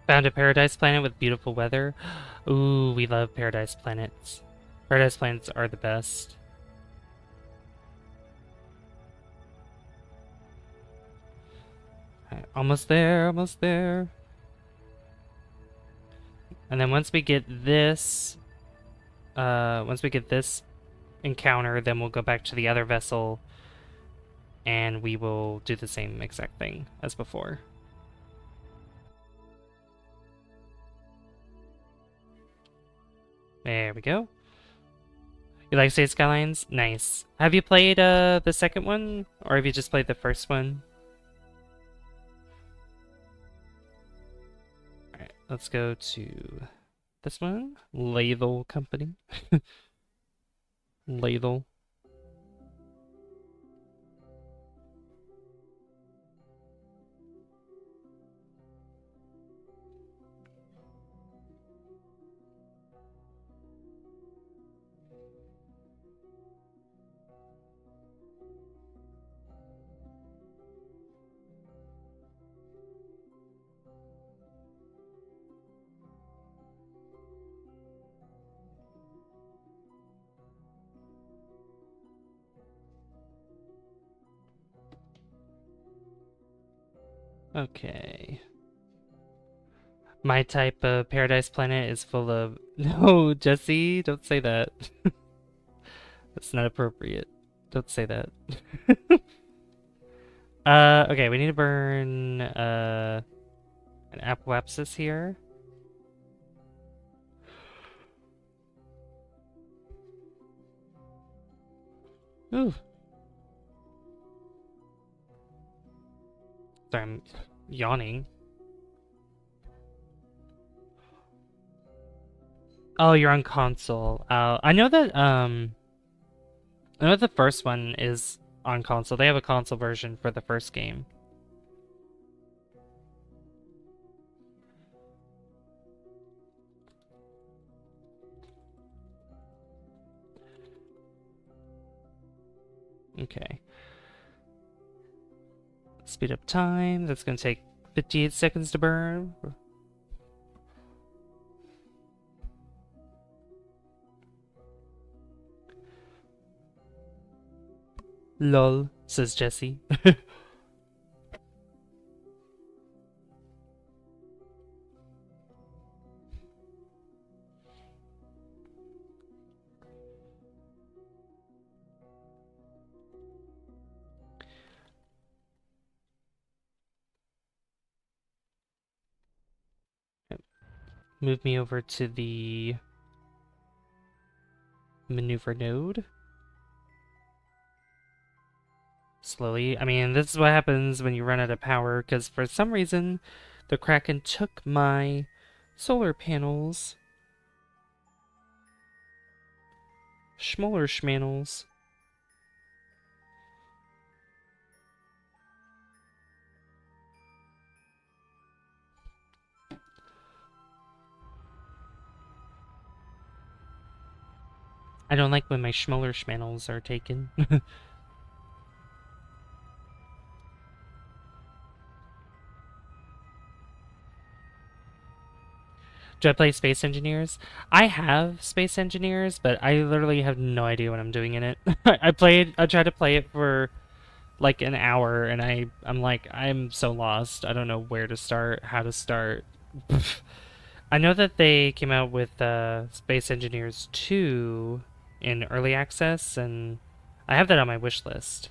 found a paradise planet with beautiful weather. Ooh, we love paradise planets. Paradise planets are the best. Alright, almost there, almost there. And then once we get this encounter, then we'll go back to the other vessel and we will do the same exact thing as before. There we go. You like State Skylines? Nice. Have you played the second one? Or have you just played the first one? Alright, let's go to this one. Laythe Company. Laythe. Okay. My type of paradise planet is full of... No, Jesse, don't say that. That's not appropriate. Don't say that. Okay, we need to burn an apoapsis here. Ooh. Sorry, I'm yawning. Oh, you're on console. I know that the first one is on console. They have a console version for the first game. Okay. Speed up time. That's gonna take 58 seconds to burn. Lol, says Jesse. Move me over to the maneuver node. Slowly. I mean, this is what happens when you run out of power, because for some reason, the Kraken took my solar panels. Schmoller schmannels. I don't like when my schmoller schmannels are taken. Do I play Space Engineers? I have Space Engineers, but I literally have no idea what I'm doing in it. I tried to play it for like an hour, and I'm like, I'm so lost. I don't know where to start, how to start. I know that they came out with Space Engineers 2 in early access, and I have that on my wish list.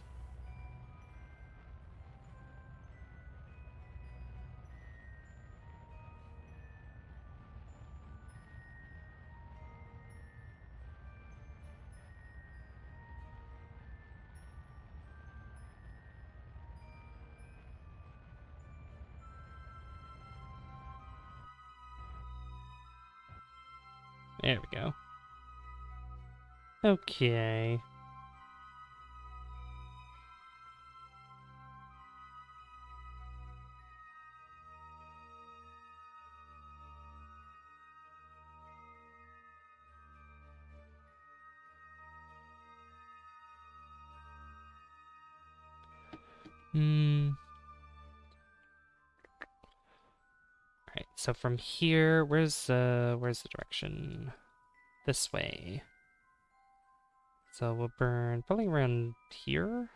There we go. Okay. Alright, so from here, where's the direction? This way. So we'll burn probably around here.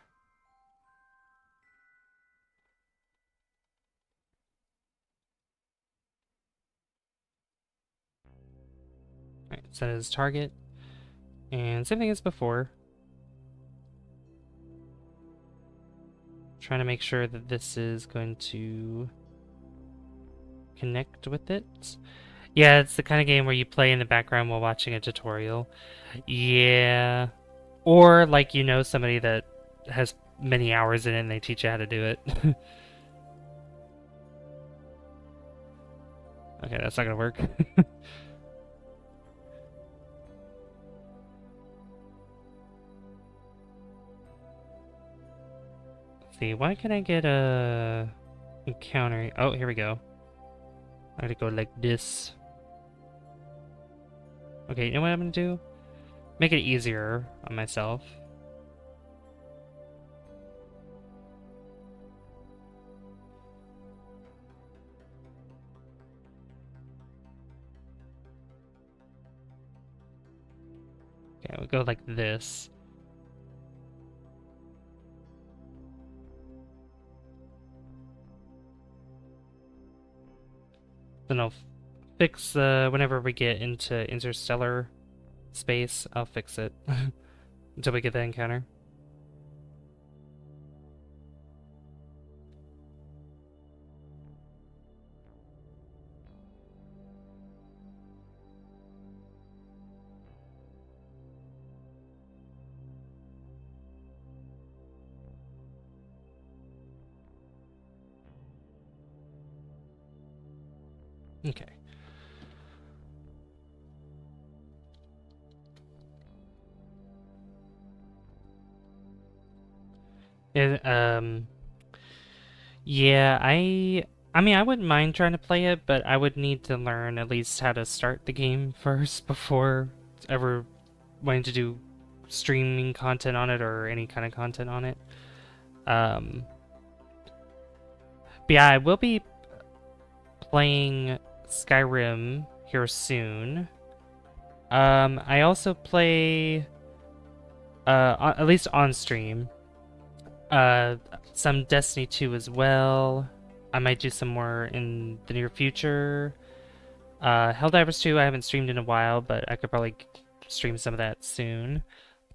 Alright, set as target. And same thing as before. Trying to make sure that this is going to connect with it. Yeah, it's the kind of game where you play in the background while watching a tutorial. Yeah. Or like you know somebody that has many hours in it and they teach you how to do it. Okay, that's not gonna work. Let's see, why can I get a encounter? Oh, here we go. I gotta go like this. Okay, you know what I'm gonna do? Make it easier on myself. Okay, we'll go like this. Then I'll fix whenever we get into interstellar space, I'll fix it until we get the encounter. Okay. It, yeah, I mean, I wouldn't mind trying to play it, but I would need to learn at least how to start the game first before ever wanting to do streaming content on it or any kind of content on it. Um, but yeah, I will be playing Skyrim here soon. I also play, at least on stream, uh, some Destiny 2 as well. I might do some more in the near future. Helldivers 2 I haven't streamed in a while, but I could probably stream some of that soon.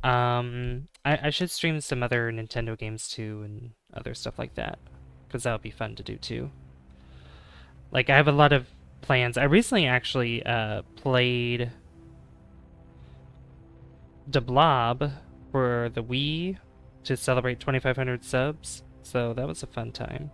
I should stream some other Nintendo games too and other stuff like that, because that would be fun to do too. Like, I have a lot of plans. I recently actually played The Blob for the Wii to celebrate 2,500 subs, so that was a fun time.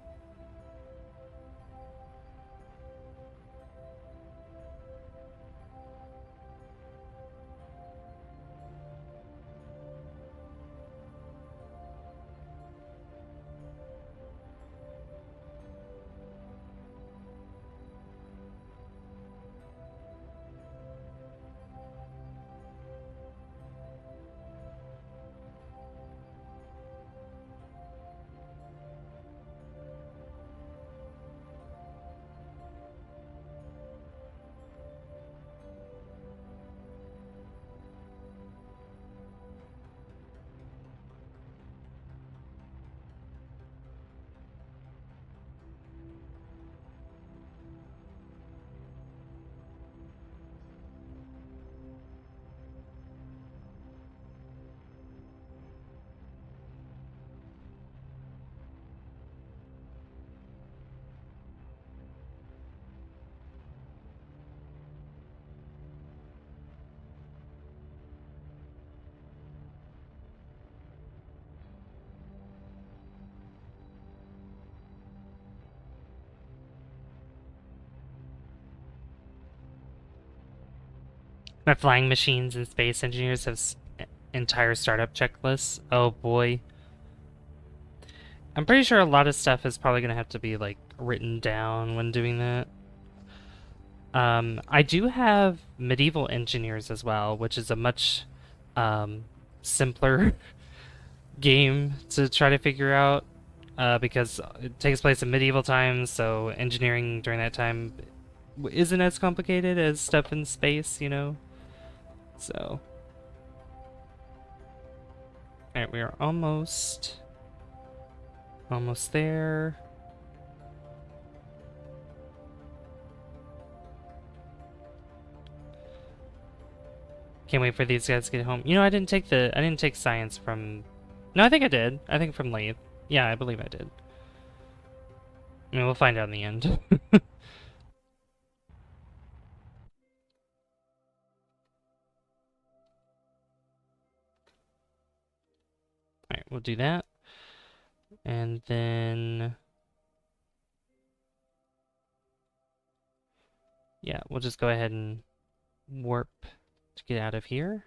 My flying machines and space engineers have entire startup checklists. Oh boy. I'm pretty sure a lot of stuff is probably going to have to be like written down when doing that. I do have medieval engineers as well, which is a much um, simpler game to try to figure out because it takes place in medieval times, so engineering during that time isn't as complicated as stuff in space, you know? So. Alright, we are almost there. Can't wait for these guys to get home. You know, I didn't take science from. No, I think I did. I think from Laythe. Yeah, I believe I did. I mean, we'll find out in the end. Alright, we'll do that. And then. Yeah, we'll just go ahead and warp to get out of here.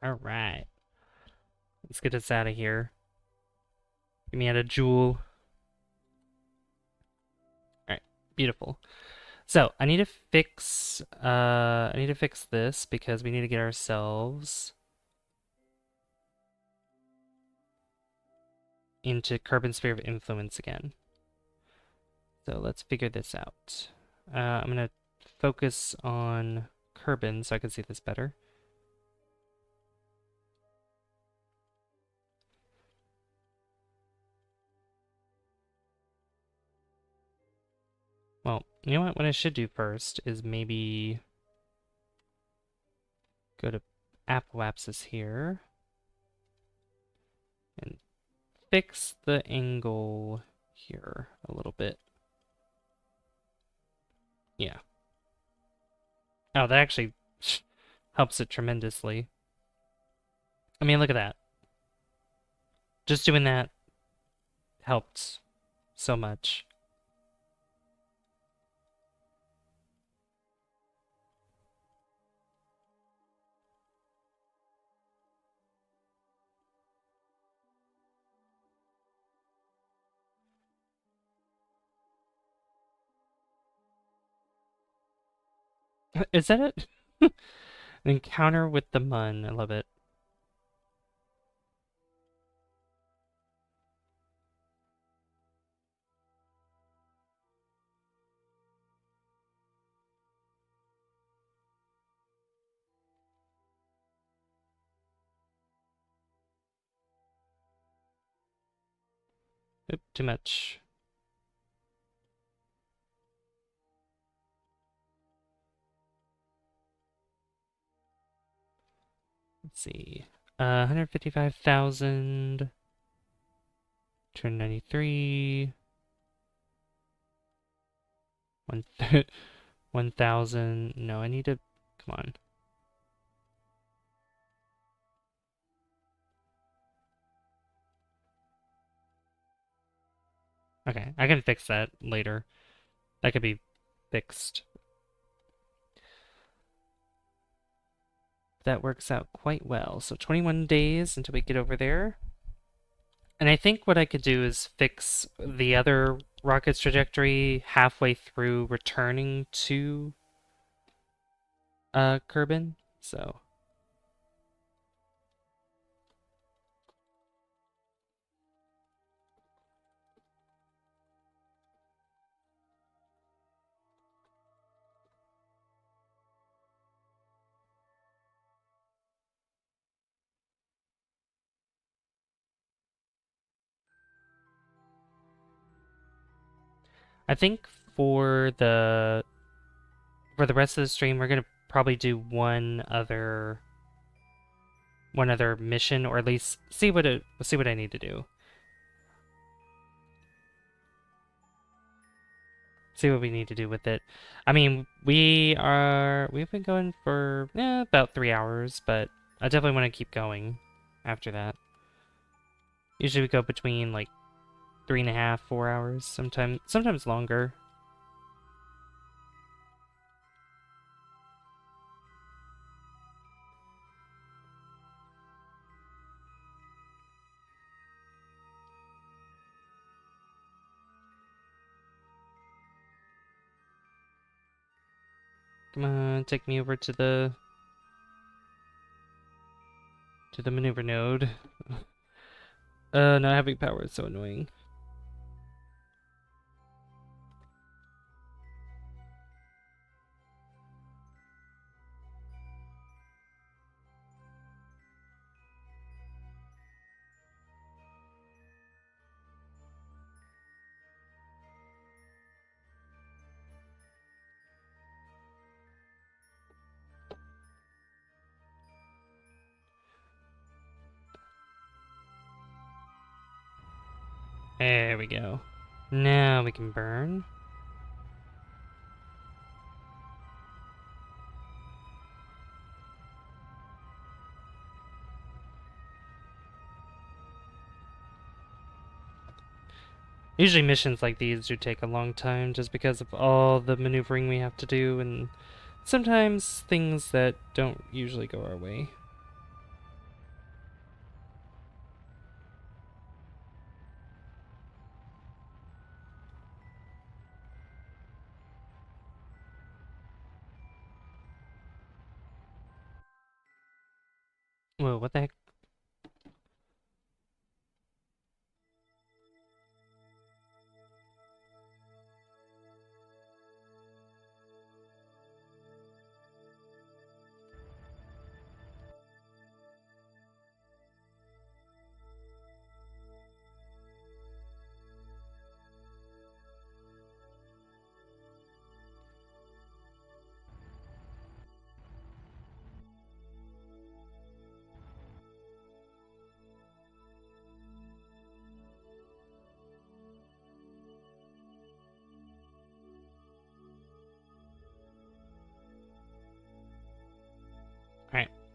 Alright. Let's get us out of here. Get me out of Jool. Alright, beautiful. So I need to fix this because we need to get ourselves into Kerbal Sphere of Influence again. So let's figure this out. I'm gonna focus on Kerbin so I can see this better. Well, you know what I should do first is maybe go to Apoapsis here and fix the angle here a little bit. Yeah. Oh, that actually helps it tremendously. I mean, look at that. Just doing that helped so much. Is that it? An encounter with the Mun. I love it. Oop, too much. Let's see. 155,000. 293. 1,000. No, I need to. Come on. Okay, I can fix that later. That could be fixed. That works out quite well. So 21 days until we get over there. And I think what I could do is fix the other rocket's trajectory halfway through returning to Kerbin. So I think for the rest of the stream we're gonna probably do one other mission, or at least see what I need to do. See what we need to do with it. I mean, we've been going for about 3 hours, but I definitely want to keep going after that. Usually we go between like 3.5, 4 hours, sometimes longer. Come on, take me over to the maneuver node. Not having power is so annoying. There we go. Now we can burn. Usually missions like these do take a long time just because of all the maneuvering we have to do, and sometimes things that don't usually go our way. Whoa, what the heck?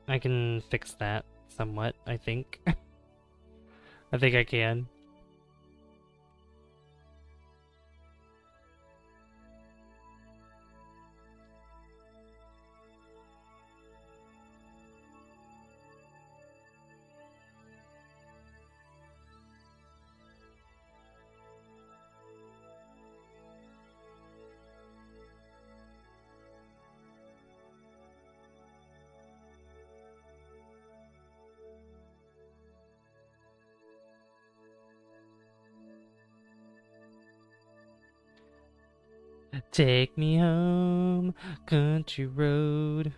I can fix that somewhat, I think. I think I can. Take me home, country road.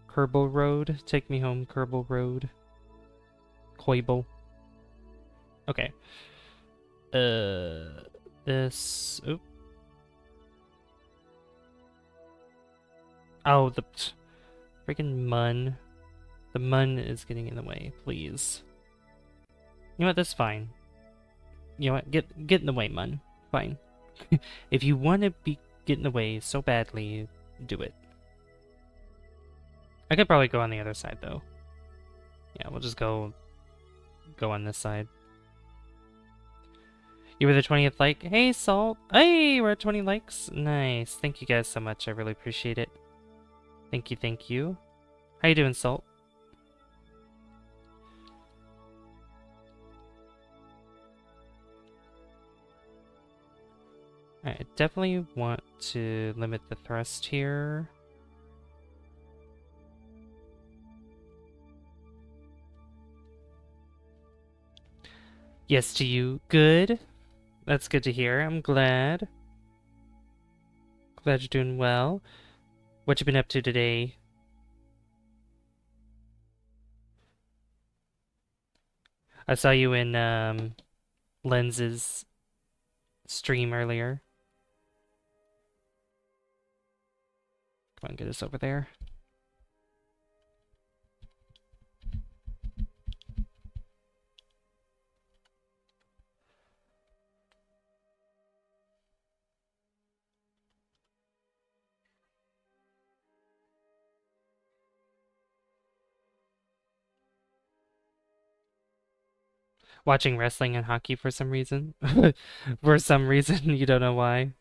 Kerbal Road. Take me home, Kerbal Road. Koibel. Okay. This. Oop. Oh, the freaking mun. The mun is getting in the way. Please. You know what? That's fine. You know what? Get in the way, mun. Fine. If you want to get in the way so badly, do it. I could probably go on the other side though. Yeah, we'll just go on this side. You were the 20th like. Hey, Salt. Hey, we're at 20 likes. Nice. Thank you guys so much. I really appreciate it. Thank you, thank you. How you doing, Salt? Alright, I definitely want to limit the thrust here. Yes to you. Good. That's good to hear. I'm glad. Glad you're doing well. What you been up to today? I saw you in Lens's stream earlier. Come on, get us over there. Watching wrestling and hockey for some reason. For some reason, you don't know why.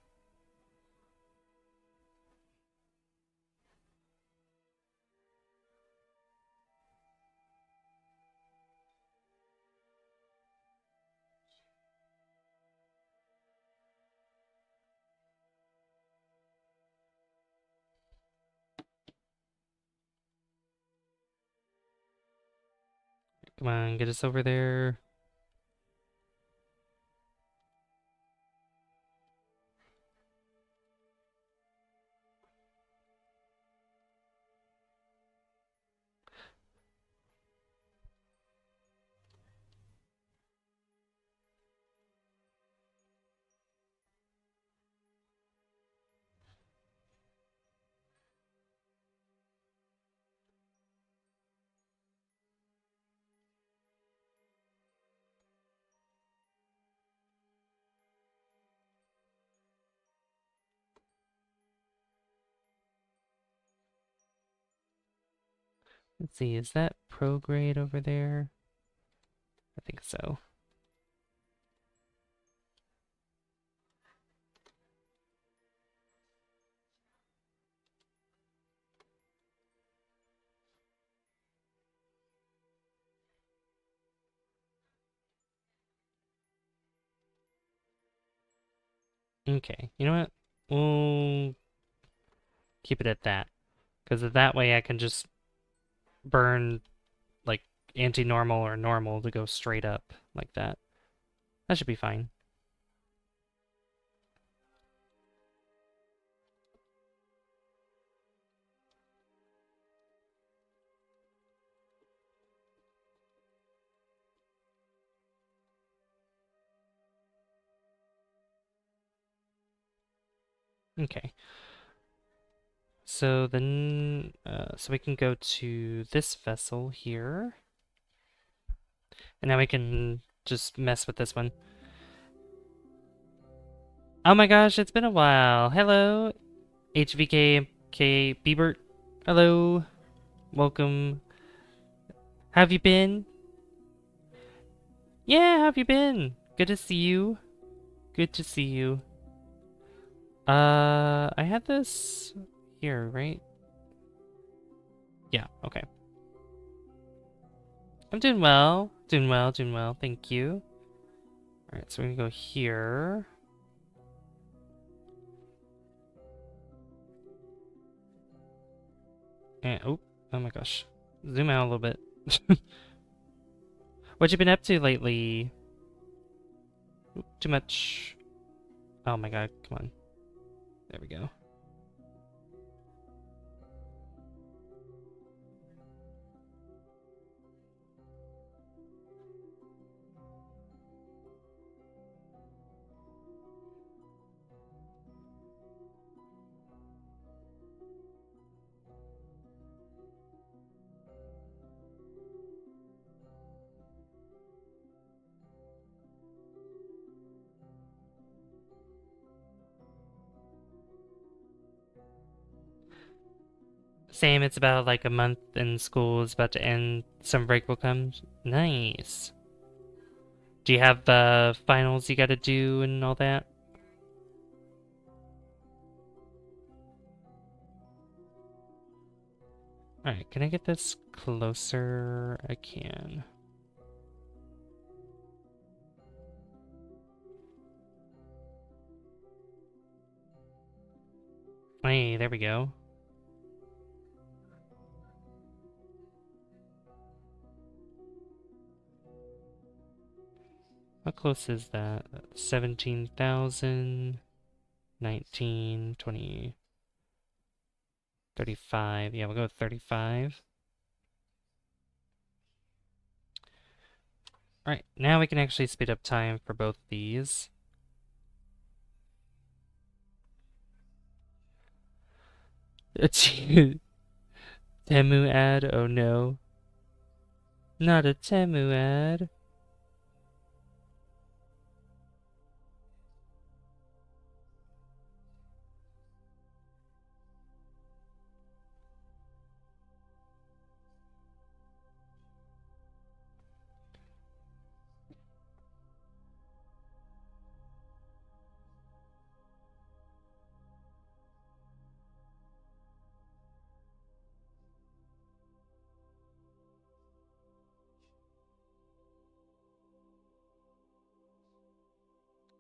Come on, get us over there. Let's see, is that prograde over there? I think so. Okay, you know what? We'll keep it at that. Because that way I can just burn, like, anti-normal or normal to go straight up like that. That should be fine. Okay. So then, so we can go to this vessel here. And now we can just mess with this one. Oh my gosh, it's been a while. Hello, HVK Biebert. Hello. Welcome. Have you been? Yeah, have you been? Good to see you. Good to see you. I had this here, right? Yeah, okay. I'm doing well. Doing well, doing well. Thank you. Alright, so we're gonna go here. And, oh my gosh. Zoom out a little bit. What you been up to lately? Oop, too much. Oh my god, come on. There we go. Same, it's about like a month and school is about to end. Summer break will come. Nice. Do you have finals you gotta do and all that? Alright, can I get this closer? I can. Hey, there we go. How close is that? 17,000, 19, 20, 35. Yeah, we'll go with 35. Alright, now we can actually speed up time for both these. Temu ad? Oh no. Not a Temu ad.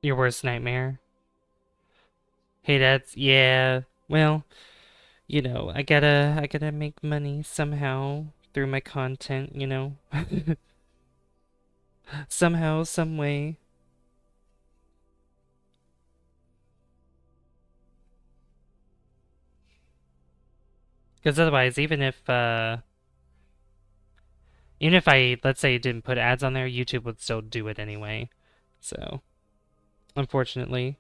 Your worst nightmare? Hey, yeah. Well, you know, I gotta make money somehow through my content, you know? Somehow, some way. Because otherwise, even if I, let's say, didn't put ads on there, YouTube would still do it anyway. So, unfortunately.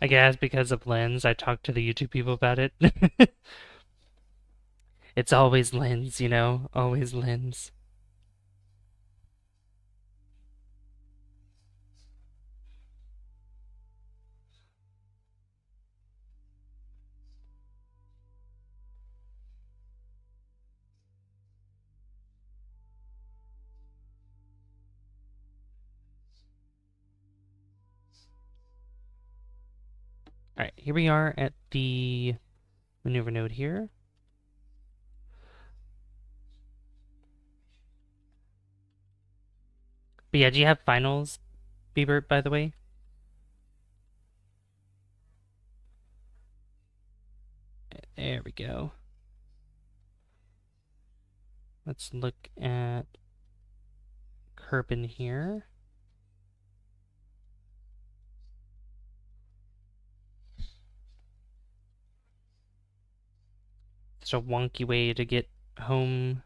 I guess because of Lens, I talked to the YouTube people about it. It's always Lens, you know? Always Lens. Alright, here we are at the maneuver node here. But yeah, do you have finals, Bieber, by the way? There we go. Let's look at Kerbin here. Such a wonky way to get home.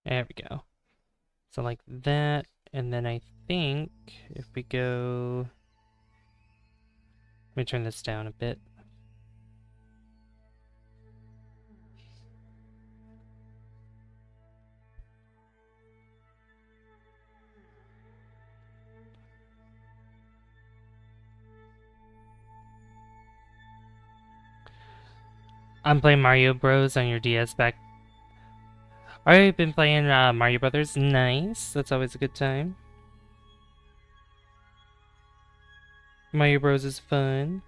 There we go. So like that, and then I think if we go... Let me turn this down a bit. I'm playing Mario Bros. On your DS back. I've been playing Mario Brothers. Nice. That's always a good time. Mario Bros. Is fun.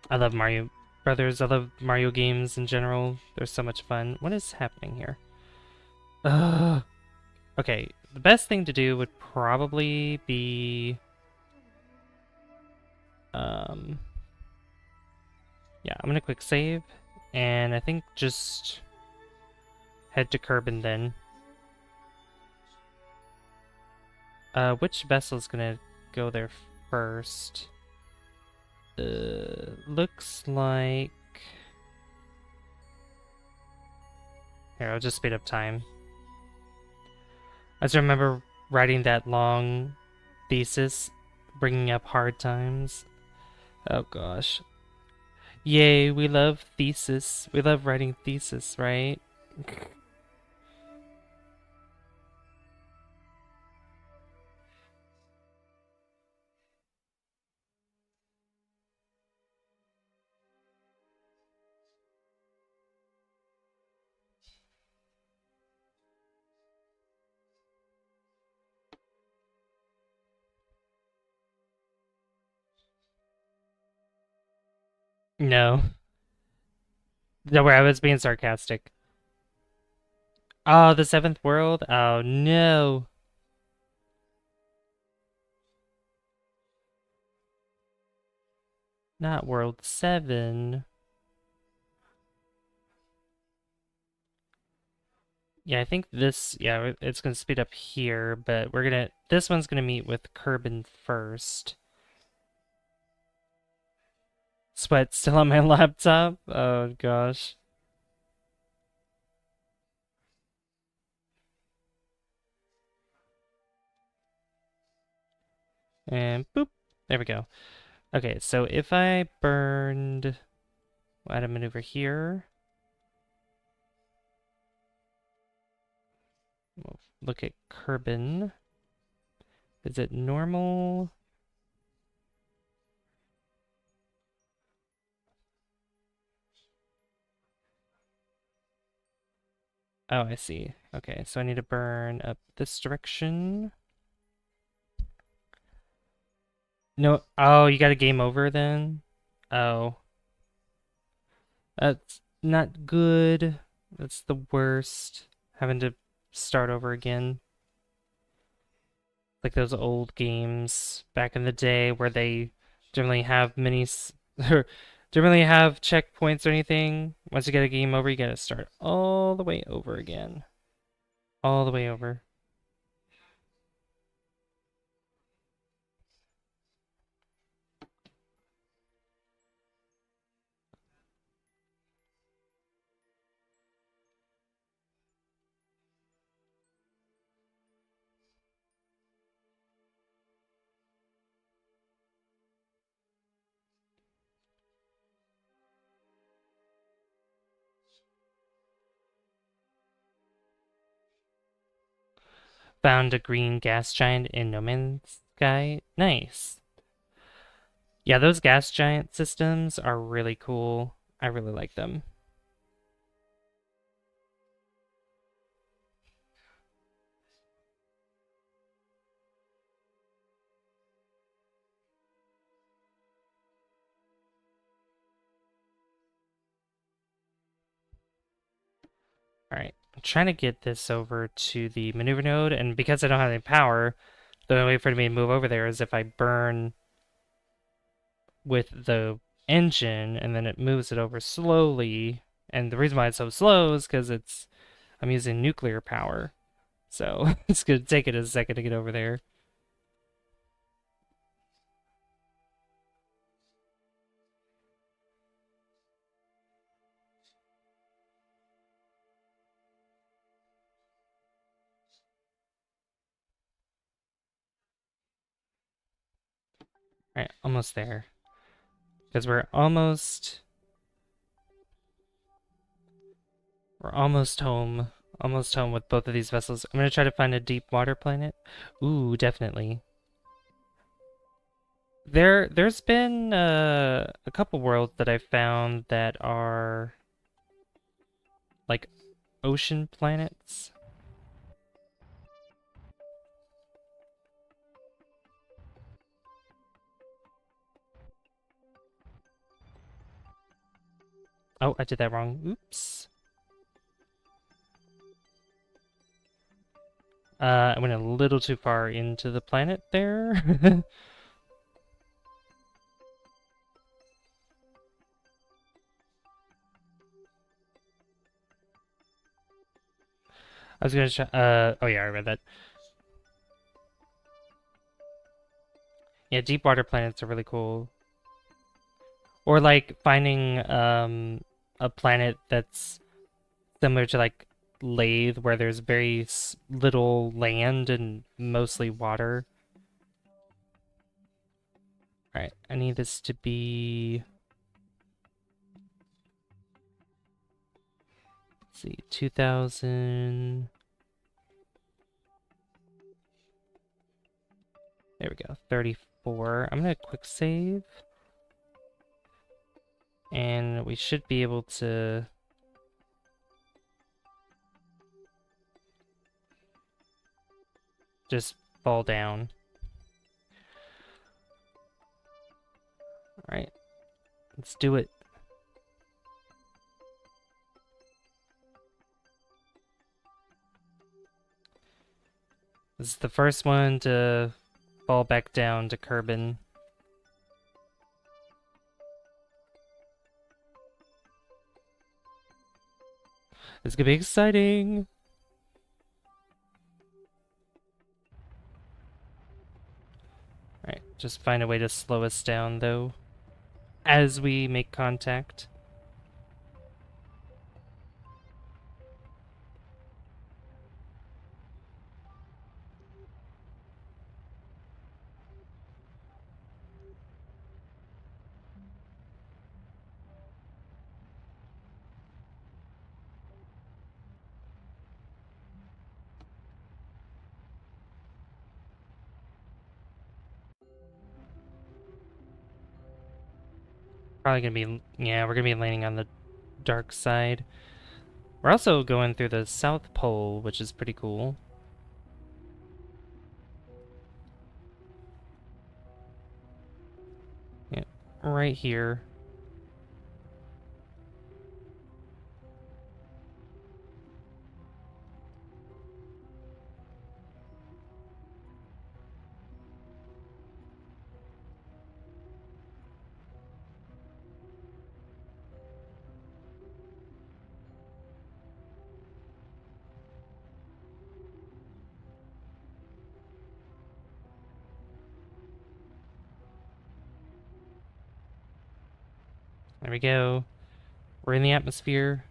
I love Mario Brothers. I love Mario games in general. They're so much fun. What is happening here? Ugh. Okay, the best thing to do would probably be... Yeah, I'm gonna quick save. And I think just head to Kerbin then. Which vessel's gonna go there first? Looks like... Here, I'll just speed up time. I just remember writing that long thesis, bringing up hard times. Oh gosh. Yay, we love thesis. We love writing thesis, right? No. No, where I was being sarcastic. Oh, the seventh world? Oh no. Not world 7. Yeah, I think this, yeah, it's gonna speed up here, but this one's gonna meet with Kerbin first. Sweat still on my laptop? Oh gosh. And boop. There we go. Okay, so if I burned... We'll add a maneuver here. We'll look at Kerbin. Is it normal? Oh, I see. Okay, so I need to burn up this direction. No, oh, you got a game over then? Oh. That's not good. That's the worst. Having to start over again. Like those old games back in the day where they generally have or generally have checkpoints or anything. Once you get a game over, you gotta start all the way over again. All the way over. Found a green gas giant in No Man's Sky. Nice. Yeah, those gas giant systems are really cool. I really like them. Alright, I'm trying to get this over to the maneuver node, and because I don't have any power, the only way for me to move over there is if I burn with the engine, and then it moves it over slowly. And the reason why it's so slow is because I'm using nuclear power. So it's gonna take it a second to get over there. Alright, almost there. Because we're almost home. Almost home with both of these vessels. I'm gonna try to find a deep water planet. Ooh, definitely. There's been a couple worlds that I've found that are like ocean planets. Oh, I did that wrong. Oops. I went a little too far into the planet there. I was gonna try. Oh yeah, I read that. Yeah, deep water planets are really cool. Or like finding a planet that's similar to like Laythe, where there's very little land and mostly water. All right, I need this to be. Let's see, 2000. There we go, 34. I'm gonna quick save. And we should be able to just fall down. All right, let's do it. This is the first one to fall back down to Kerbin. It's gonna be exciting. All right, just find a way to slow us down though, as we make contact. Probably gonna be, yeah, we're gonna be landing on the dark side. We're also going through the South Pole, which is pretty cool. Yeah, right here. There we go. We're in the atmosphere.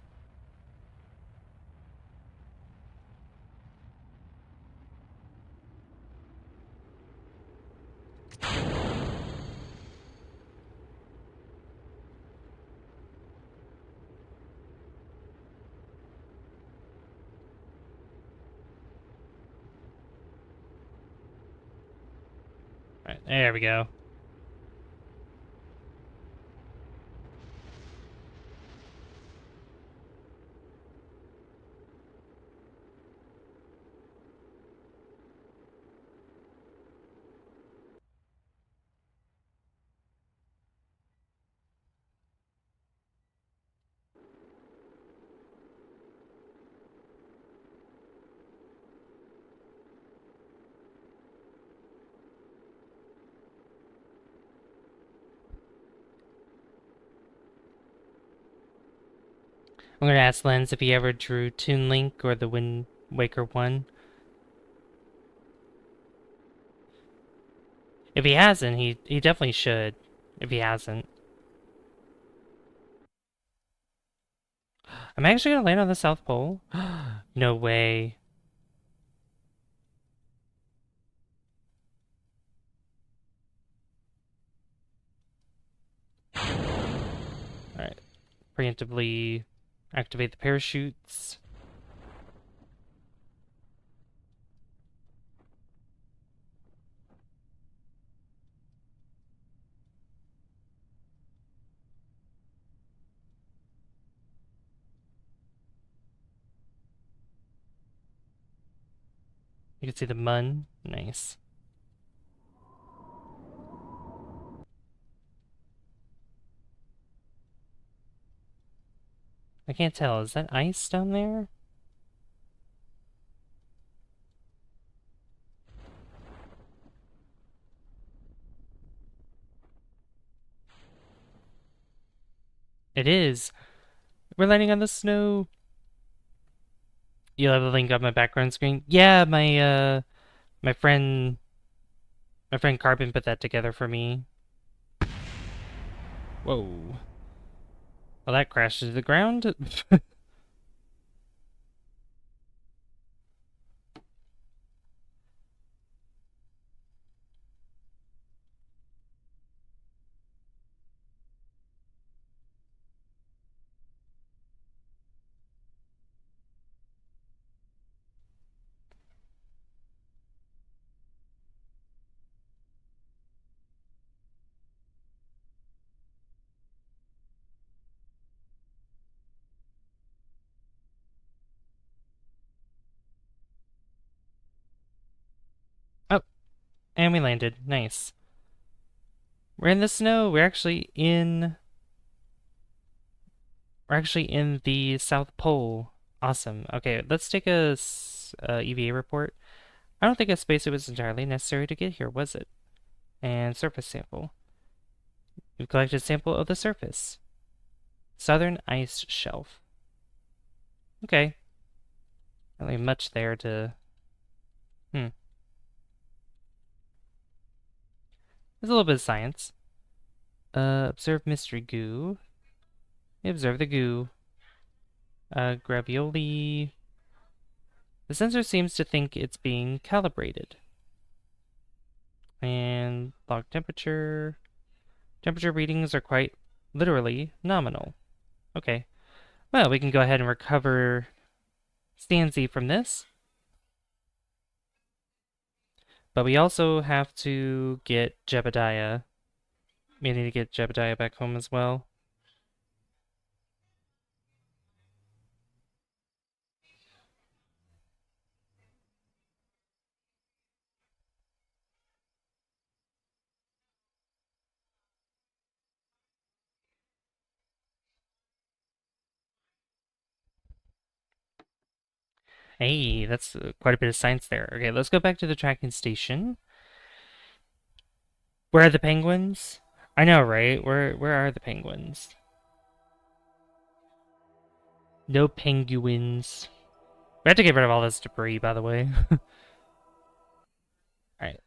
All right, there we go. I'm gonna ask Lens if he ever drew Toon Link or the Wind Waker 1. If he hasn't, he definitely should. If he hasn't. I'm actually gonna land on the South Pole? No way. Alright. Preemptively activate the parachutes. You can see the mun. Nice. I can't tell. Is that ice down there? It is. We're landing on the snow. You'll have the link on my background screen. Yeah, my friend Carbon put that together for me. Whoa. Well, that crashed to the ground. Oh, and we landed. Nice. We're in the snow. We're actually in the South Pole. Awesome. Okay, let's take a EVA report. I don't think a spacesuit was entirely necessary to get here, was it? And surface sample. We've collected a sample of the surface. Southern ice shelf. Okay. Not really much there to... There's a little bit of science. Observe mystery goo. Observe the goo. Gravioli. The sensor seems to think it's being calibrated. And log temperature. Temperature readings are quite literally nominal. Okay. Well, we can go ahead and recover Stanzi from this. But we also have to get Jebediah. We need to get Jebediah back home as well. Hey, that's quite a bit of science there. Okay, let's go back to the tracking station. Where are the penguins? I know, right? Where are the penguins? No penguins. We have to get rid of all this debris, by the way. Alright.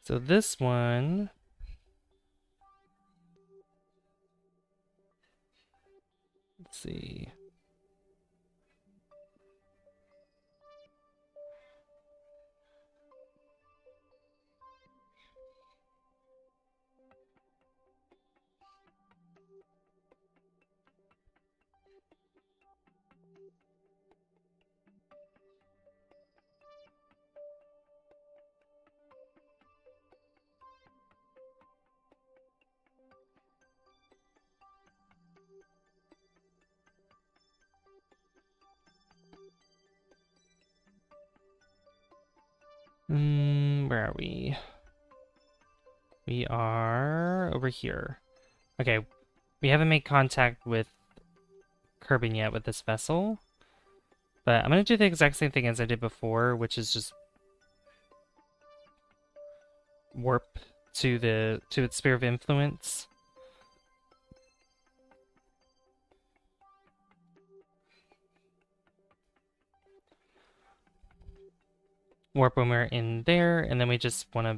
So this one... Let's see. Where are we? We are over here. Okay, we haven't made contact with Kerbin yet with this vessel. But I'm gonna do the exact same thing as I did before, which is just warp to its sphere of influence. Warp when we're in there, and then we just want to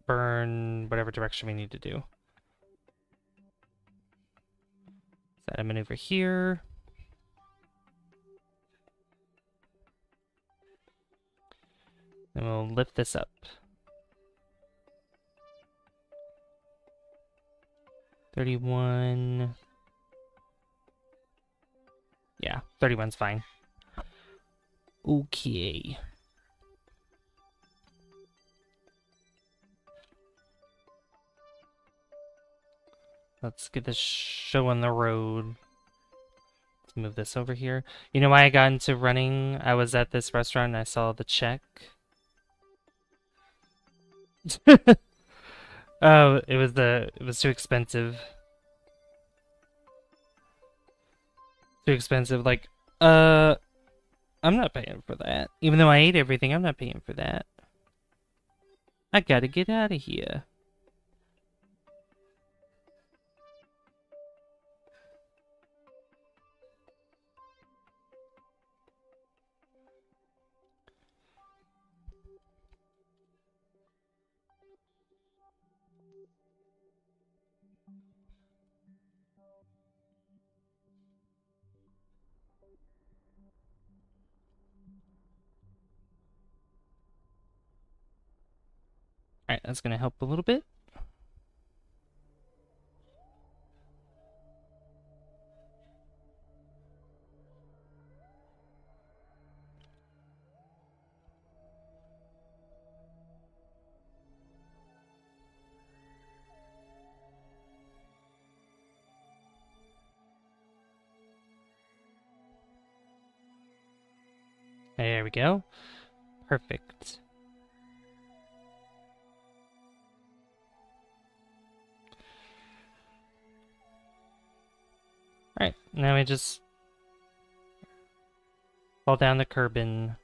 burn whatever direction we need to do. Set a maneuver here. Then we'll lift this up. 31. Yeah, 31's fine. Okay. Let's get this show on the road. Let's move this over here. You know why I got into running? I was at this restaurant and I saw the check. Oh, it was too expensive. Too expensive. Like, I'm not paying for that. Even though I ate everything, I'm not paying for that. I gotta get out of here. Alright, that's gonna help a little bit. There we go. Perfect. Alright, now we just fall down the Kerbin.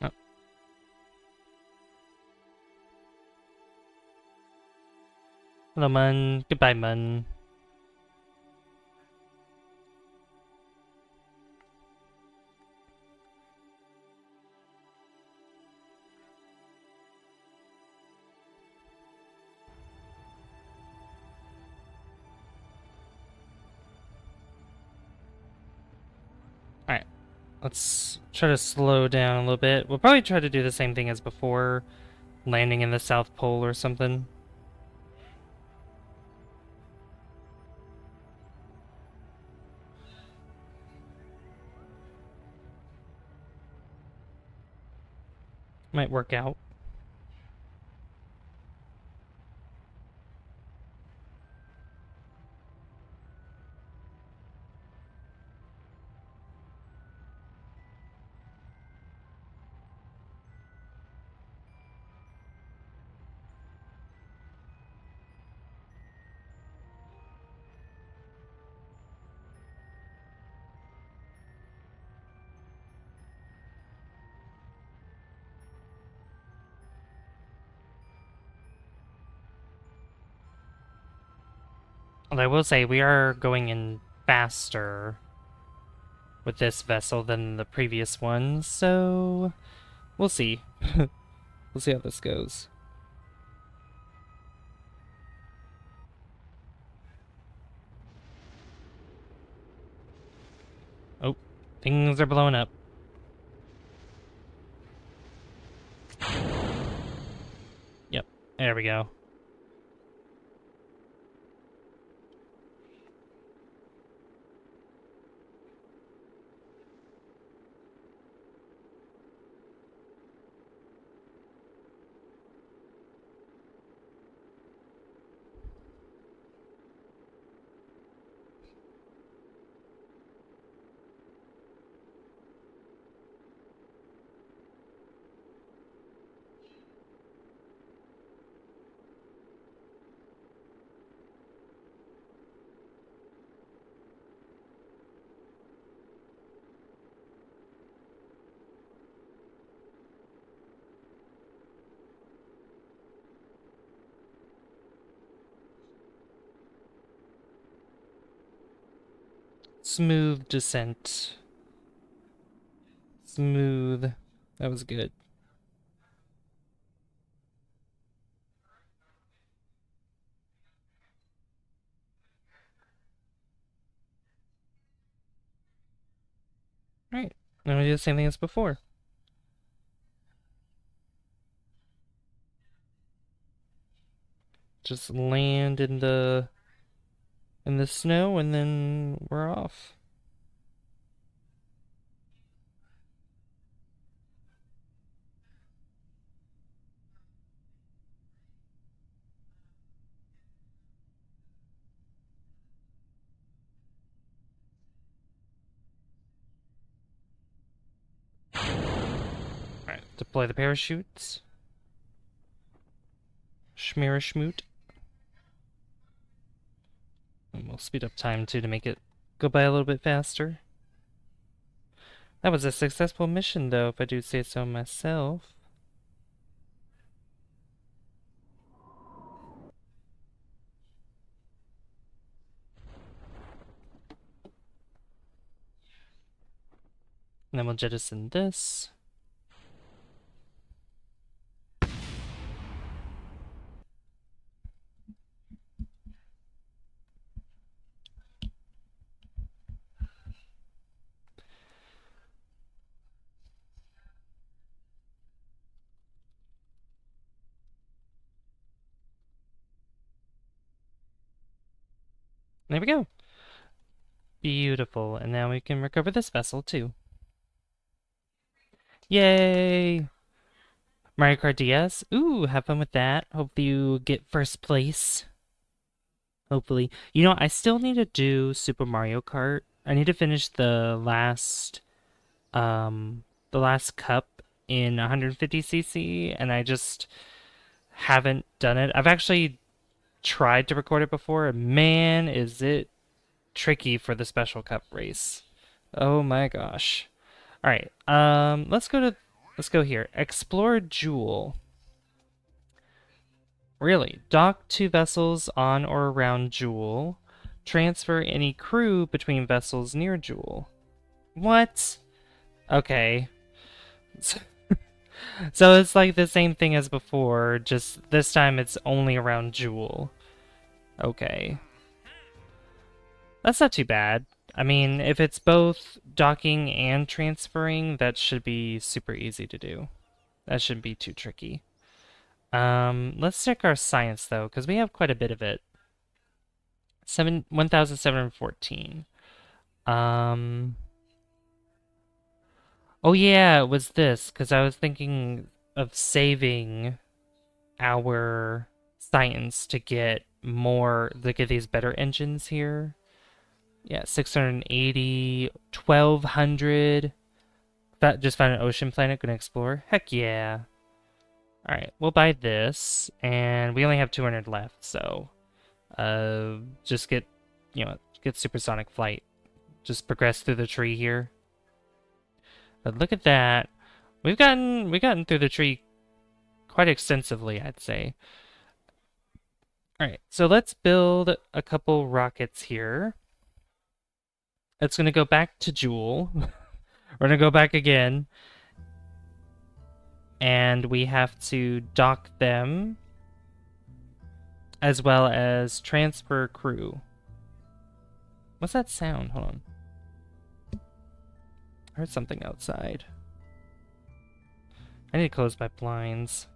Oh. Hello, Mun. Goodbye, Mun. Alright, let's try to slow down a little bit. We'll probably try to do the same thing as before, landing in the South Pole or something. Might work out. Although I will say, we are going in faster with this vessel than the previous one, so we'll see. We'll see how this goes. Oh, things are blowing up. Yep, there we go. Smooth descent. Smooth. That was good. Alright. Now we do the same thing as before. Just land in the snow and then we're off. Alright, deploy the parachutes. Schmear-schmoot. And we'll speed up time too to make it go by a little bit faster. That was a successful mission though, if I do say so myself. And then we'll jettison this. There we go. Beautiful. And now we can recover this vessel too. Yay! Mario Kart DS. Ooh, have fun with that. Hope you get first place. Hopefully. You know, I still need to do Super Mario Kart. I need to finish the last cup in 150cc, and I just haven't done it. I've actually tried to record it before, and man, is it tricky for the special cup race. Oh my gosh. All right. Let's go here. Explore Jool. Really, dock 2 vessels on or around Jool. Transfer any crew between vessels near Jool. What? Okay. So it's like the same thing as before, just this time it's only around Jool. Okay. That's not too bad. I mean, if it's both docking and transferring, that should be super easy to do. That shouldn't be too tricky. Let's check our science though, because we have quite a bit of it. 1,714. Oh yeah, it was this, because I was thinking of saving our science to get these better engines here. Yeah, 680, 1,200. That just found an ocean planet, gonna explore. Heck yeah. Alright, we'll buy this, and we only have 200 left, so just get supersonic flight. Just progress through the tree here. But look at that. We've gotten through the tree quite extensively, I'd say. Alright, so let's build a couple rockets here. It's gonna go back to Jool. We're gonna go back again. And we have to dock them as well as transfer crew. What's that sound? Hold on. I heard something outside. I need to close my blinds.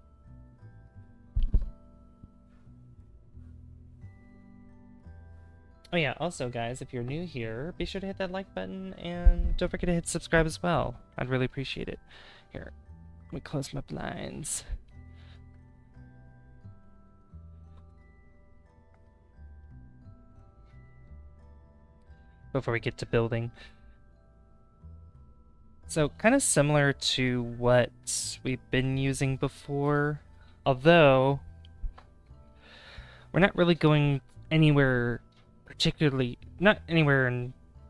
Oh yeah, also guys, if you're new here, be sure to hit that like button and don't forget to hit subscribe as well. I'd really appreciate it. Here, let me close my blinds. Before we get to building. So, kind of similar to what we've been using before, although we're not really going anywhere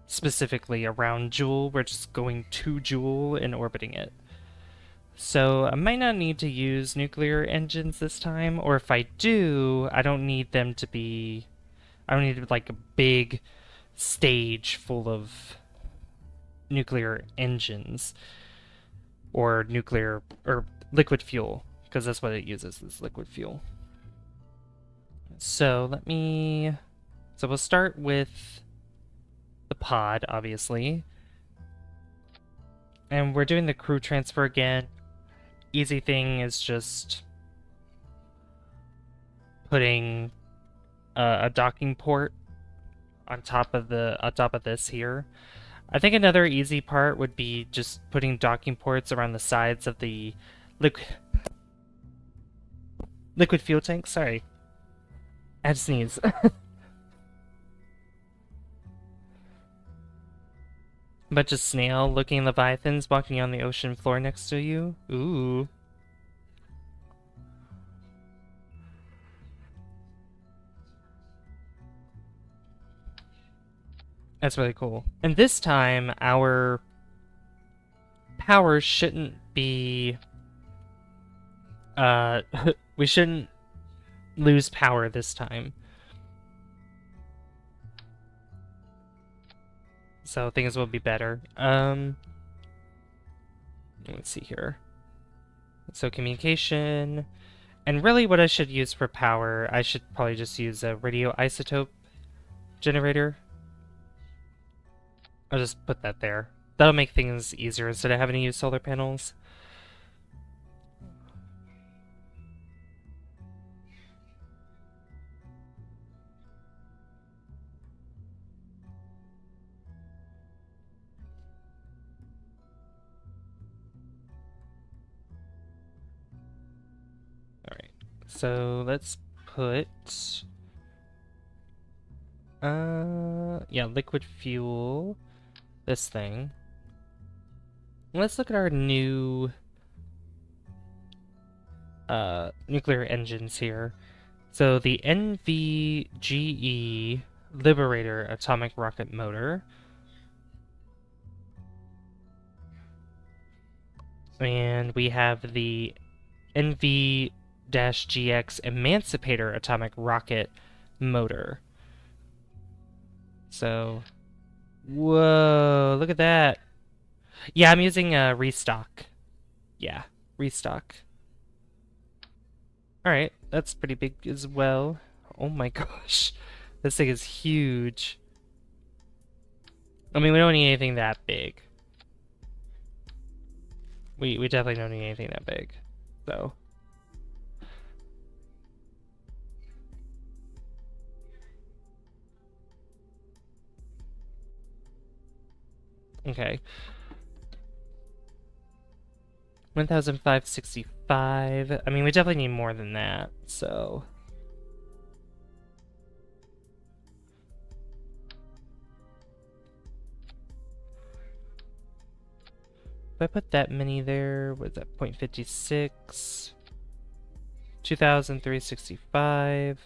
specifically around Jool, we're just going to Jool and orbiting it. So I might not need to use nuclear engines this time, or if I do, I don't need like a big stage full of nuclear engines or nuclear or liquid fuel, because that's what it uses, is liquid fuel. So we'll start with the pod, obviously. And we're doing the crew transfer again. Easy thing is just putting a docking port on top of this here. I think another easy part would be just putting docking ports around the sides of the liquid fuel tank. Sorry, I had to sneeze. Bunch of snail-looking leviathans walking on the ocean floor next to you. Ooh. That's really cool. And this time, our power shouldn't be... we shouldn't lose power this time. So things will be better. Let's see here. So communication. And really what I should use for power, I should probably just use a radioisotope generator. I'll just put that there. That'll make things easier instead of having to use solar panels. Alright, so let's put... yeah, liquid fuel. This thing. Let's look at our new nuclear engines here. So the NVGE Liberator atomic rocket motor. And we have the NV-GX Emancipator atomic rocket motor. So, whoa, look at that. Yeah, I'm using a restock. Yeah, restock. Alright, that's pretty big as well. Oh my gosh. This thing is huge. I mean, we don't need anything that big. We definitely don't need anything that big. So. Okay. 1,565. I mean, we definitely need more than that, so... If I put that many there, what's that, 0.56? 2,365.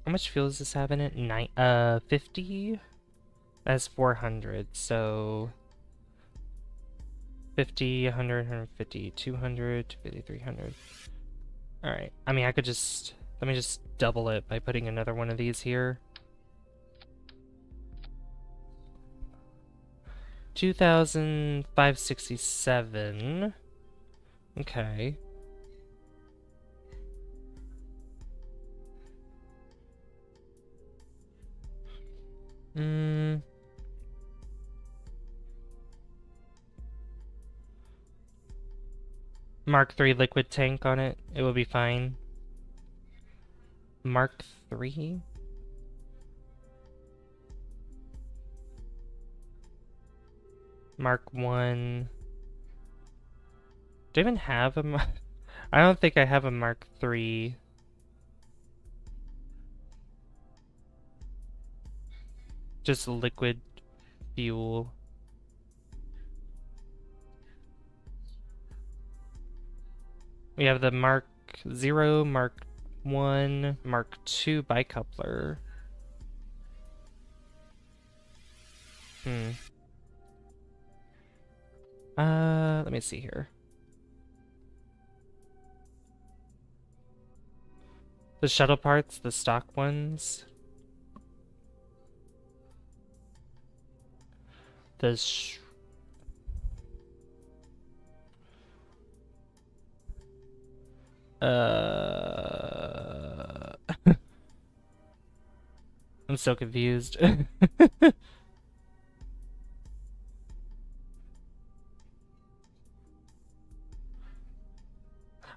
How much fuel does this have in it? 50? That's 400, so... 50, 100, 150, 200, 250, 300. Alright, I mean, I could just... Let me just double it by putting another one of these here. 2,567. Okay. Mark III liquid tank on it. It will be fine. Mark III? Mark I. Do I even have a I don't think I have a Mark III. Just liquid fuel. We have the Mark 0, Mark 1, Mark 2 bicoupler. Let me see here. The shuttle parts, the stock ones. The I'm so confused.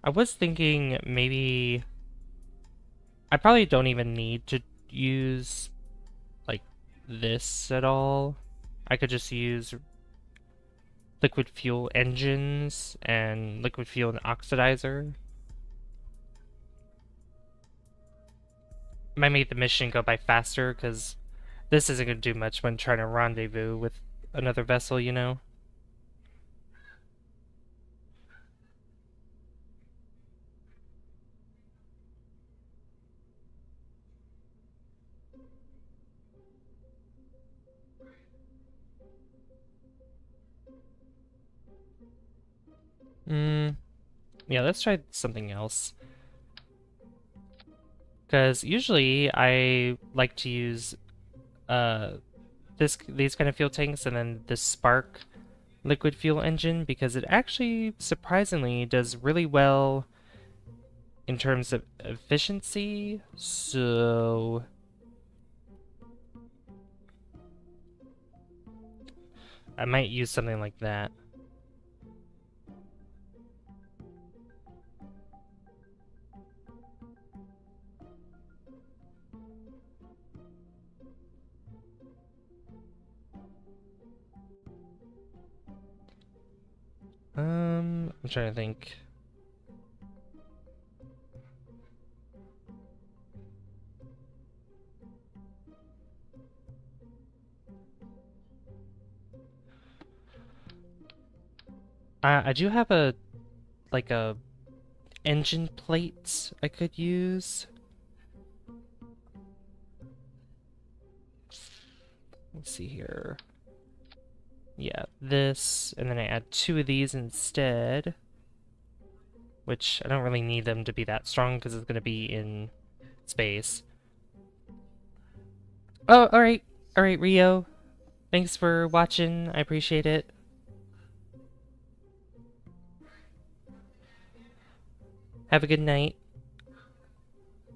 I was thinking maybe I probably don't even need to use like this at all. I could just use liquid fuel engines and liquid fuel and oxidizer. Might make the mission go by faster because this isn't going to do much when trying to rendezvous with another vessel, you know? Yeah, let's try something else. Because usually I like to use these kind of fuel tanks and then this Spark liquid fuel engine because it actually surprisingly does really well in terms of efficiency. So I might use something like that. I'm trying to think. I do have a engine plate I could use. Let's see here. Yeah, this, and then I add 2 of these instead. Which I don't really need them to be that strong because it's going to be in space. Oh, alright. Alright, Rio. Thanks for watching. I appreciate it. Have a good night.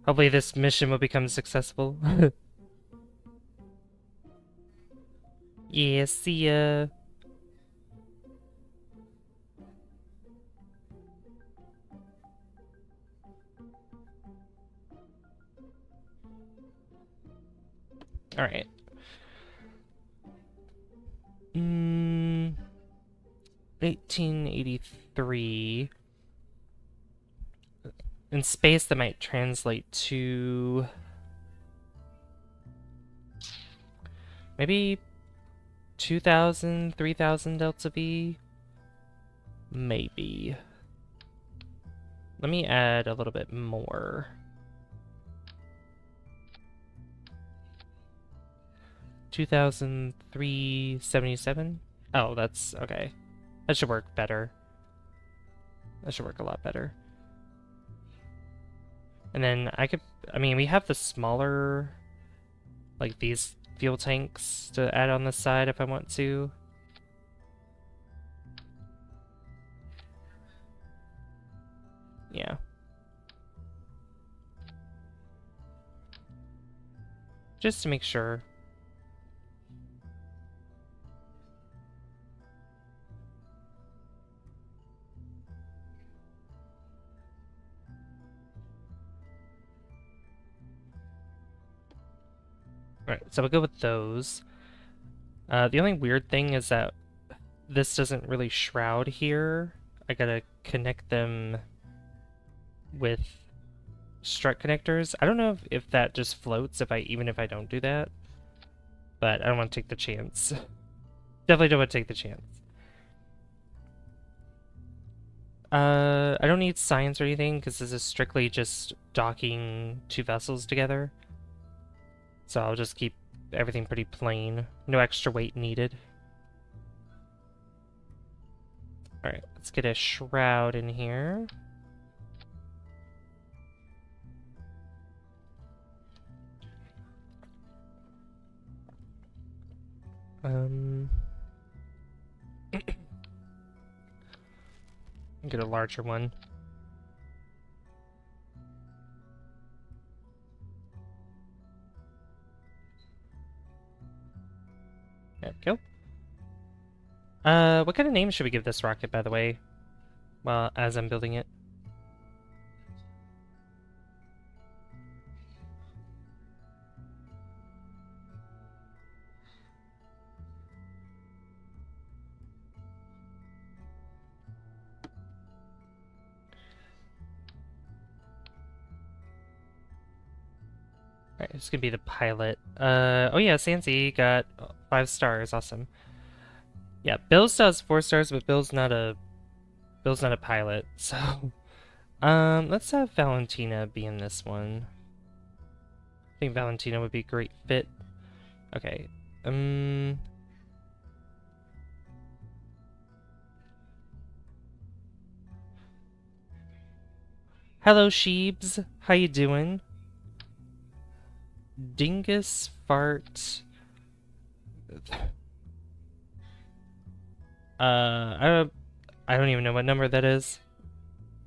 Hopefully this mission will become successful. Yeah, see ya. Alright. 1883. In space, that might translate to maybe 2,000, 3,000 delta V? Maybe. Let me add a little bit more. 2,377? Oh, that's okay. That should work better. That should work a lot better. And then I mean, we have the smaller, like these fuel tanks to add on the side if I want to. Yeah. Just to make sure. Right, so we'll go with those. The only weird thing is that this doesn't really shroud here. I gotta connect them with strut connectors. I don't know if that just floats even if I don't do that. But I don't want to take the chance. Definitely don't want to take the chance. I don't need science or anything because this is strictly just docking 2 vessels together. So I'll just keep everything pretty plain. No extra weight needed. Alright, let's get a shroud in here. Get a larger one. There we go. What kind of name should we give this rocket, by the way? Well, as I'm building it. Alright, it's gonna be the pilot. Oh yeah, Sansi got 5 stars. Awesome. Yeah, Bill still has 4 stars, but Bill's not a pilot, so let's have Valentina be in this one. I think Valentina would be a great fit. Okay. Hello, Sheebs. How you doing? Dingus fart. I don't even know what number that is.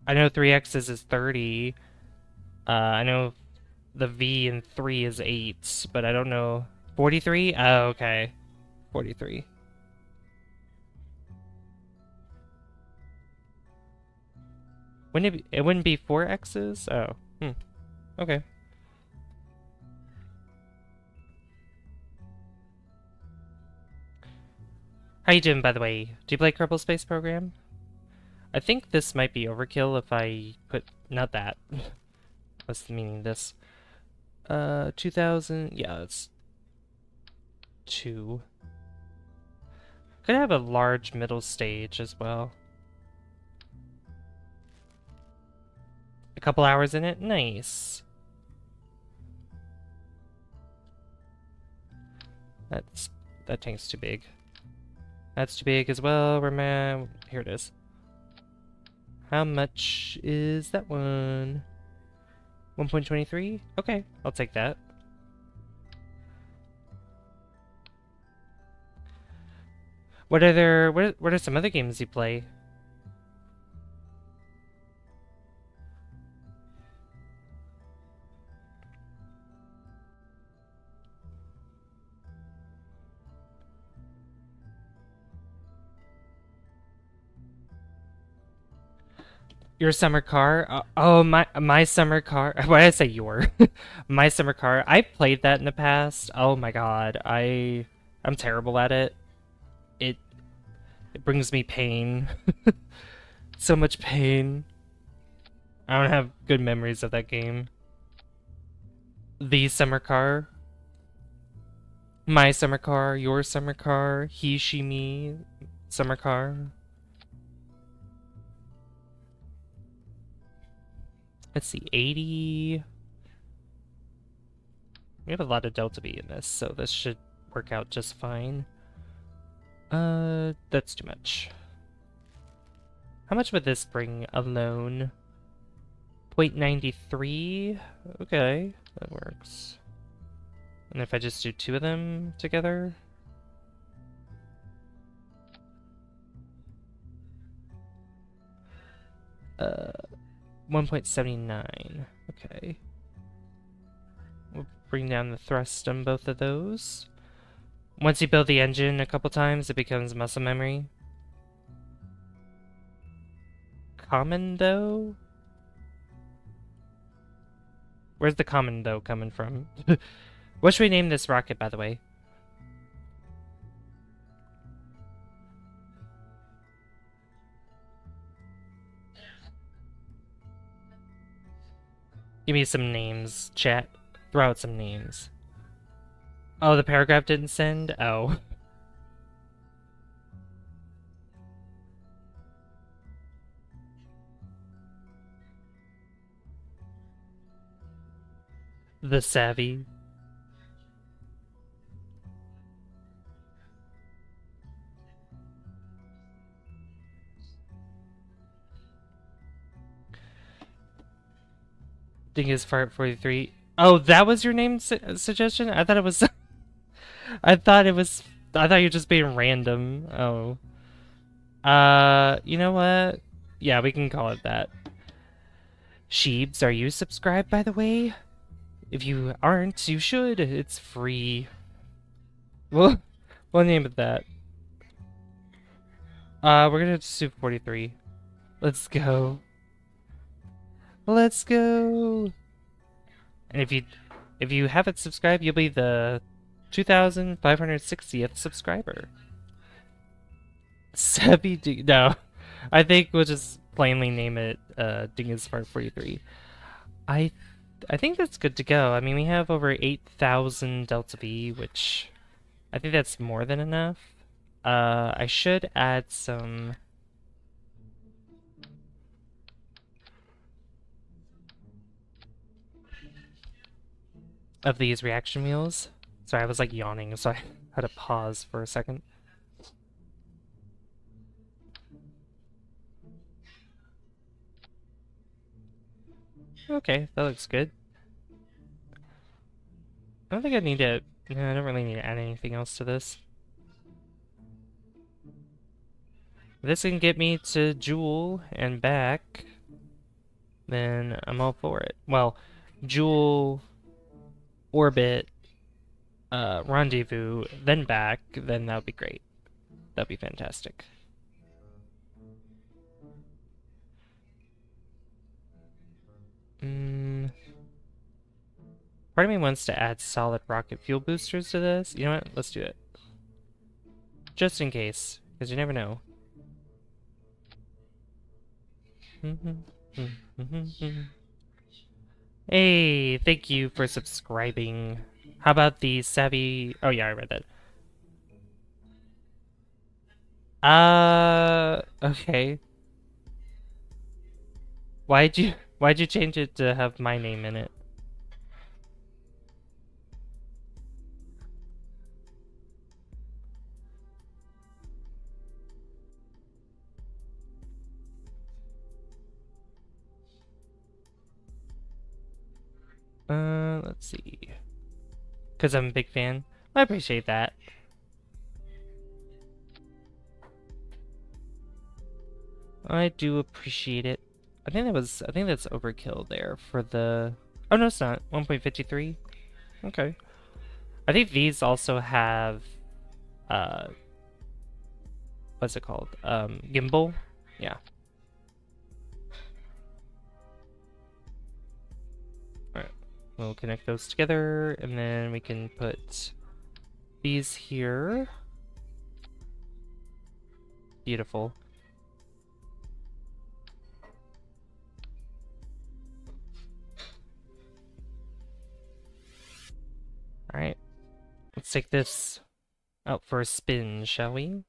I know 3x's is 30. I know the V in 3 is 8, but I don't know. 43? Oh, okay. 43. Wouldn't it be, it wouldn't be 4x's? Oh. Okay. How you doing, by the way? Do you play Kerbal Space Program? I think this might be overkill if I put... Not that. What's the meaning of this? 2000... Yeah, it's... 2. Could have a large middle stage as well. A couple hours in it? Nice. That tank's too big. That's too big as well. Where am I? Here it is. How much is that one? 1.23? Okay, I'll take that. What are some other games you play? Your summer car? Oh, my summer car. Why did I say your? My summer car. I played that in the past. Oh my god. I'm terrible at it. It brings me pain. So much pain. I don't have good memories of that game. The summer car. My summer car, your summer car, he, she, me, summer car. Let's see, 80. We have a lot of Delta B in this, so this should work out just fine. That's too much. How much would this bring alone? 0.93? Okay, that works. And if I just do 2 of them together? 1.79. Okay. We'll bring down the thrust on both of those. Once you build the engine a couple times, it becomes muscle memory. Commando? Where's the commando coming from? What should we name this rocket, by the way? Give me some names, chat. Throw out some names. Oh, the paragraph didn't send? Oh. The Savvy. Dingus Fart 43. Oh, that was your name suggestion? I thought it was. I thought it was. I thought you were just being random. Oh. You know what? Yeah, we can call it that. Sheebs, are you subscribed, by the way? If you aren't, you should. It's free. Well, we'll name it that. We're gonna do 43. Let's go. Let's go. And if you haven't subscribed, you'll be the 2,560th subscriber. No, I think we'll just plainly name it Dingus Part 43. I I think that's good to go. I mean, we have over 8,000 Delta V, which I think that's more than enough. I should add some of these reaction wheels. Sorry, I was like yawning, so I had to pause for a second. Okay, that looks good. I don't think I need to. No, I don't really need to add anything else to this. If this can get me to Jool and back, then I'm all for it. Well, Jool, orbit, rendezvous, then back, then that would be great. That'd be fantastic. Part of me wants to add solid rocket fuel boosters to this. You know what? Let's do it. Just in case, because you never know. Hey, thank you for subscribing. How about the savvy... Oh yeah, I read that. Okay. Why'd you change it to have my name in it? Let's see. Because I'm a big fan. I appreciate that. I do appreciate it. I think that's overkill there for the... Oh no, it's not. 1.53. Okay. I think these also have what's it called? Gimbal? Yeah. Alright. We'll connect those together and then we can put these here. Beautiful. Alright. Let's take this out for a spin, shall we?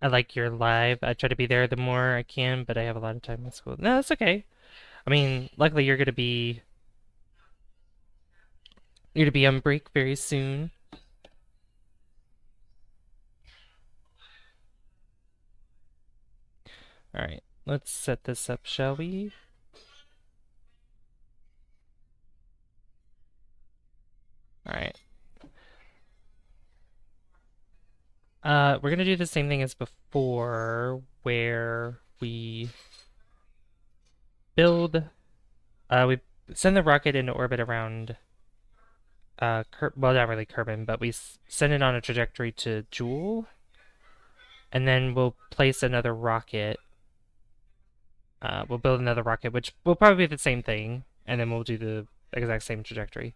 I like your live. I try to be there the more I can, but I have a lot of time in school. No, that's okay. I mean, luckily you're gonna be on break very soon. Alright, let's set this up, shall we? Alright. We're gonna do the same thing as before, where we build, we send the rocket into orbit around, well, not really Kerbin, but we send it on a trajectory to Jool, and then we'll place another rocket. We'll build another rocket, which will probably be the same thing, and then we'll do the exact same trajectory.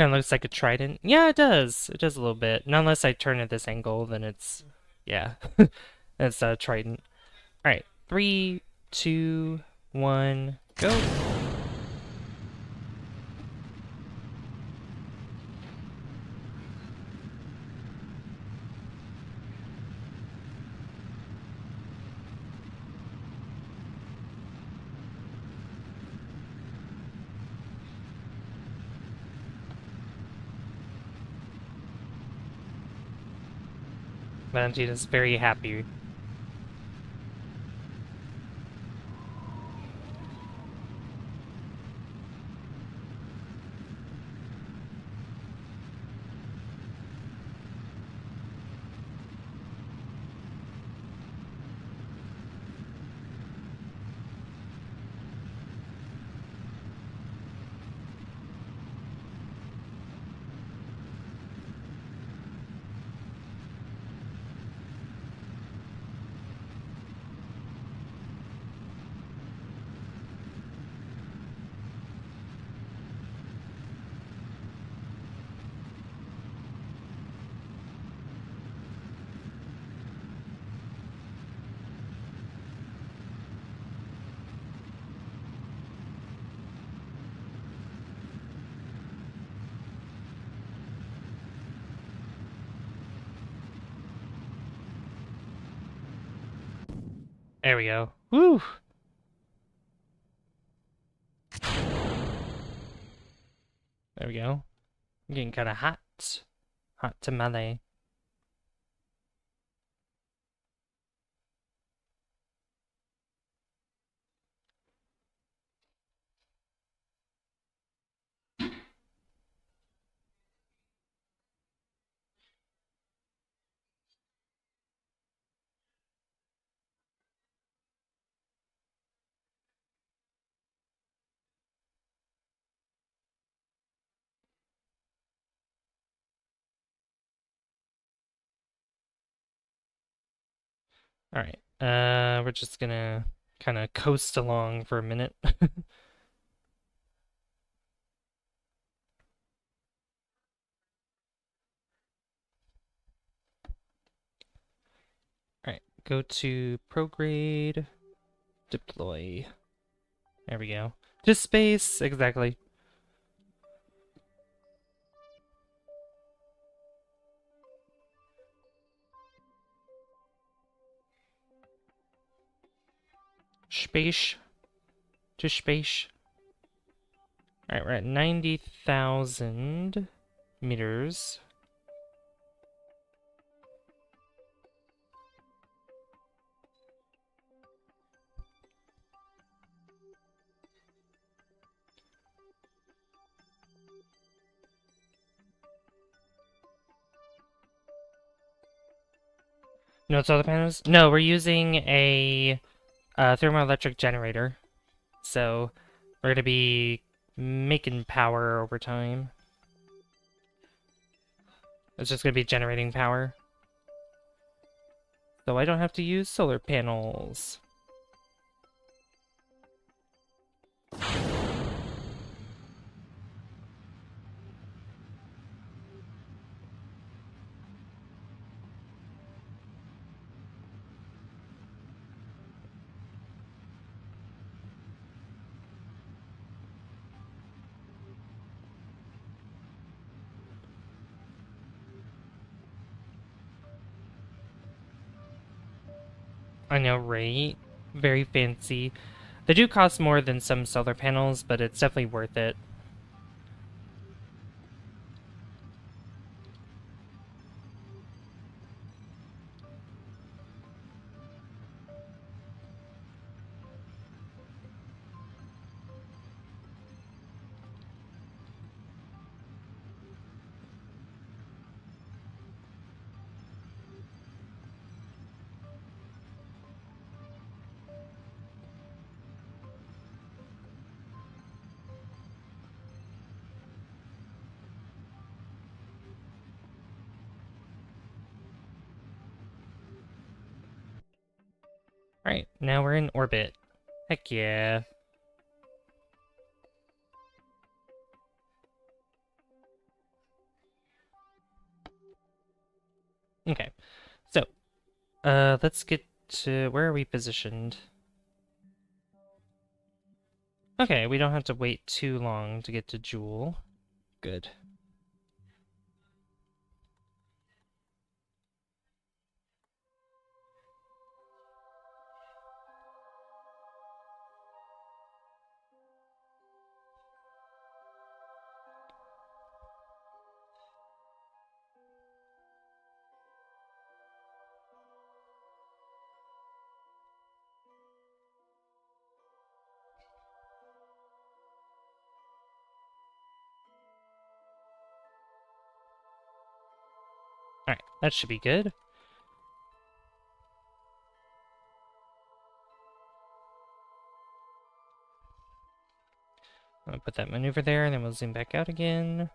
Kind of looks like a trident. Yeah, it does. It does a little bit. Not unless I turn at this angle, then it's, yeah, it's a trident. All right, 3, 2, 1, go. Valentina's very happy. There we go. Woo! There we go. I'm getting kind of hot. Hot tamale. All right. We're just gonna kind of coast along for a minute. All right. Go to prograde, deploy. There we go. To space, exactly. Space. To space. All right, we're at 90,000 meters. No solar panels? No, we're using a thermoelectric generator. So we're going to be making power over time. It's just going to be generating power. So I don't have to use solar panels. I know, right? Very fancy. They do cost more than some solar panels, but it's definitely worth it. Alright, now we're in orbit. Heck yeah. Okay, so let's get to where are we positioned? Okay, we don't have to wait too long to get to Jool. Good. Alright, that should be good. I'm gonna put that maneuver there, and then we'll zoom back out again.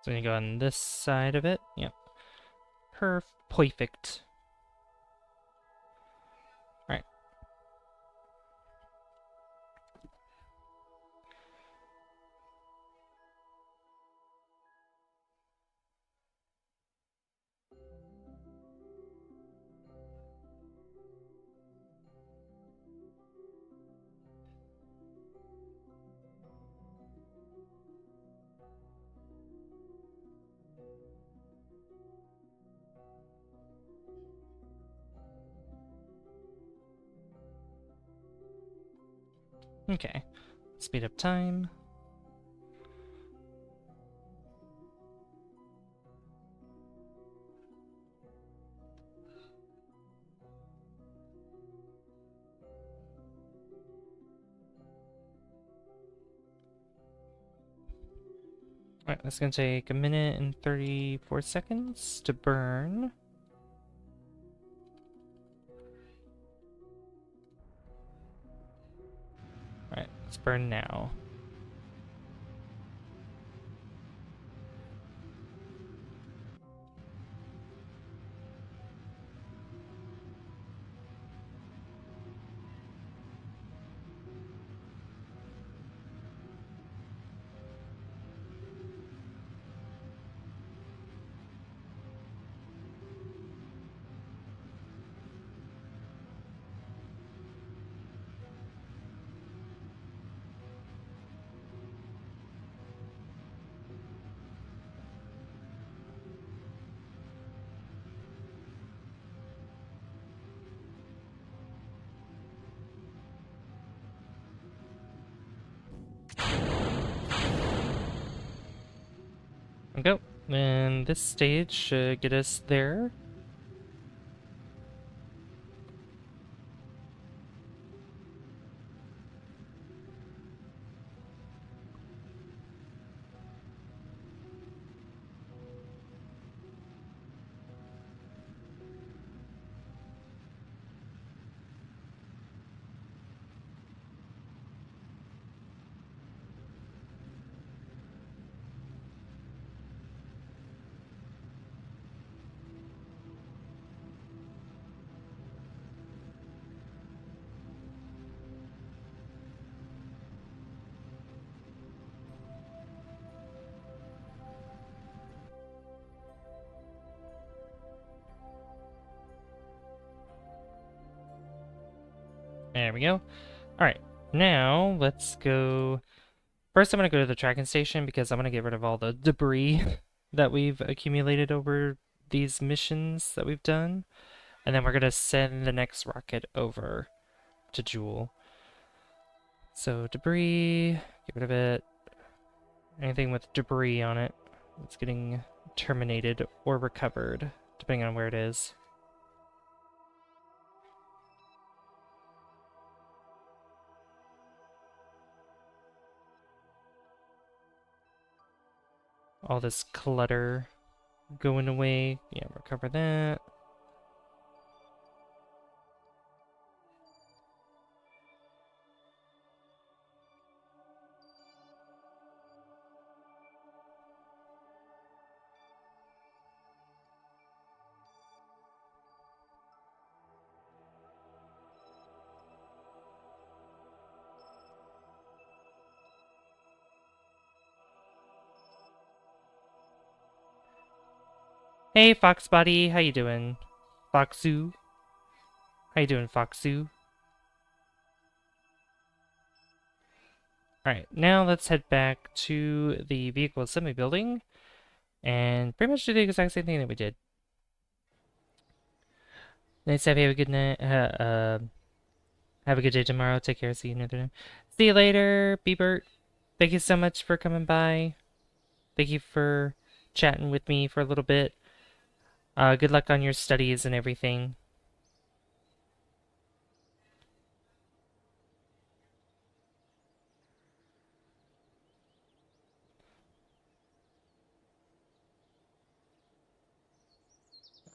So we go on this side of it. Yep. Perfect. Alright. Okay. Speed up time. Alright, that's gonna take 1 minute and 34 seconds to burn. Alright, let's burn now. Okay, and this stage should get us there. There we go. Alright, now let's go. First, I'm going to go to the tracking station because I'm going to get rid of all the debris that we've accumulated over these missions that we've done. And then we're going to send the next rocket over to Jool. So, debris, get rid of it. Anything with debris on it, it's getting terminated or recovered, depending on where it is. all this clutter going away. Yeah, recover that. Hey, Fox Buddy, how you doing? Foxu? How you doing, Foxu? Alright, now let's head back to the vehicle assembly building and pretty much do the exact same thing that we did. Nice to have you. Have a good night. Have a good day tomorrow. Take care. See you another time. See you later, Beebert. Thank you so much for coming by. Thank you for chatting with me for a little bit. Good luck on your studies and everything.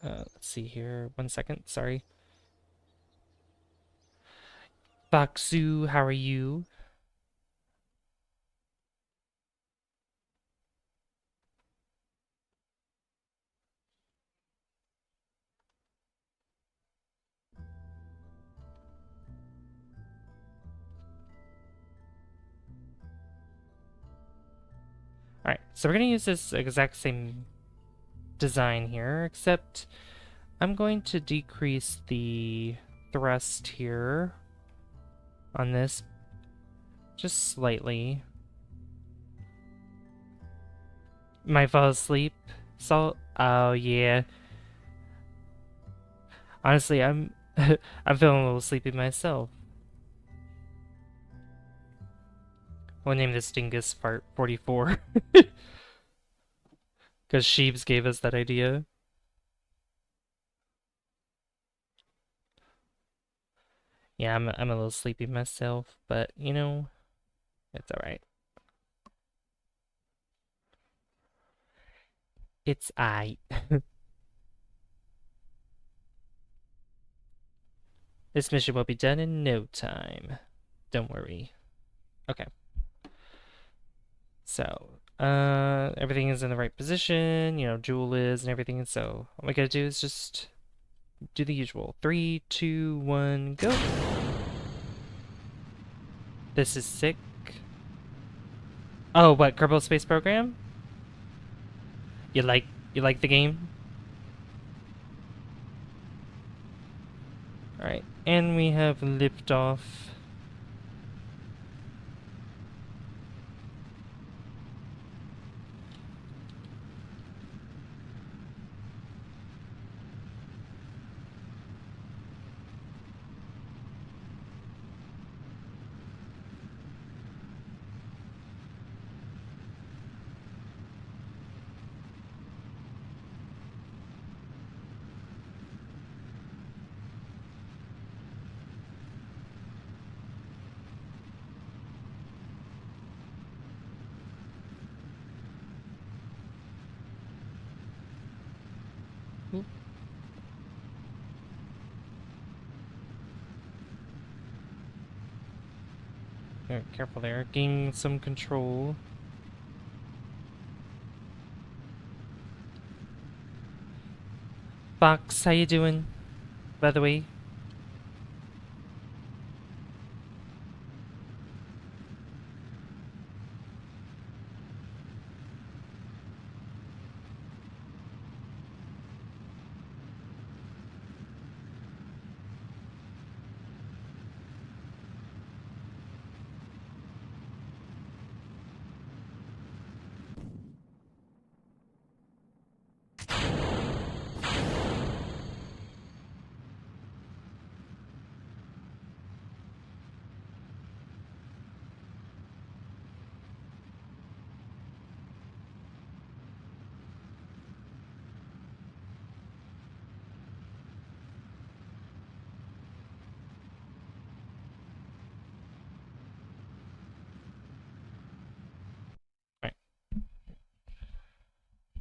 Let's see here. 1 second. Sorry. Baksu, how are you? Alright, so we're going to use this exact same design here, except I'm going to decrease the thrust here on this just slightly. Might fall asleep. Oh yeah. Honestly, I'm I'm feeling a little sleepy myself. We'll name this Dingus Fart 44. Because Sheebs gave us that idea. Yeah, I'm a little sleepy myself, but you know, it's alright. It's aight. This mission will be done in no time. Don't worry. Okay. So, everything is in the right position, you know, Jool is and everything, so all we gotta do is just do the usual. 3, 2, 1, go! This is sick. Oh, what, Kerbal Space Program? You like the game? Alright, and we have liftoff. Oop. Very careful there, gain some control. Fox, how you doing, by the way?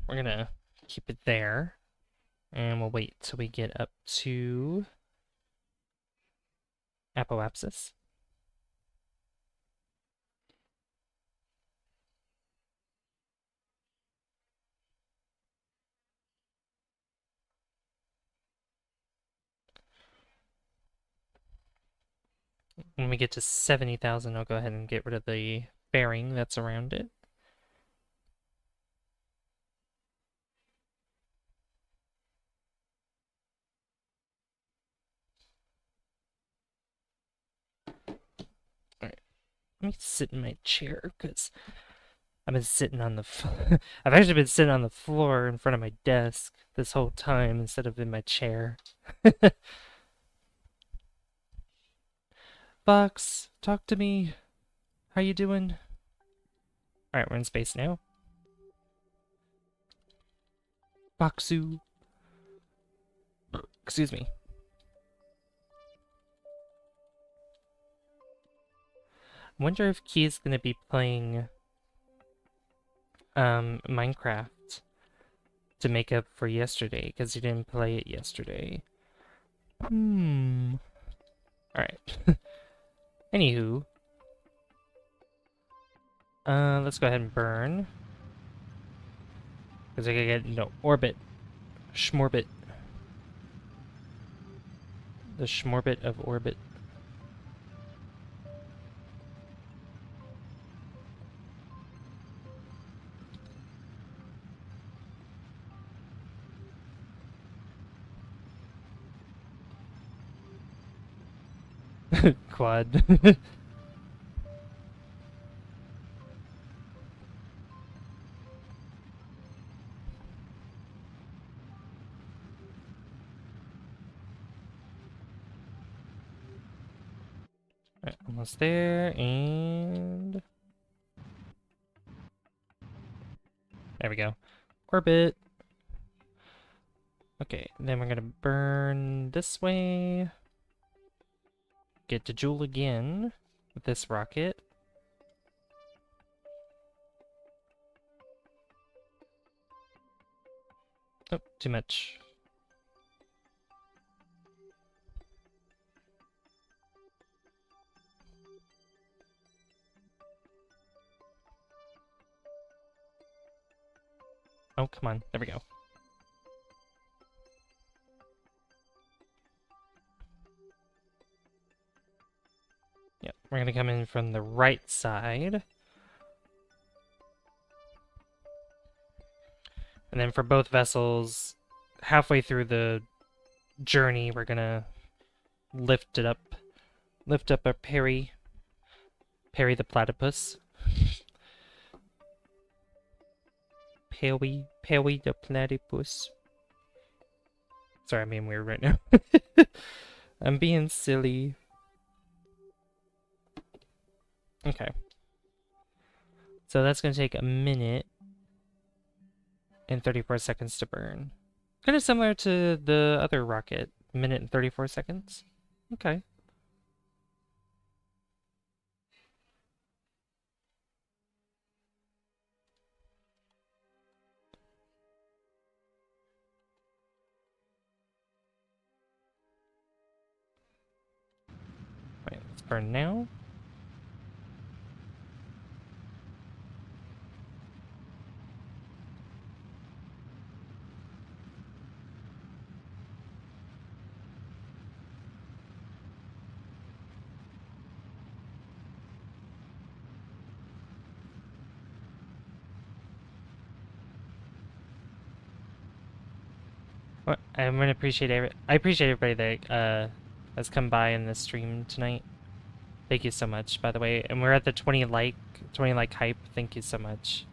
we're gonna keep it there. And we'll wait till we get up to Apoapsis. When we get to 70,000, I'll go ahead and get rid of the fairing that's around it. Alright, let me sit in my chair, because I've been sitting on the I've actually been sitting on the floor in front of my desk this whole time instead of in my chair. Fox, talk to me. How you doing? Alright, we're in space now. Foxu. Excuse me. I wonder if Key's gonna be playing Minecraft to make up for yesterday, because he didn't play it yesterday. Alright. Anywho. Let's go ahead and burn. Because I gotta get into orbit. Schmorbit. The schmorbit of orbit. Quad. Alright, almost there, and... there we go. Orbit. Okay, then we're gonna burn this way. Get to Jool again with this rocket. Oh, too much. Oh, come on. There we go. Yep, we're gonna come in from the right side. And then for both vessels, halfway through the journey, we're gonna lift it up. Lift up our Perry. Perry the platypus. Perry the platypus. Sorry, I'm being weird right now. I'm being silly. Okay. So that's gonna take a minute and 34 seconds to burn. Kind of similar to the other rocket. Minute and 34 seconds. Okay. Right, let's burn now. Well, I'm gonna appreciate I appreciate everybody that has come by in this stream tonight. Thank you so much, by the way. And we're at the 20 like hype. Thank you so much.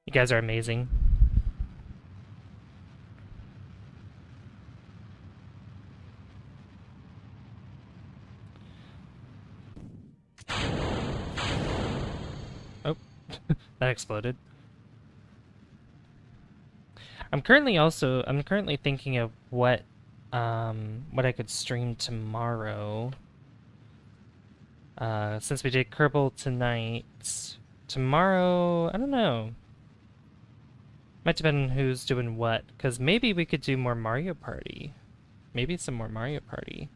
You guys are amazing. Oh, that exploded. I'm currently thinking of what I could stream tomorrow. Since we did Kerbal tonight, tomorrow, I don't know. Might depend on who's doing what, because maybe we could do more Mario Party. Maybe some more Mario Party.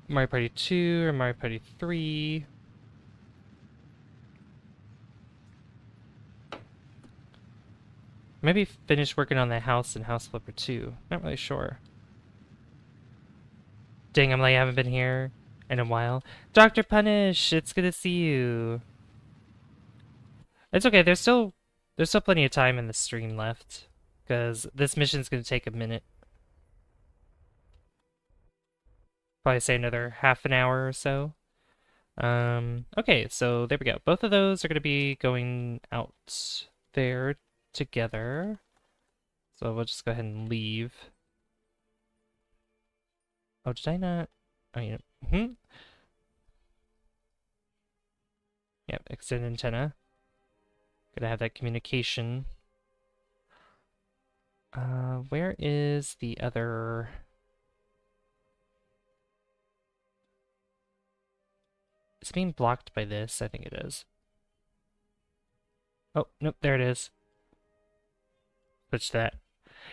Mario Party 2 or Mario Party 3. Maybe finish working on the house in House Flipper 2. Not really sure. Dang, I haven't been here in a while. Dr. Punish, it's good to see you. It's okay, there's still plenty of time in the stream left. Because this mission's gonna take a minute. Probably say another half an hour or so. Okay, so there we go. Both of those are gonna be going out there together. So we'll just go ahead and leave. Oh, did I not? Oh, yeah. Yep, extend antenna. Gotta have that communication. Where is the other... It's being blocked by this. I think it is. Oh, nope, there it is. Switch that.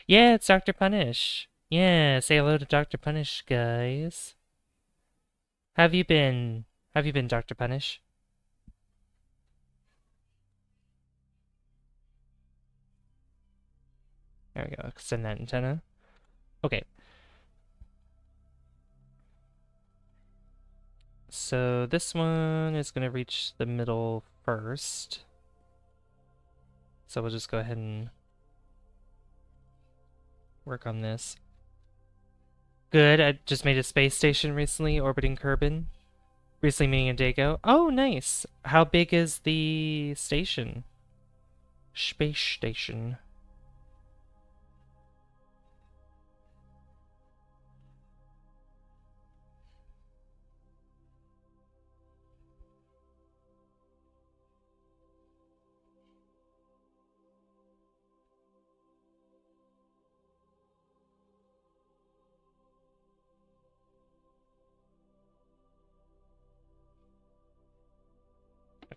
Yeah, it's Dr. Punish. Yeah, say hello to Dr. Punish, guys. Have you been? Have you been, Dr. Punish? There we go. Extend that antenna. Okay. So this one is going to reach the middle first. So we'll just go ahead and work on this. Good. I just made a space station recently orbiting Kerbin. Recently meeting a day ago. Oh, nice. How big is the station? Space station.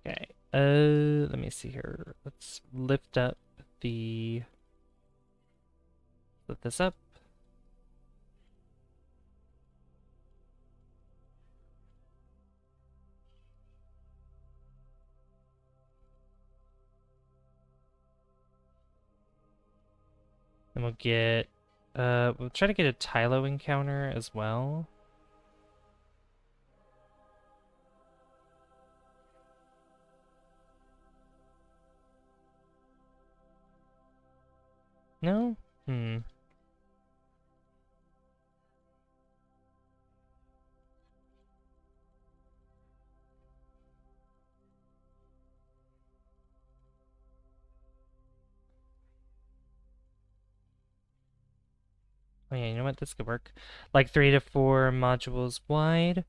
Okay. Let me see here. Let's lift up the... Lift this up. And we'll get... we'll try to get a Tylo encounter as well. No? Hmm. Oh yeah, you know what? This could work. Like 3 to 4 modules wide.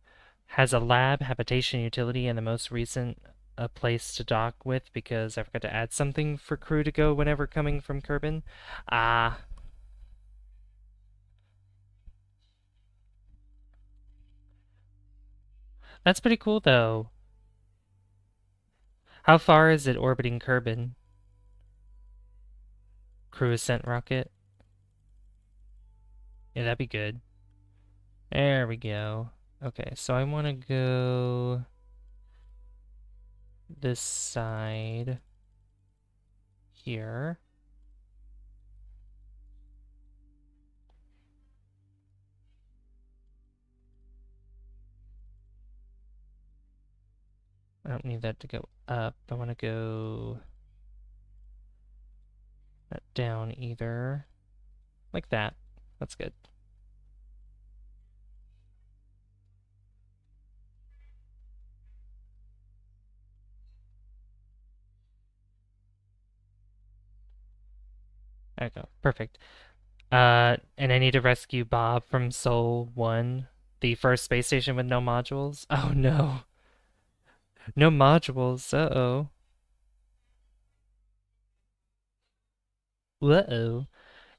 Has a lab, habitation, utility, and the most recent a place to dock with because I forgot to add something for crew to go whenever coming from Kerbin. Ah. That's pretty cool though. How far is it orbiting Kerbin? Crew ascent rocket? Yeah, that'd be good. There we go. Okay, so I want to go this side here. I don't need that to go up. I want to go not down either. Like that. That's good. There we go. Perfect. And I need to rescue Bob from Sol 1, the first space station with no modules. Oh no. No modules. Uh-oh. Uh-oh.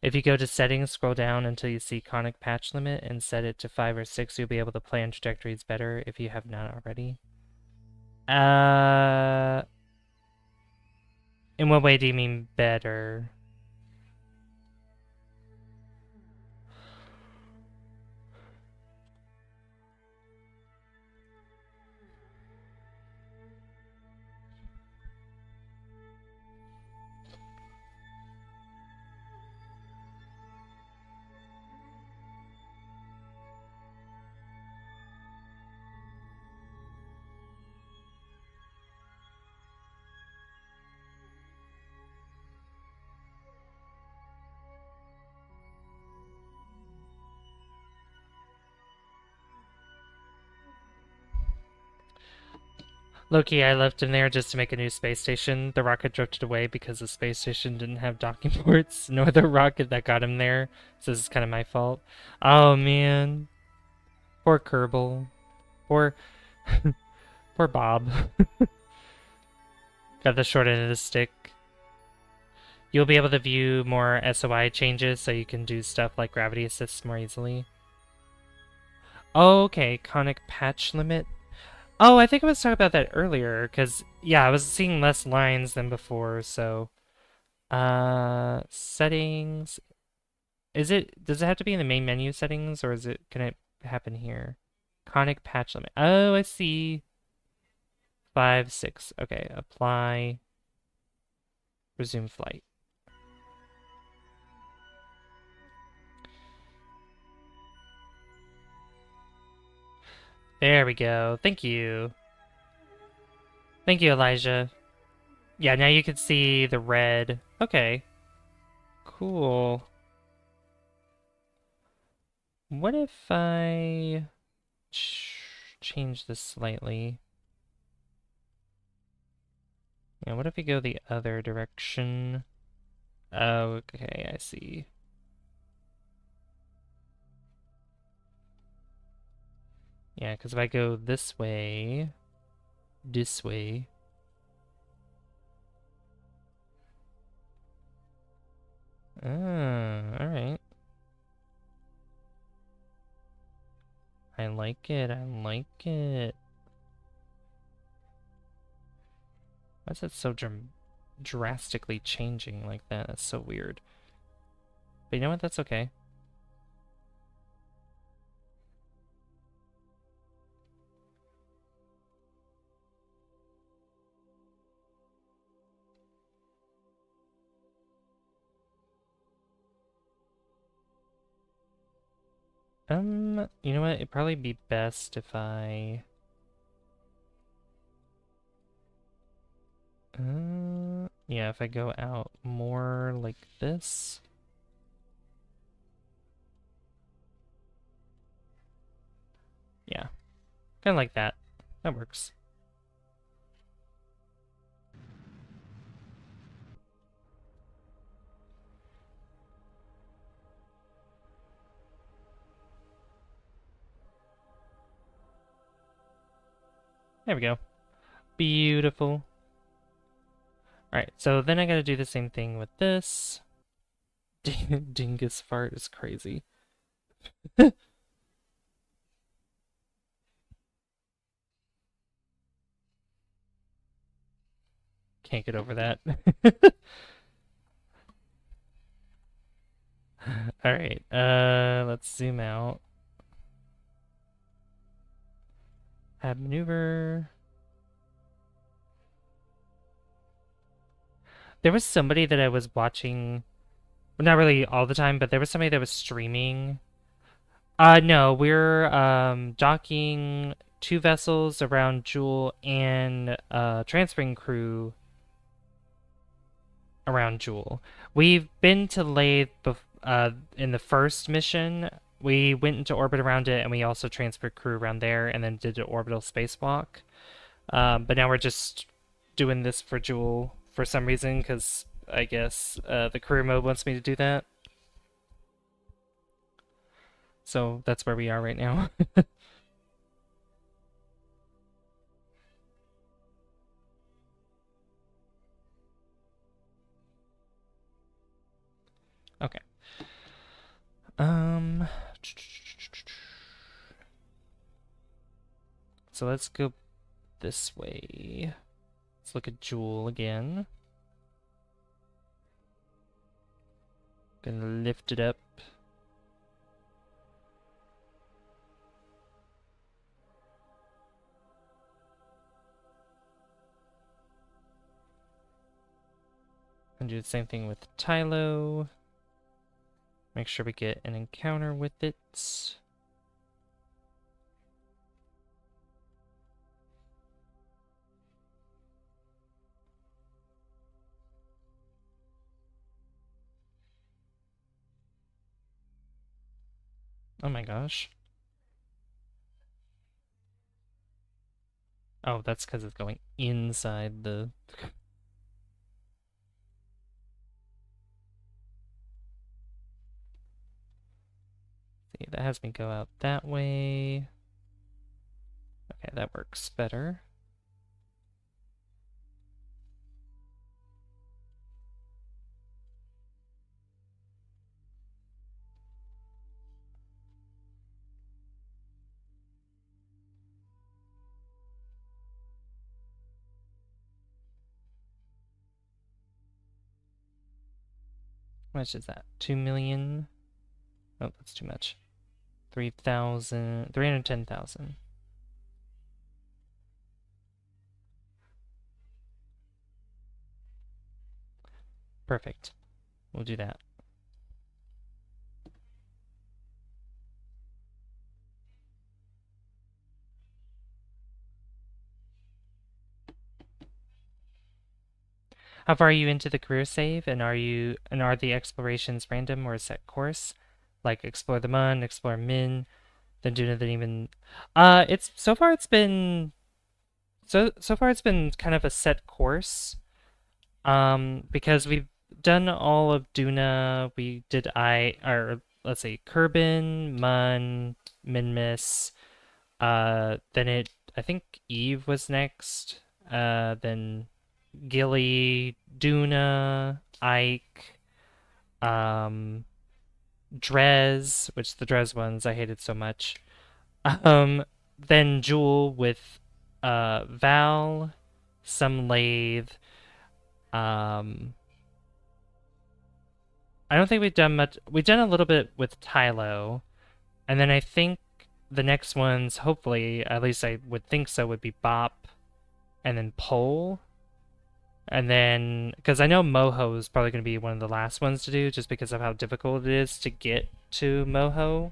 If you go to settings, scroll down until you see conic patch limit and set it to 5 or 6, you'll be able to plan trajectories better if you have not already. In what way do you mean better? Loki, I left him there just to make a new space station. The rocket drifted away because the space station didn't have docking ports, nor the rocket that got him there. So this is kind of my fault. Oh man. Poor Kerbal. Poor poor Bob. Got the short end of the stick. You'll be able to view more SOI changes so you can do stuff like gravity assists more easily. Okay, conic patch limit. Oh, I think I was talking about that earlier, because, yeah, I was seeing less lines than before, so... settings... does it have to be in the main menu settings, or can it happen here? Conic patch limit. Oh, I see. 5, 6. Okay, apply. Resume flight. There we go. Thank you. Thank you, Elijah. Yeah, now you can see the red. Okay. Cool. What if I change this slightly? Yeah, what if we go the other direction? Oh, okay, I see. Yeah, because if I go this way... alright. I like it, I like it. Why is it so drastically changing like that? That's so weird. But you know what? That's okay. You know what? It'd probably be best if I... yeah, if I go out more like this. Yeah, kind of like that. That works. There we go. Beautiful. Alright, so then I gotta do the same thing with this. Dingus fart is crazy. Can't get over that. Alright, let's zoom out. Hab maneuver. There was somebody that I was watching, well, not really all the time, but there was somebody that was streaming. No, we're docking 2 vessels around Jool and transferring crew around Jool. We've been to Laythe in the first mission. We went into orbit around it, and we also transferred crew around there, and then did an orbital spacewalk. But now we're just doing this for Jool for some reason, because I guess the career mode wants me to do that. So that's where we are right now. Okay. So let's go this way. Let's look at Jool again. Gonna lift it up. And do the same thing with Tylo. Make sure we get an encounter with it. Oh my gosh. Oh, that's because it's going inside the... See, that has me go out that way. Okay, that works better. How much is that? 2 million? Oh, that's too much. 3,000... 310,000. Perfect. We'll do that. How far are you into the career save, and are the explorations random or a set course? Like explore the Mun, explore Min, then do nothing even. It's so far it's been so far it's been kind of a set course. Because we've done all of Duna. We did or let's say Kerbin, Mun, Minmus. Then I think Eve was next. Then Gilly, Duna, Ike, Drez, which the Drez ones I hated so much. Then Jool with Val, some Lathe. I don't think we've done much. We've done a little bit with Tylo, and then I think the next ones, hopefully, at least I would think so, would be Bop, and then Pole. And then, because I know Moho is probably going to be one of the last ones to do, just because of how difficult it is to get to Moho.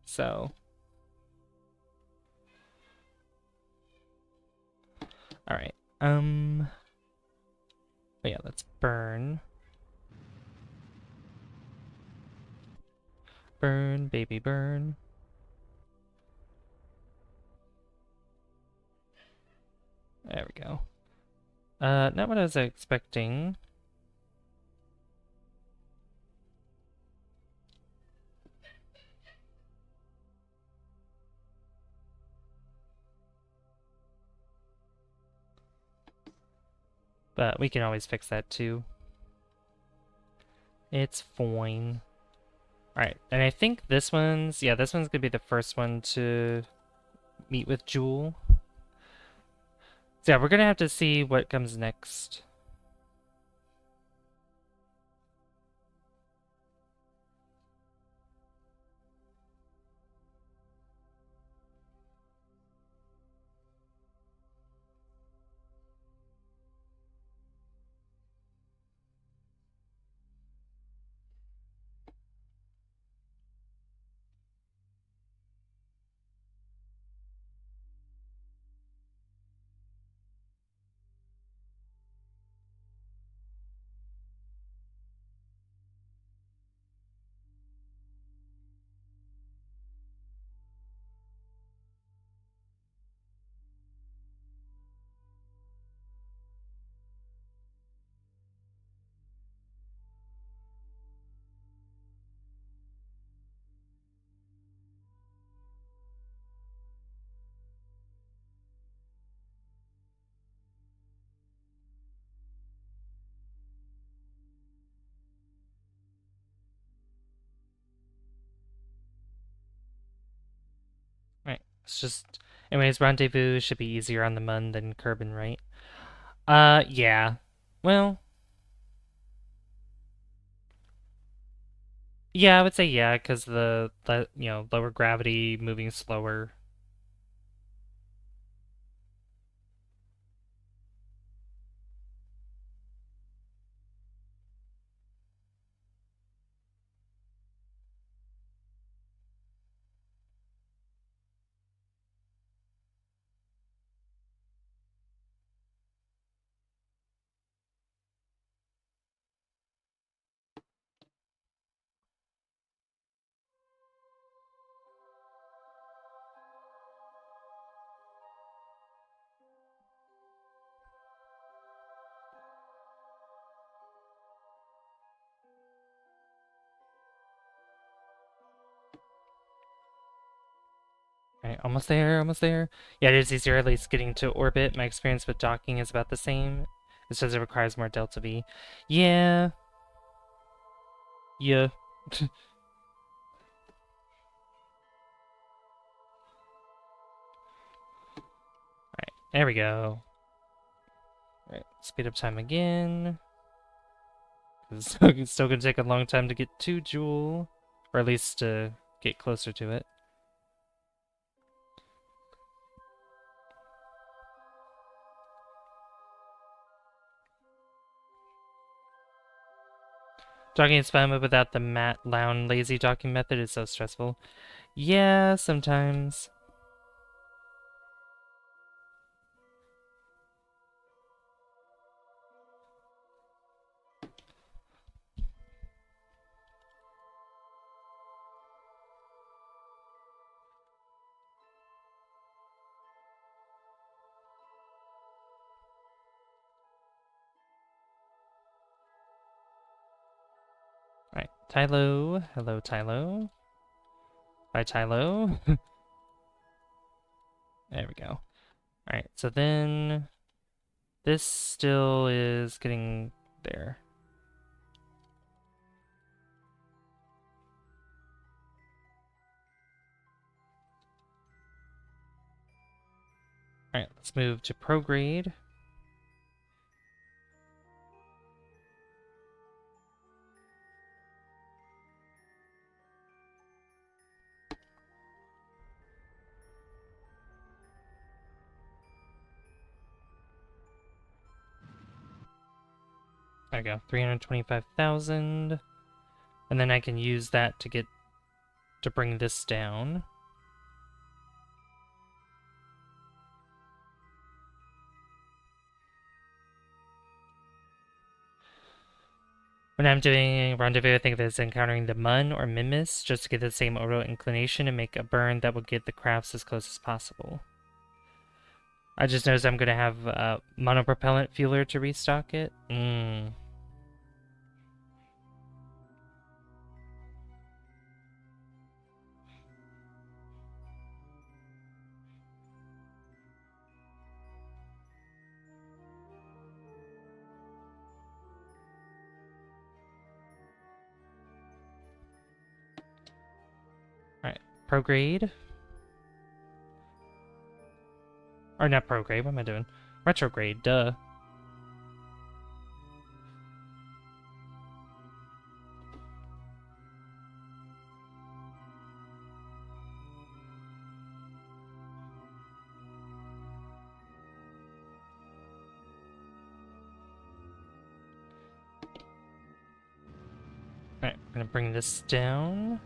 So. Alright. Oh yeah, let's burn. Burn, baby, burn. There we go. Not what I was expecting. But we can always fix that too. It's fine. Alright, and I think this one's gonna be the first one to meet with Jool. So yeah, we're gonna have to see what comes next. Right. It's just anyways, rendezvous should be easier on the Mun than Kerbin, right? Yeah. Well, yeah, I would say yeah, because lower gravity, moving slower. Alright, almost there, almost there. Yeah, it is easier at least getting to orbit. My experience with docking is about the same. It says it requires more delta V. Yeah. Yeah. Alright, there we go. Alright, speed up time again. It's still gonna take a long time to get to Jool. Or at least to get closer to it. Docking is fun, but without the mat, lounge, lazy docking method, it's so stressful. Yeah, sometimes. Alright, Tylo. Hello, Tylo. Bye, Tylo. There we go. Alright, so then this still is getting there. Alright, let's move to prograde. There we go, 325,000. And then I can use that to bring this down. When I'm doing rendezvous, I think of it as encountering the Mun or Mimis just to get the same orbital inclination and make a burn that will get the crafts as close as possible. I just noticed I'm gonna have monopropellant fueler to restock it. Alright, prograde. Or not prograde, what am I doing? Retrograde, duh. Alright, we're gonna bring this down.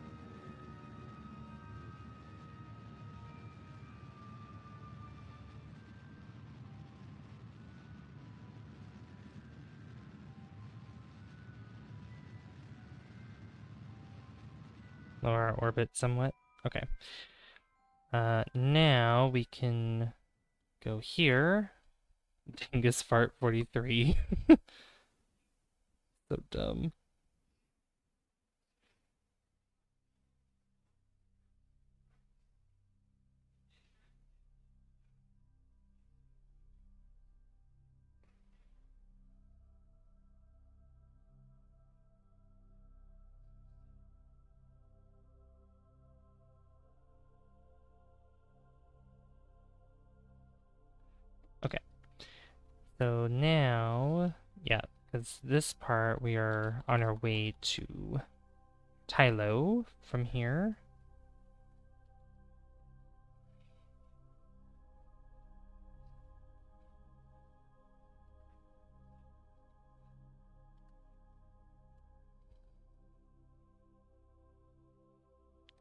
Lower our orbit somewhat. Okay. Now we can go here. Dingus fart 43. So dumb. Okay. So now Yeah, because this part we are on our way to Tylo from here.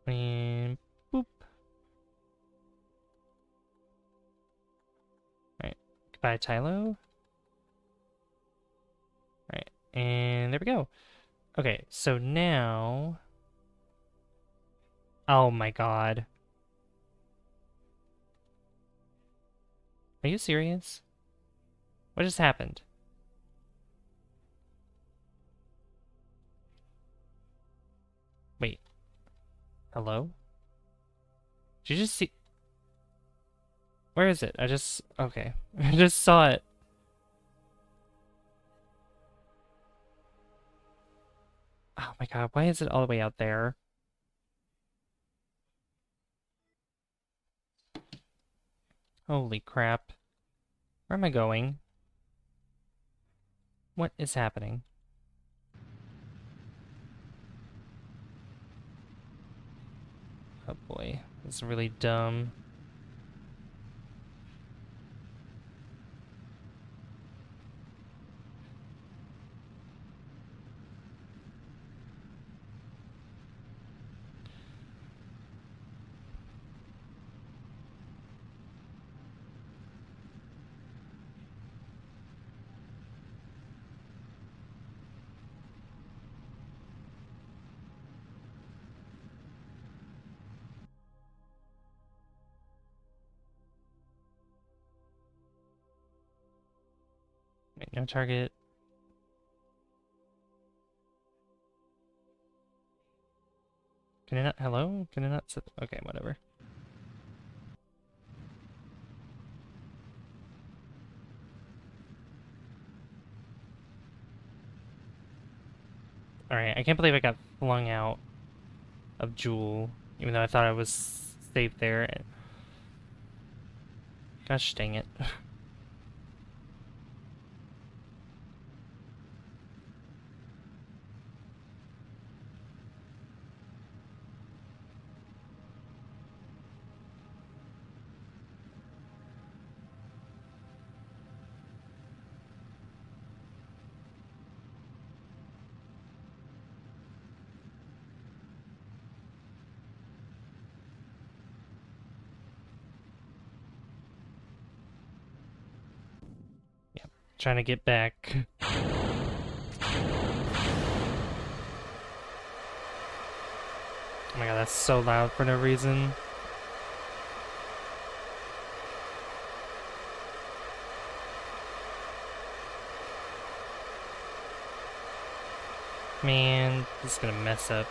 And boop. Alright, goodbye Tylo. Alright, and there we go. Okay, so now... Oh my god. Are you serious? What just happened? Wait. Hello? Did you just see... Where is it? I just... Okay. I just saw it. Oh my god, why is it all the way out there? Holy crap. Where am I going? What is happening? Oh boy, this is really dumb. Wait, no target. Can I not? Hello? Can I not? Okay, whatever. Alright, I can't believe I got flung out of Jool, even though I thought I was safe there. Gosh dang it. Yep, trying to get back. Oh my god, that's so loud for no reason. Man, this is gonna mess up.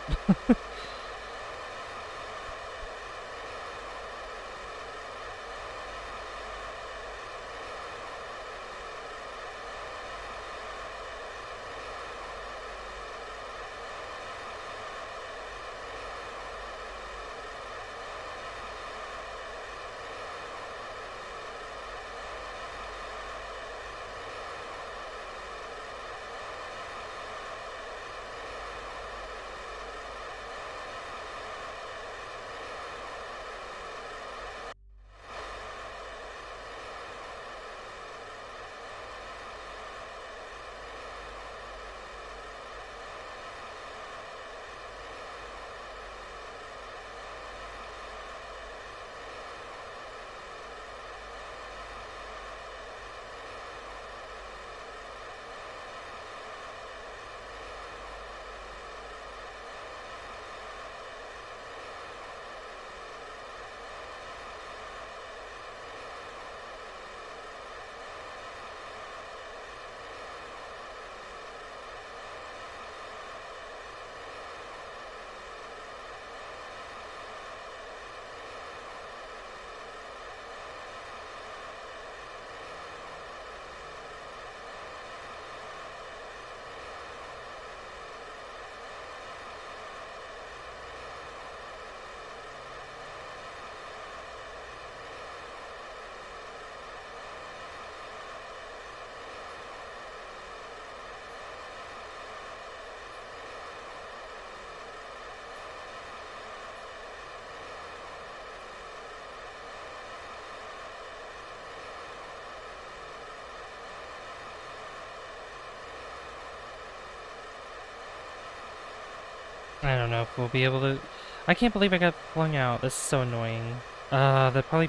I don't know if we'll be able to... I can't believe I got flung out. This is so annoying. That probably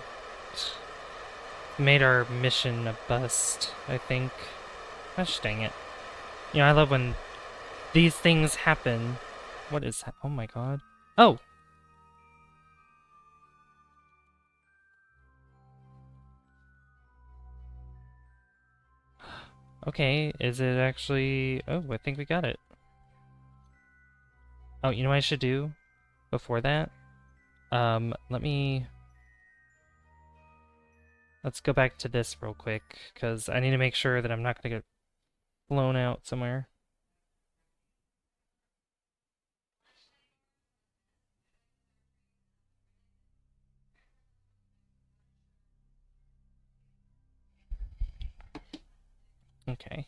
made our mission a bust, I think. Gosh dang it. You know, I love when these things happen. What is that? Oh my god. Oh! Okay, is it actually... Oh, I think we got it. Oh, you know what I should do before that? Let me... Let's go back to this real quick, because I need to make sure that I'm not going to get blown out somewhere. Okay.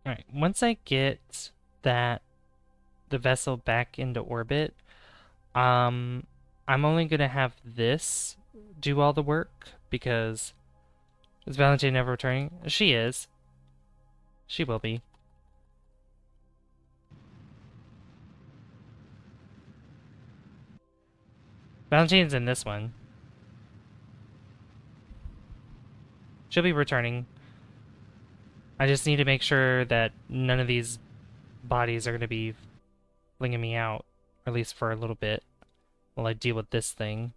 Alright, once I get the vessel back into orbit, I'm only gonna have this do all the work, because is Valentine never returning? She is. She will be. Valentine's in this one. She'll be returning. I just need to make sure that none of these bodies are going to be flinging me out, or at least for a little bit, while I deal with this thing.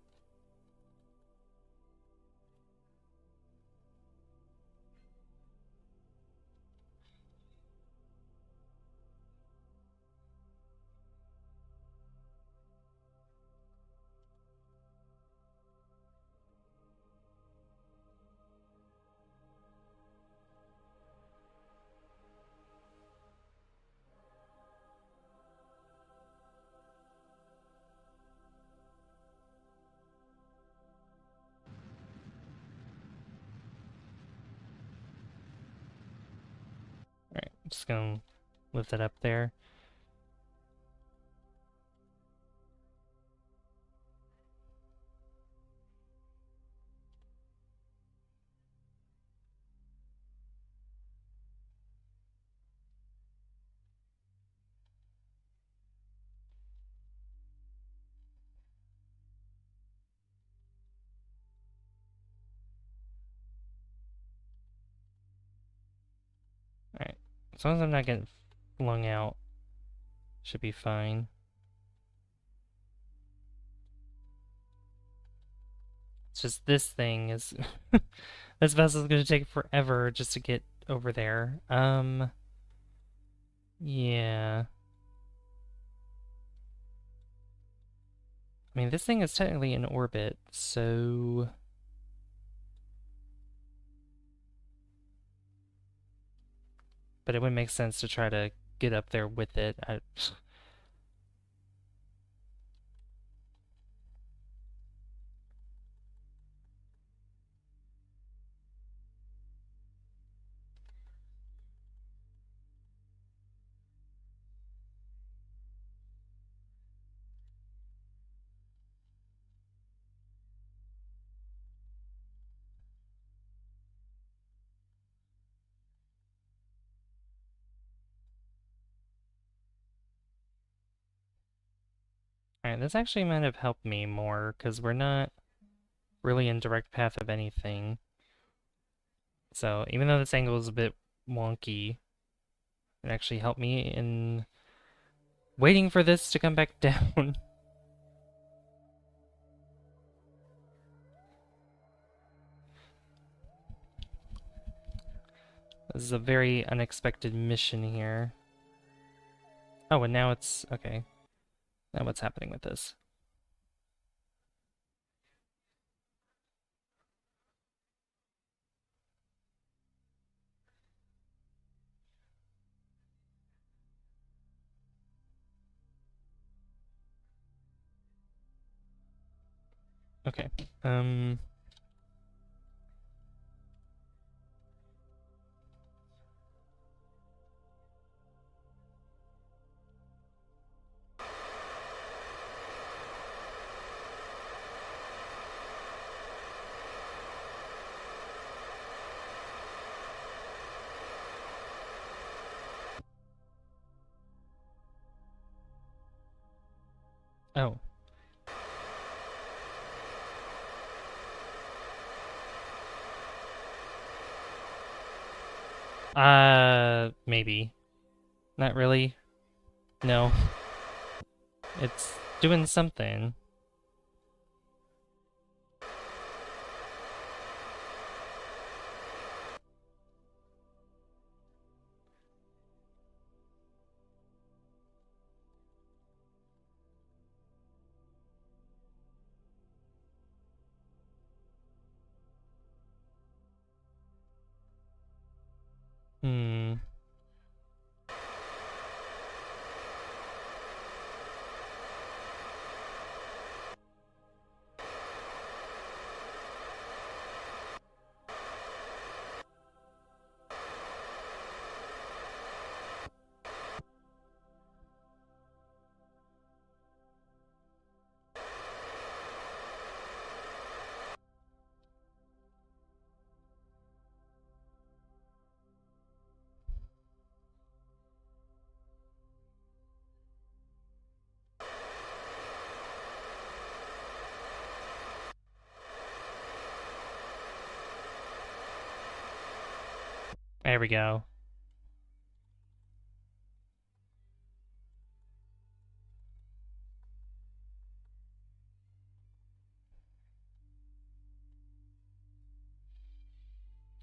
Alright, I'm just gonna lift it up there. Alright, as long as I'm not getting flung out, should be fine. It's just this thing is... This vessel's gonna take forever just to get over there. Yeah. I mean, this thing is technically in orbit, so... But it would make sense to try to get up there with it. Alright, this actually might have helped me more, because we're not really in direct path of anything. So, even though this angle is a bit wonky, it actually helped me in waiting for this to come back down. This is a very unexpected mission here. Oh, and now it's... okay. Now what's happening with this? Okay. Oh. Maybe. Not really. No. It's doing something. Hmm. There we go.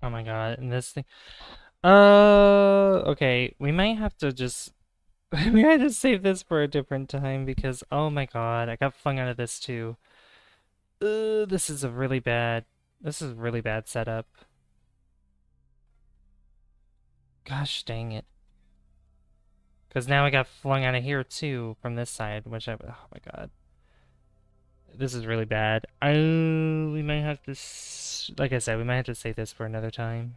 Oh my god, and this thing. Okay. We might have to just. We might just save this for a different time because, oh my god, I got flung out of this too. This is a really bad. This is a really bad setup. Gosh dang it. Because now I got flung out of here too from this side, which I. Oh my god. This is really bad. We might have to. Like I said, we might have to save this for another time.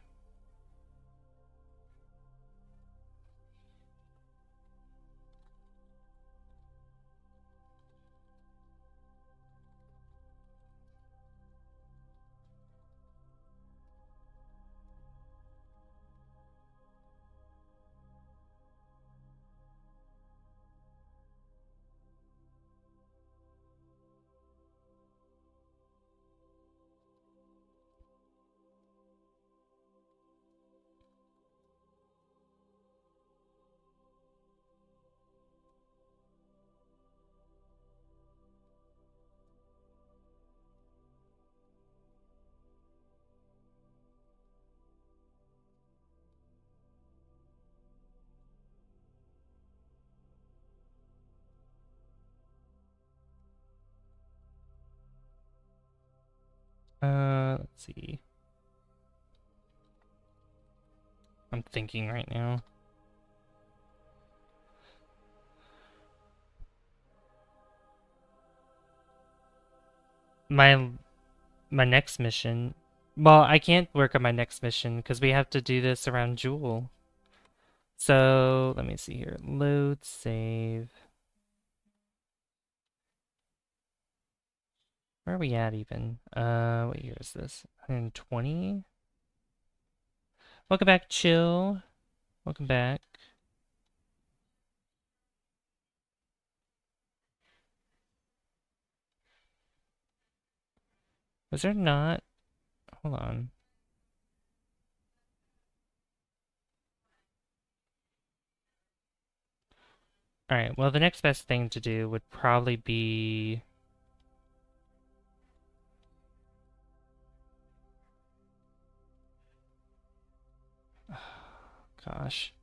Let's see. I'm thinking right now. My my next mission. Well, I can't work on my next mission because we have to do this around Jool. So let me see here. Load save. Where are we at even? What year is this? 120? Welcome back, chill. Welcome back. Was there not? Hold on. Alright, well, the next best thing to do would probably be. Gosh.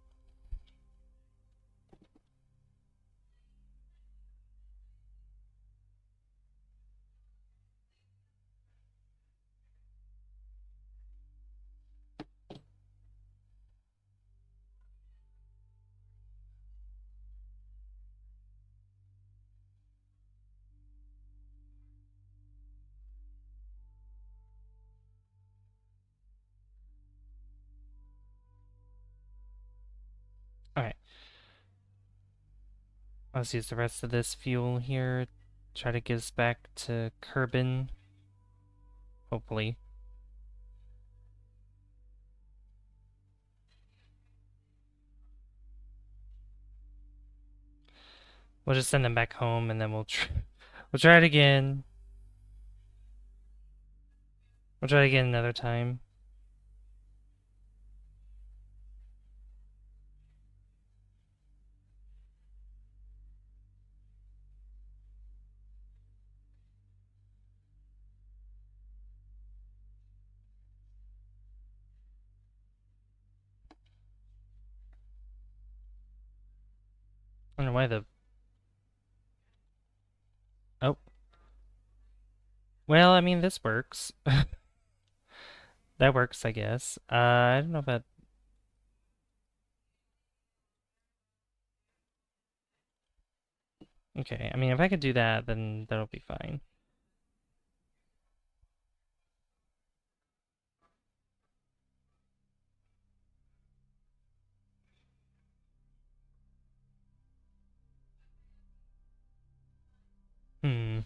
Alright. Let's use the rest of this fuel here. Try to get us back to Kerbin. Hopefully. We'll just send them back home, and then we'll try it again. We'll try it again another time. I don't know why the... Oh. Well, I mean, this works. That works, I guess. I don't know about... Okay, I mean, if I could do that, then that'll be fine. Hmm.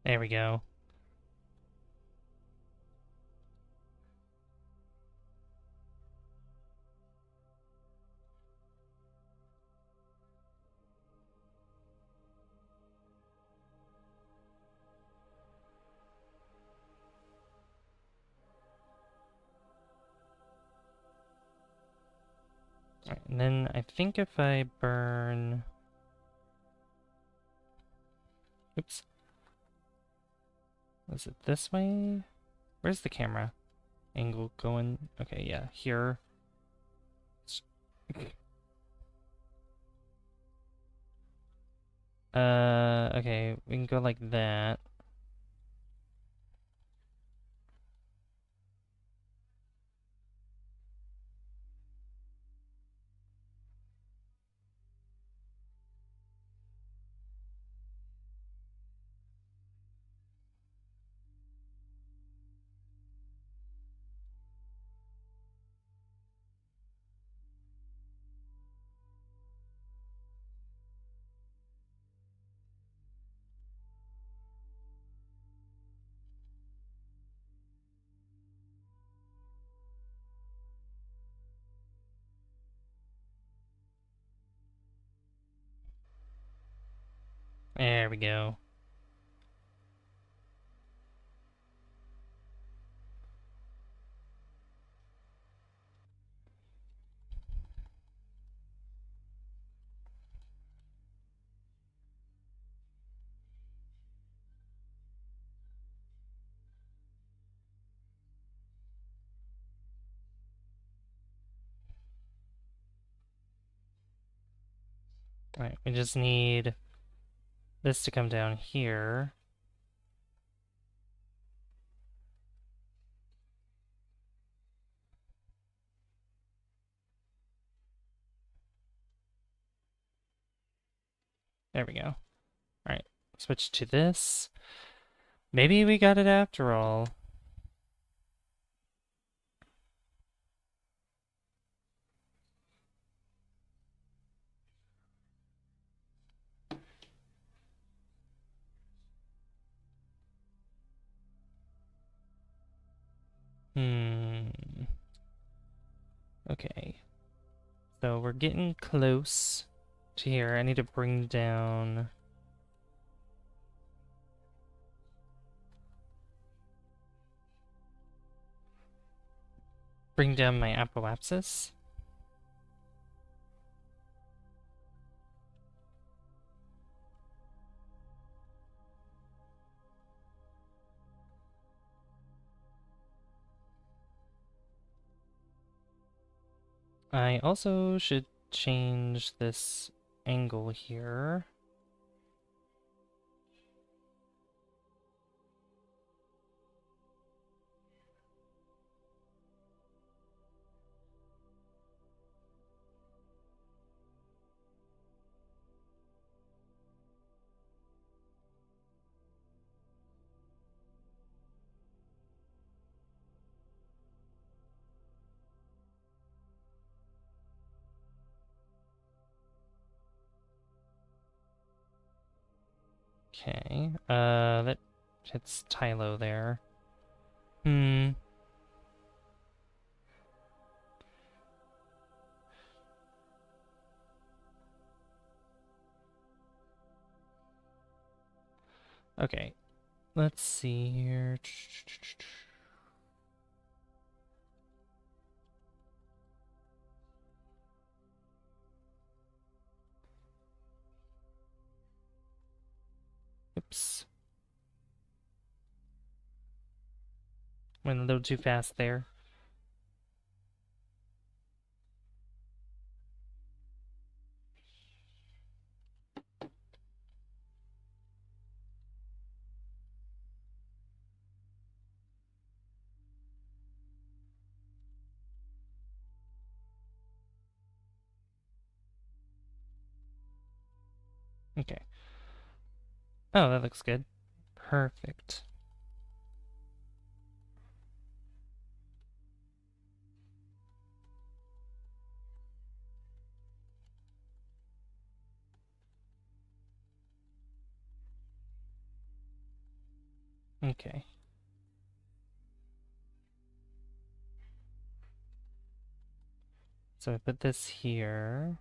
There we go. Alright, and then I think if I burn... Oops. Was it this way? Where's the camera angle going? Okay, yeah, here. Okay, we can go like that. There we go. Alright, we just need this to come down here. There we go. Alright, switch to this. Maybe we got it after all. Okay. So we're getting close to here. I need to bring down... Bring down my apoapsis. I also should change this angle here. Okay, that hits Tylo there. Hmm. Okay, let's see here. Oops. Went a little too fast there. Okay. Oh, that looks good. Perfect. Okay. So I put this here.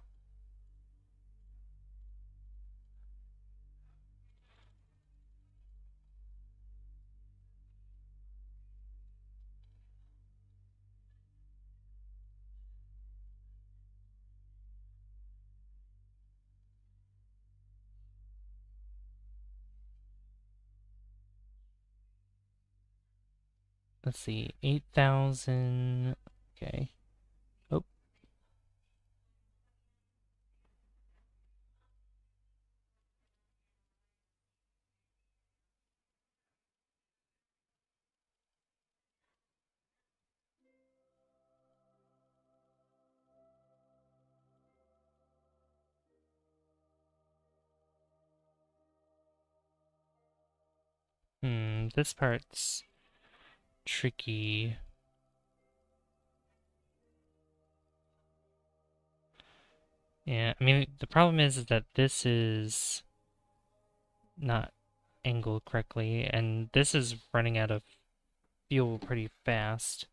Let's see, 8,000. Okay. Oh, this part's tricky. Yeah, I mean, the problem is that this is not angled correctly, and this is running out of fuel pretty fast.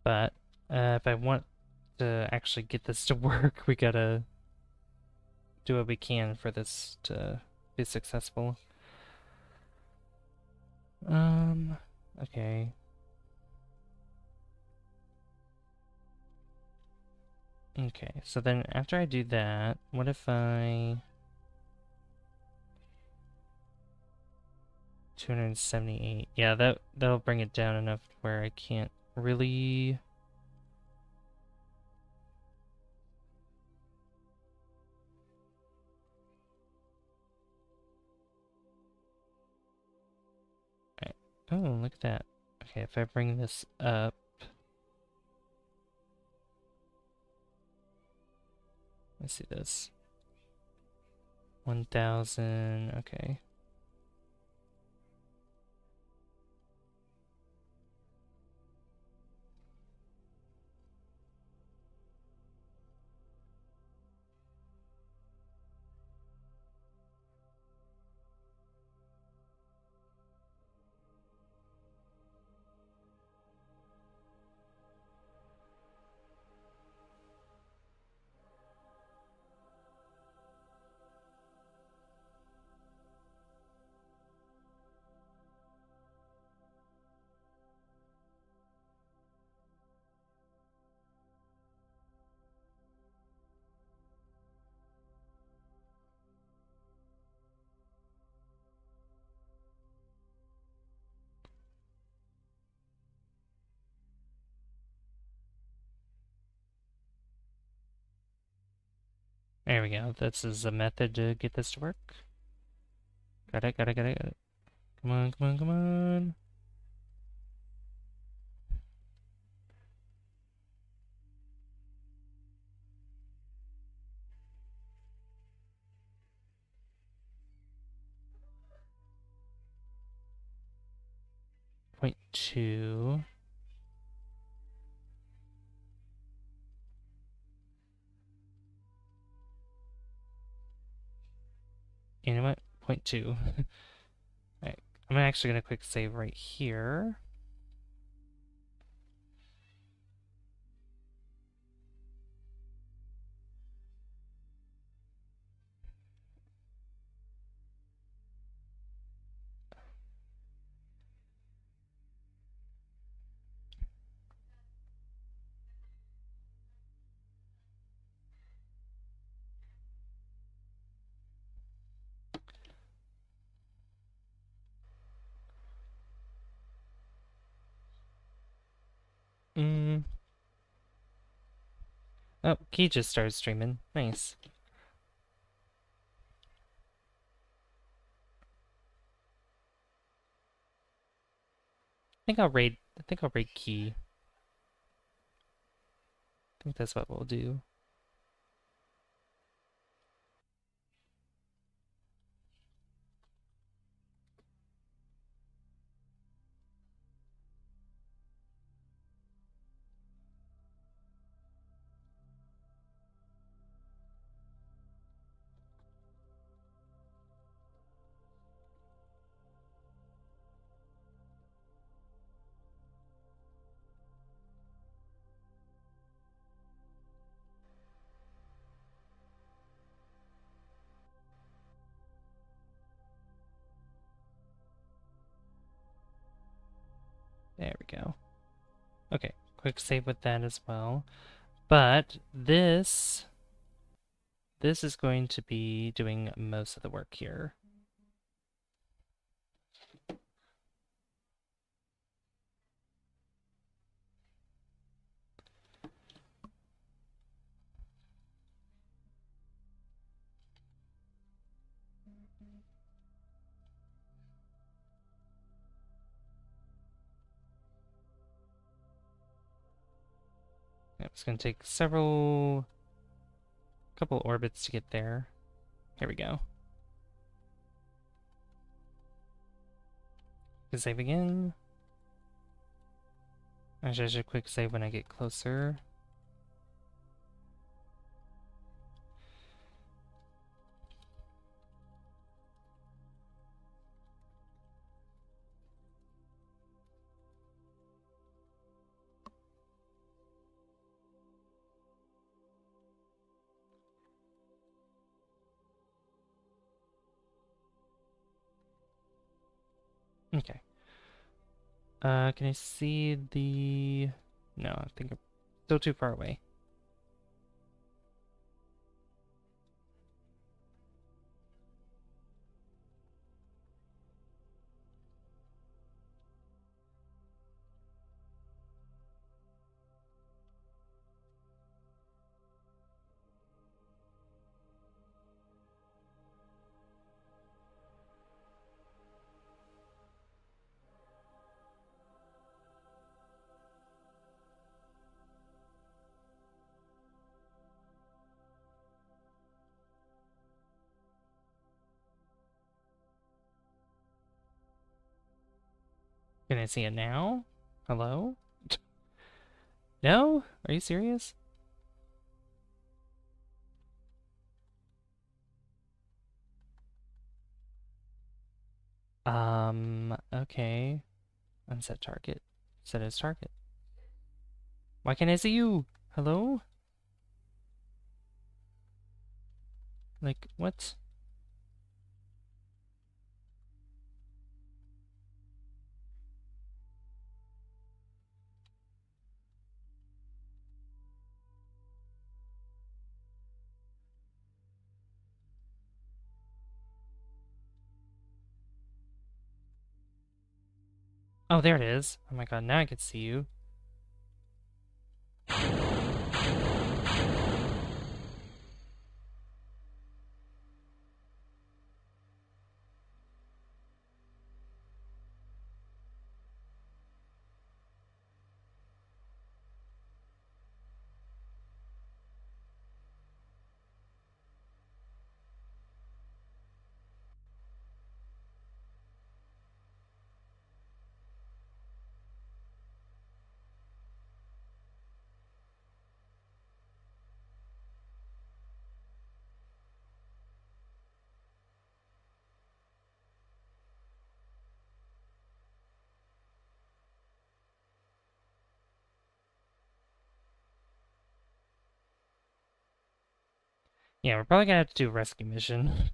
But if I want to actually get this to work, we gotta do what we can for this to be successful. Okay. Okay, so then after I do that, what if I... 278. Yeah, that'll bring it down enough where I can't really... Right. Oh, look at that. Okay, if I bring this up... Let's see this. 1,000, okay. There we go. This is a method to get this to work. Got it, got it, got it, got it. Come on, come on, come on. Point 2. You know what? Point 2. Alright, I'm actually gonna quick save right here. Mm. Oh, Key just started streaming. Nice. I think I'll raid Key. I think that's what we'll do. There we go. Okay, quick save with that as well. But this is going to be doing most of the work here. Yep, it's going to take couple orbits to get there. Here we go. Can save again. Actually, I should quick save when I get closer. Okay. Can I see the... No, I think I'm still too far away. Can I see it now? Hello? No? Are you serious? Okay. Unset target. Set as target. Why can't I see you? Hello? Like, what? Oh, there it is. Oh my god, now I can see you. Yeah, we're probably gonna have to do a rescue mission.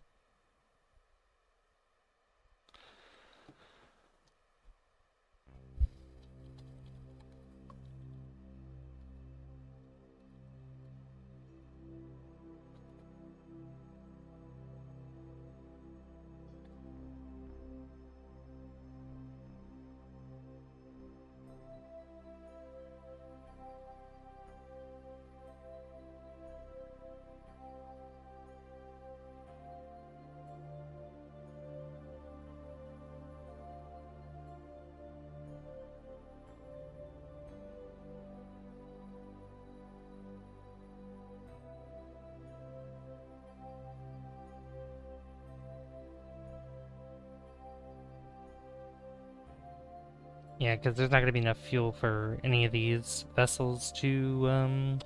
Yeah, because there's not gonna be enough fuel for any of these vessels to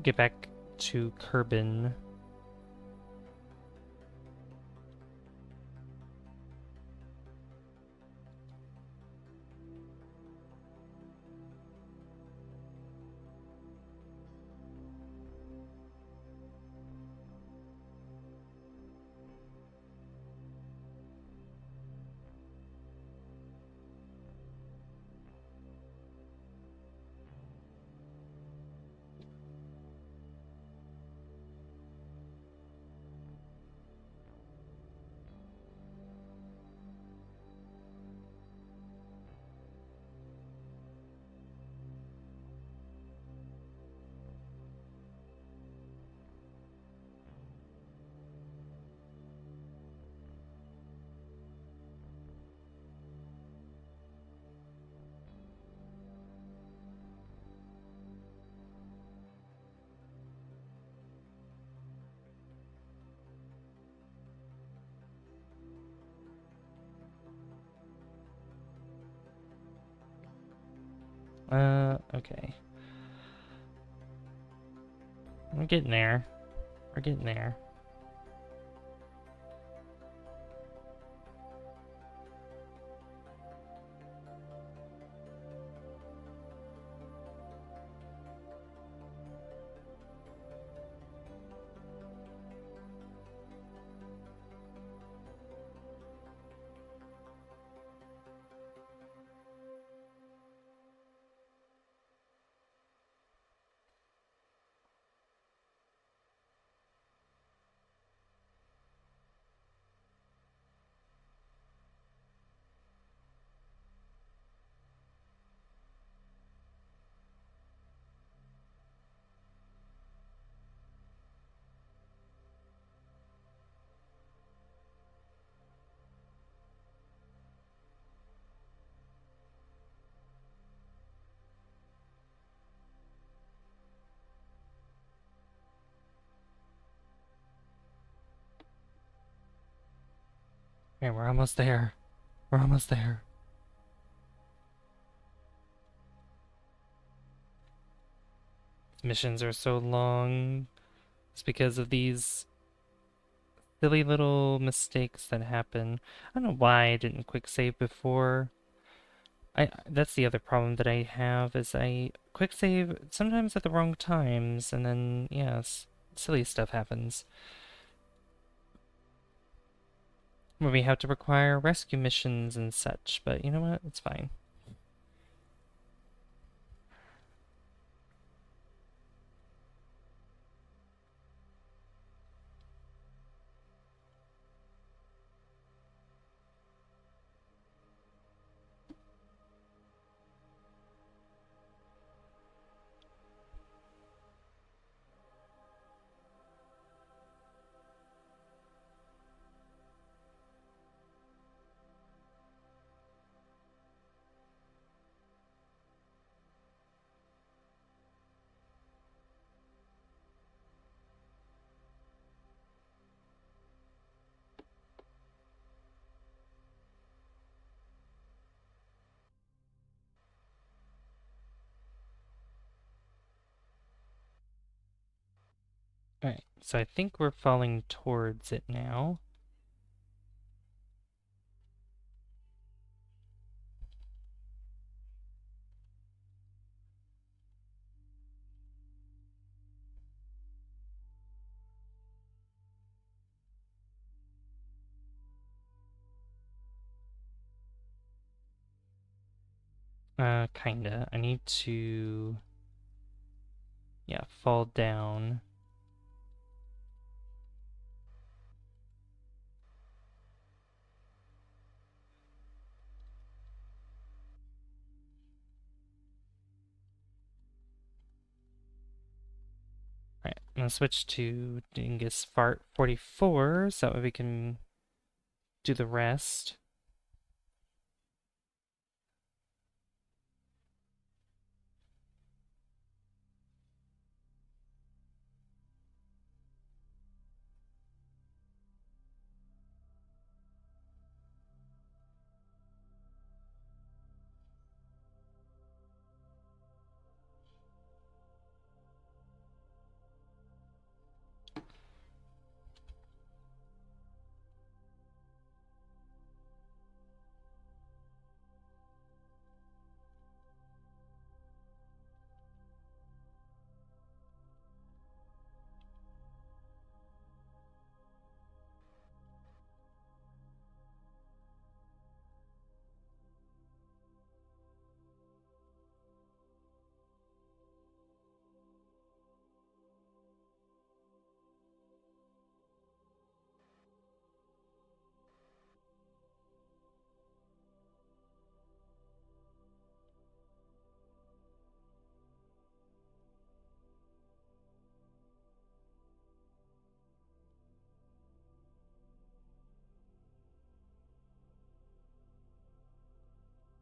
get back to Kerbin. Okay. We're getting there. We're getting there. Man, we're almost there. We're almost there. Missions are so long. It's because of these silly little mistakes that happen. I don't know why I didn't quick save before. That's the other problem that I have is I quick save sometimes at the wrong times and then yes, silly stuff happens. Where we have to require rescue missions and such, but you know what? It's fine. Alright, so I think we're falling towards it now. Kinda. I need to, yeah, fall down. Alright, I'm gonna switch to Dingus Fart 44, so that way we can do the rest.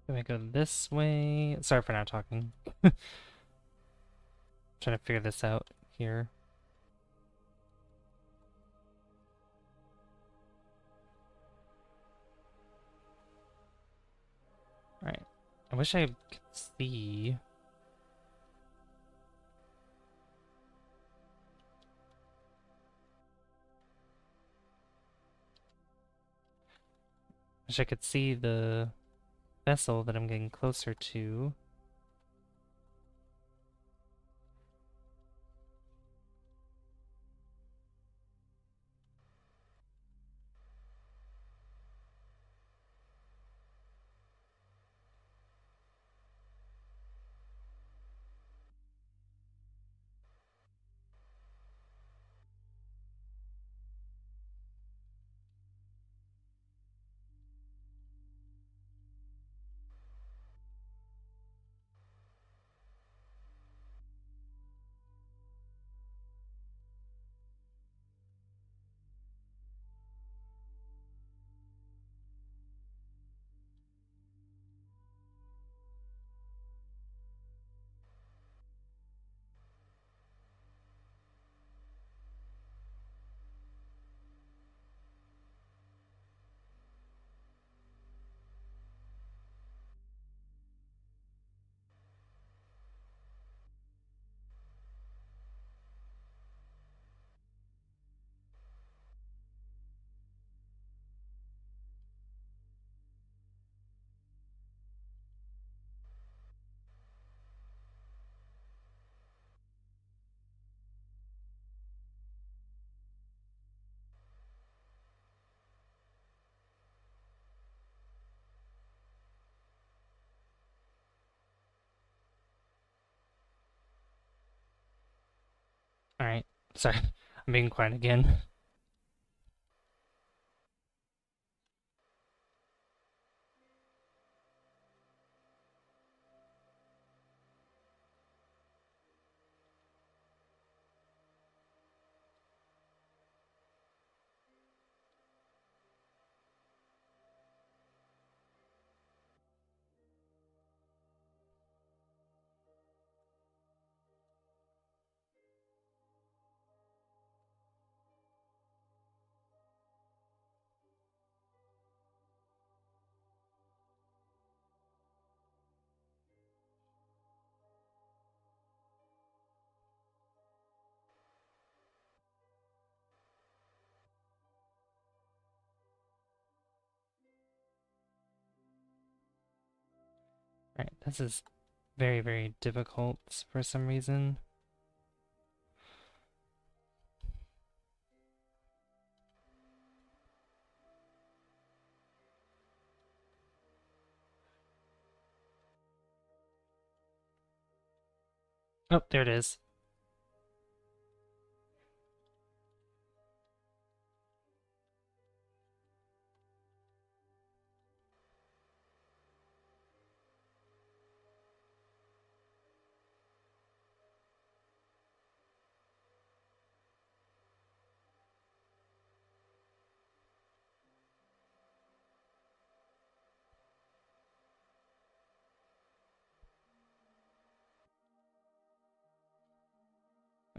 Then we go this way. Sorry for not talking. Trying to figure this out here. Alright. I wish I could see. Wish I could see the vessel that I'm getting closer to. Alright. Sorry. I'm being quiet again. Alright, this is very, very difficult for some reason. Oh, there it is.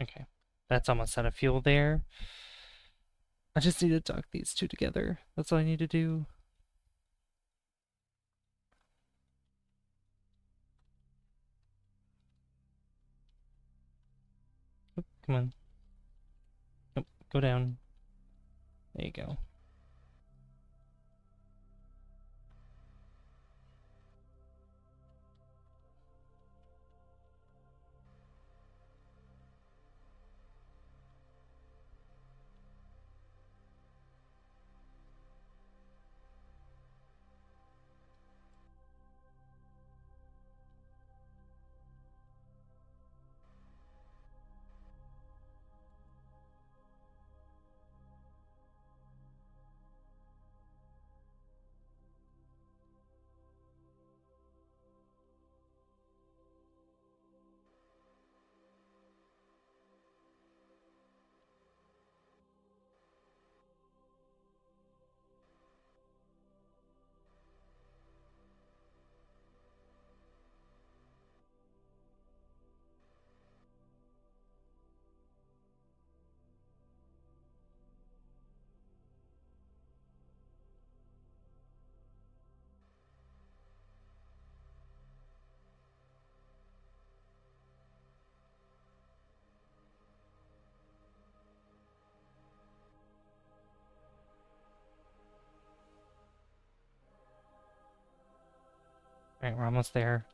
Okay, that's almost out of fuel there. I just need to dock these two together. That's all I need to do. Oop, come on. Nope, go down. There you go. Alright, we're almost there.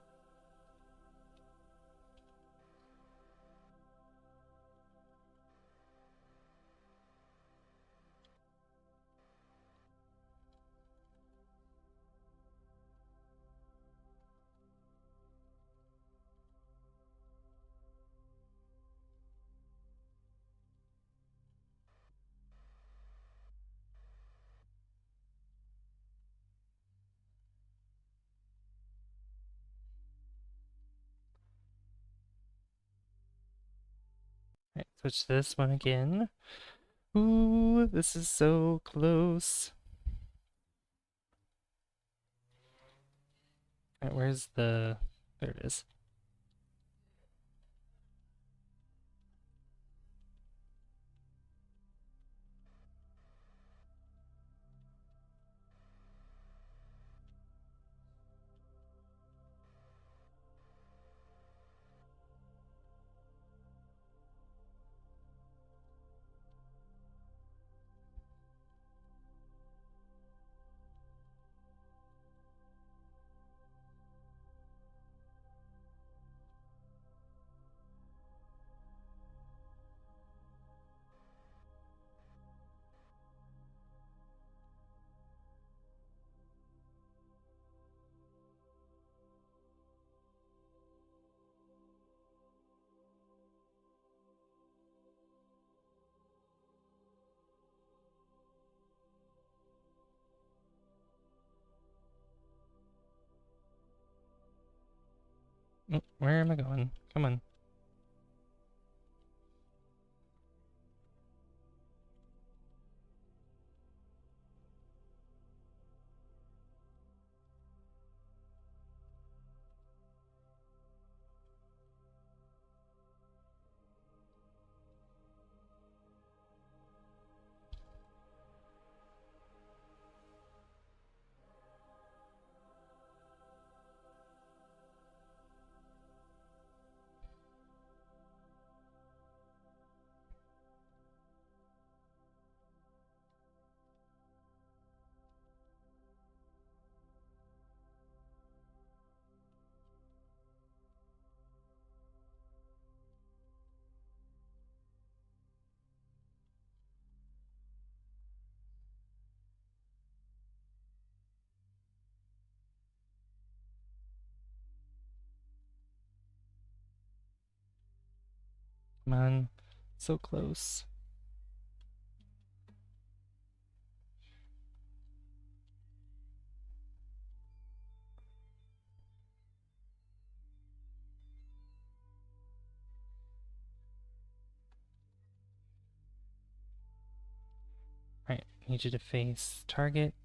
Alright, switch to this one again. Ooh, this is so close. Alright, where's the... There it is. Oh, where am I going? Come on. Come on. So close. Alright, need you to face target.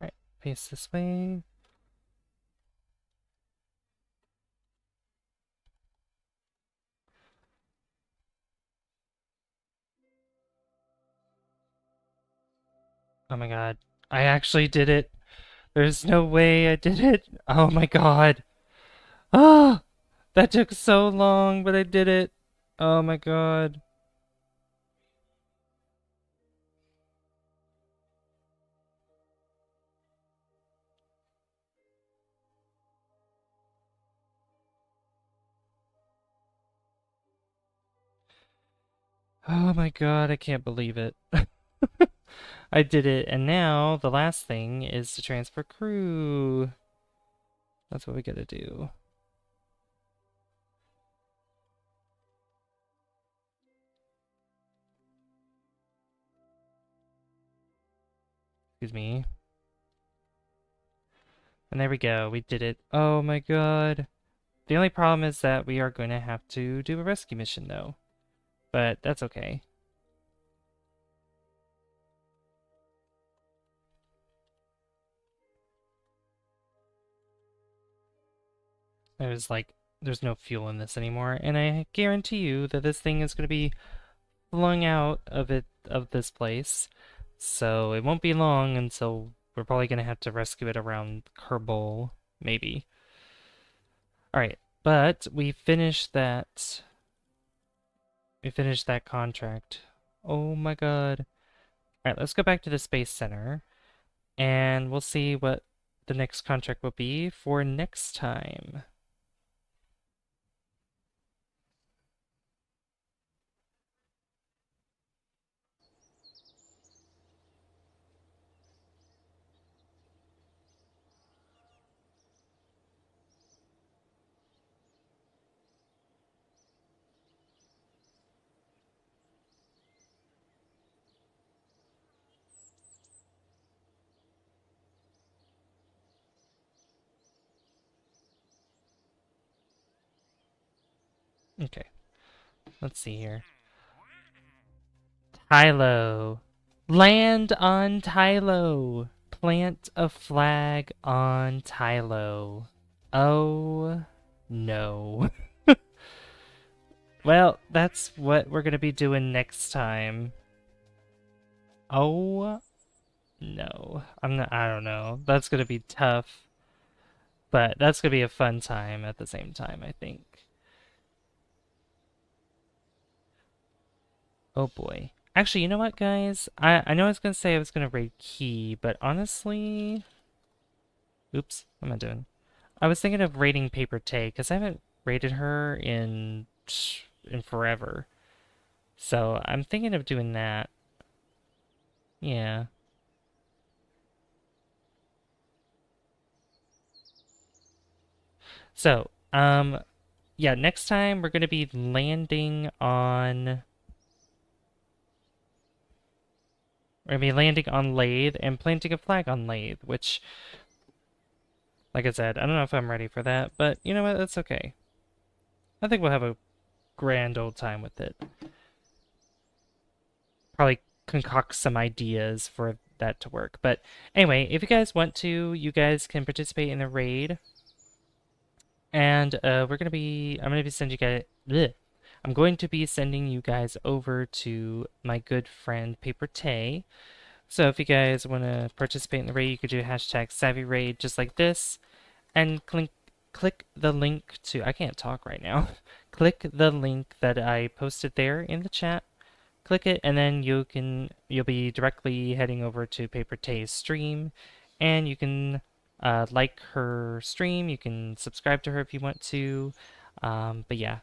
Alright, face this way. Oh my god. I actually did it. There's no way I did it. Oh my god. Ah! That took so long, but I did it. Oh my god. Oh my god, I can't believe it. I did it, and now the last thing is to transfer crew. That's what we gotta do. Excuse me. And there we go, we did it. Oh my god. The only problem is that we are going to have to do a rescue mission, though. But that's okay. There's no fuel in this anymore, and I guarantee you that this thing is going to be flung out of this place. So it won't be long until we're probably going to have to rescue it around Kerbal, maybe. Alright, but we finished that. We finished that contract. Oh my god. Alright, let's go back to the Space Center, and we'll see what the next contract will be for next time. Okay, let's see here. Tylo. Land on Tylo. Plant a flag on Tylo. Oh no. Well, that's what we're gonna be doing next time. Oh no. I don't know. That's gonna be tough. But that's gonna be a fun time at the same time, I think. Oh boy. Actually, you know what, guys? I know I was gonna say I was gonna raid Key, but honestly... Oops, what am I doing? I was thinking of raiding Paper Tay, because I haven't raided her in forever. So I'm thinking of doing that. Yeah. So, yeah, next time we're gonna be landing on... We're gonna be landing on Laythe and planting a flag on Laythe, which, like I said, I don't know if I'm ready for that, but you know what? That's okay. I think we'll have a grand old time with it. Probably concoct some ideas for that to work. But anyway, if you guys want to, you guys can participate in the raid. And we're gonna be. I'm gonna be sending you guys. Bleh. I'm going to be sending you guys over to my good friend Paper Tay. So if you guys want to participate in the raid, you could do hashtag Savvy Raid just like this, and click the link to. I can't talk right now. Click the link that I posted there in the chat. Click it, and then you'll be directly heading over to Paper Tay's stream, and you can like her stream. You can subscribe to her if you want to. But yeah,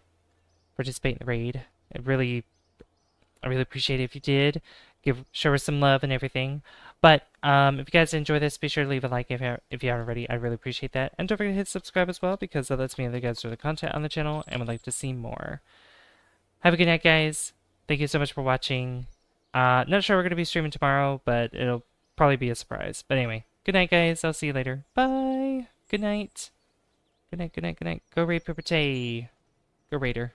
participate in the raid. I really appreciate it if you did. Show her some love and everything. But if you guys enjoy this, be sure to leave a like if you haven't already. I really appreciate that. And don't forget to hit subscribe as well, because that lets me know that you guys enjoy the content on the channel and would like to see more. Have a good night, guys. Thank you so much for watching. Not sure we're going to be streaming tomorrow, but it'll probably be a surprise. But anyway, good night, guys. I'll see you later. Bye. Good night. Good night, good night, good night. Go raid Paper Tay. Go Raider.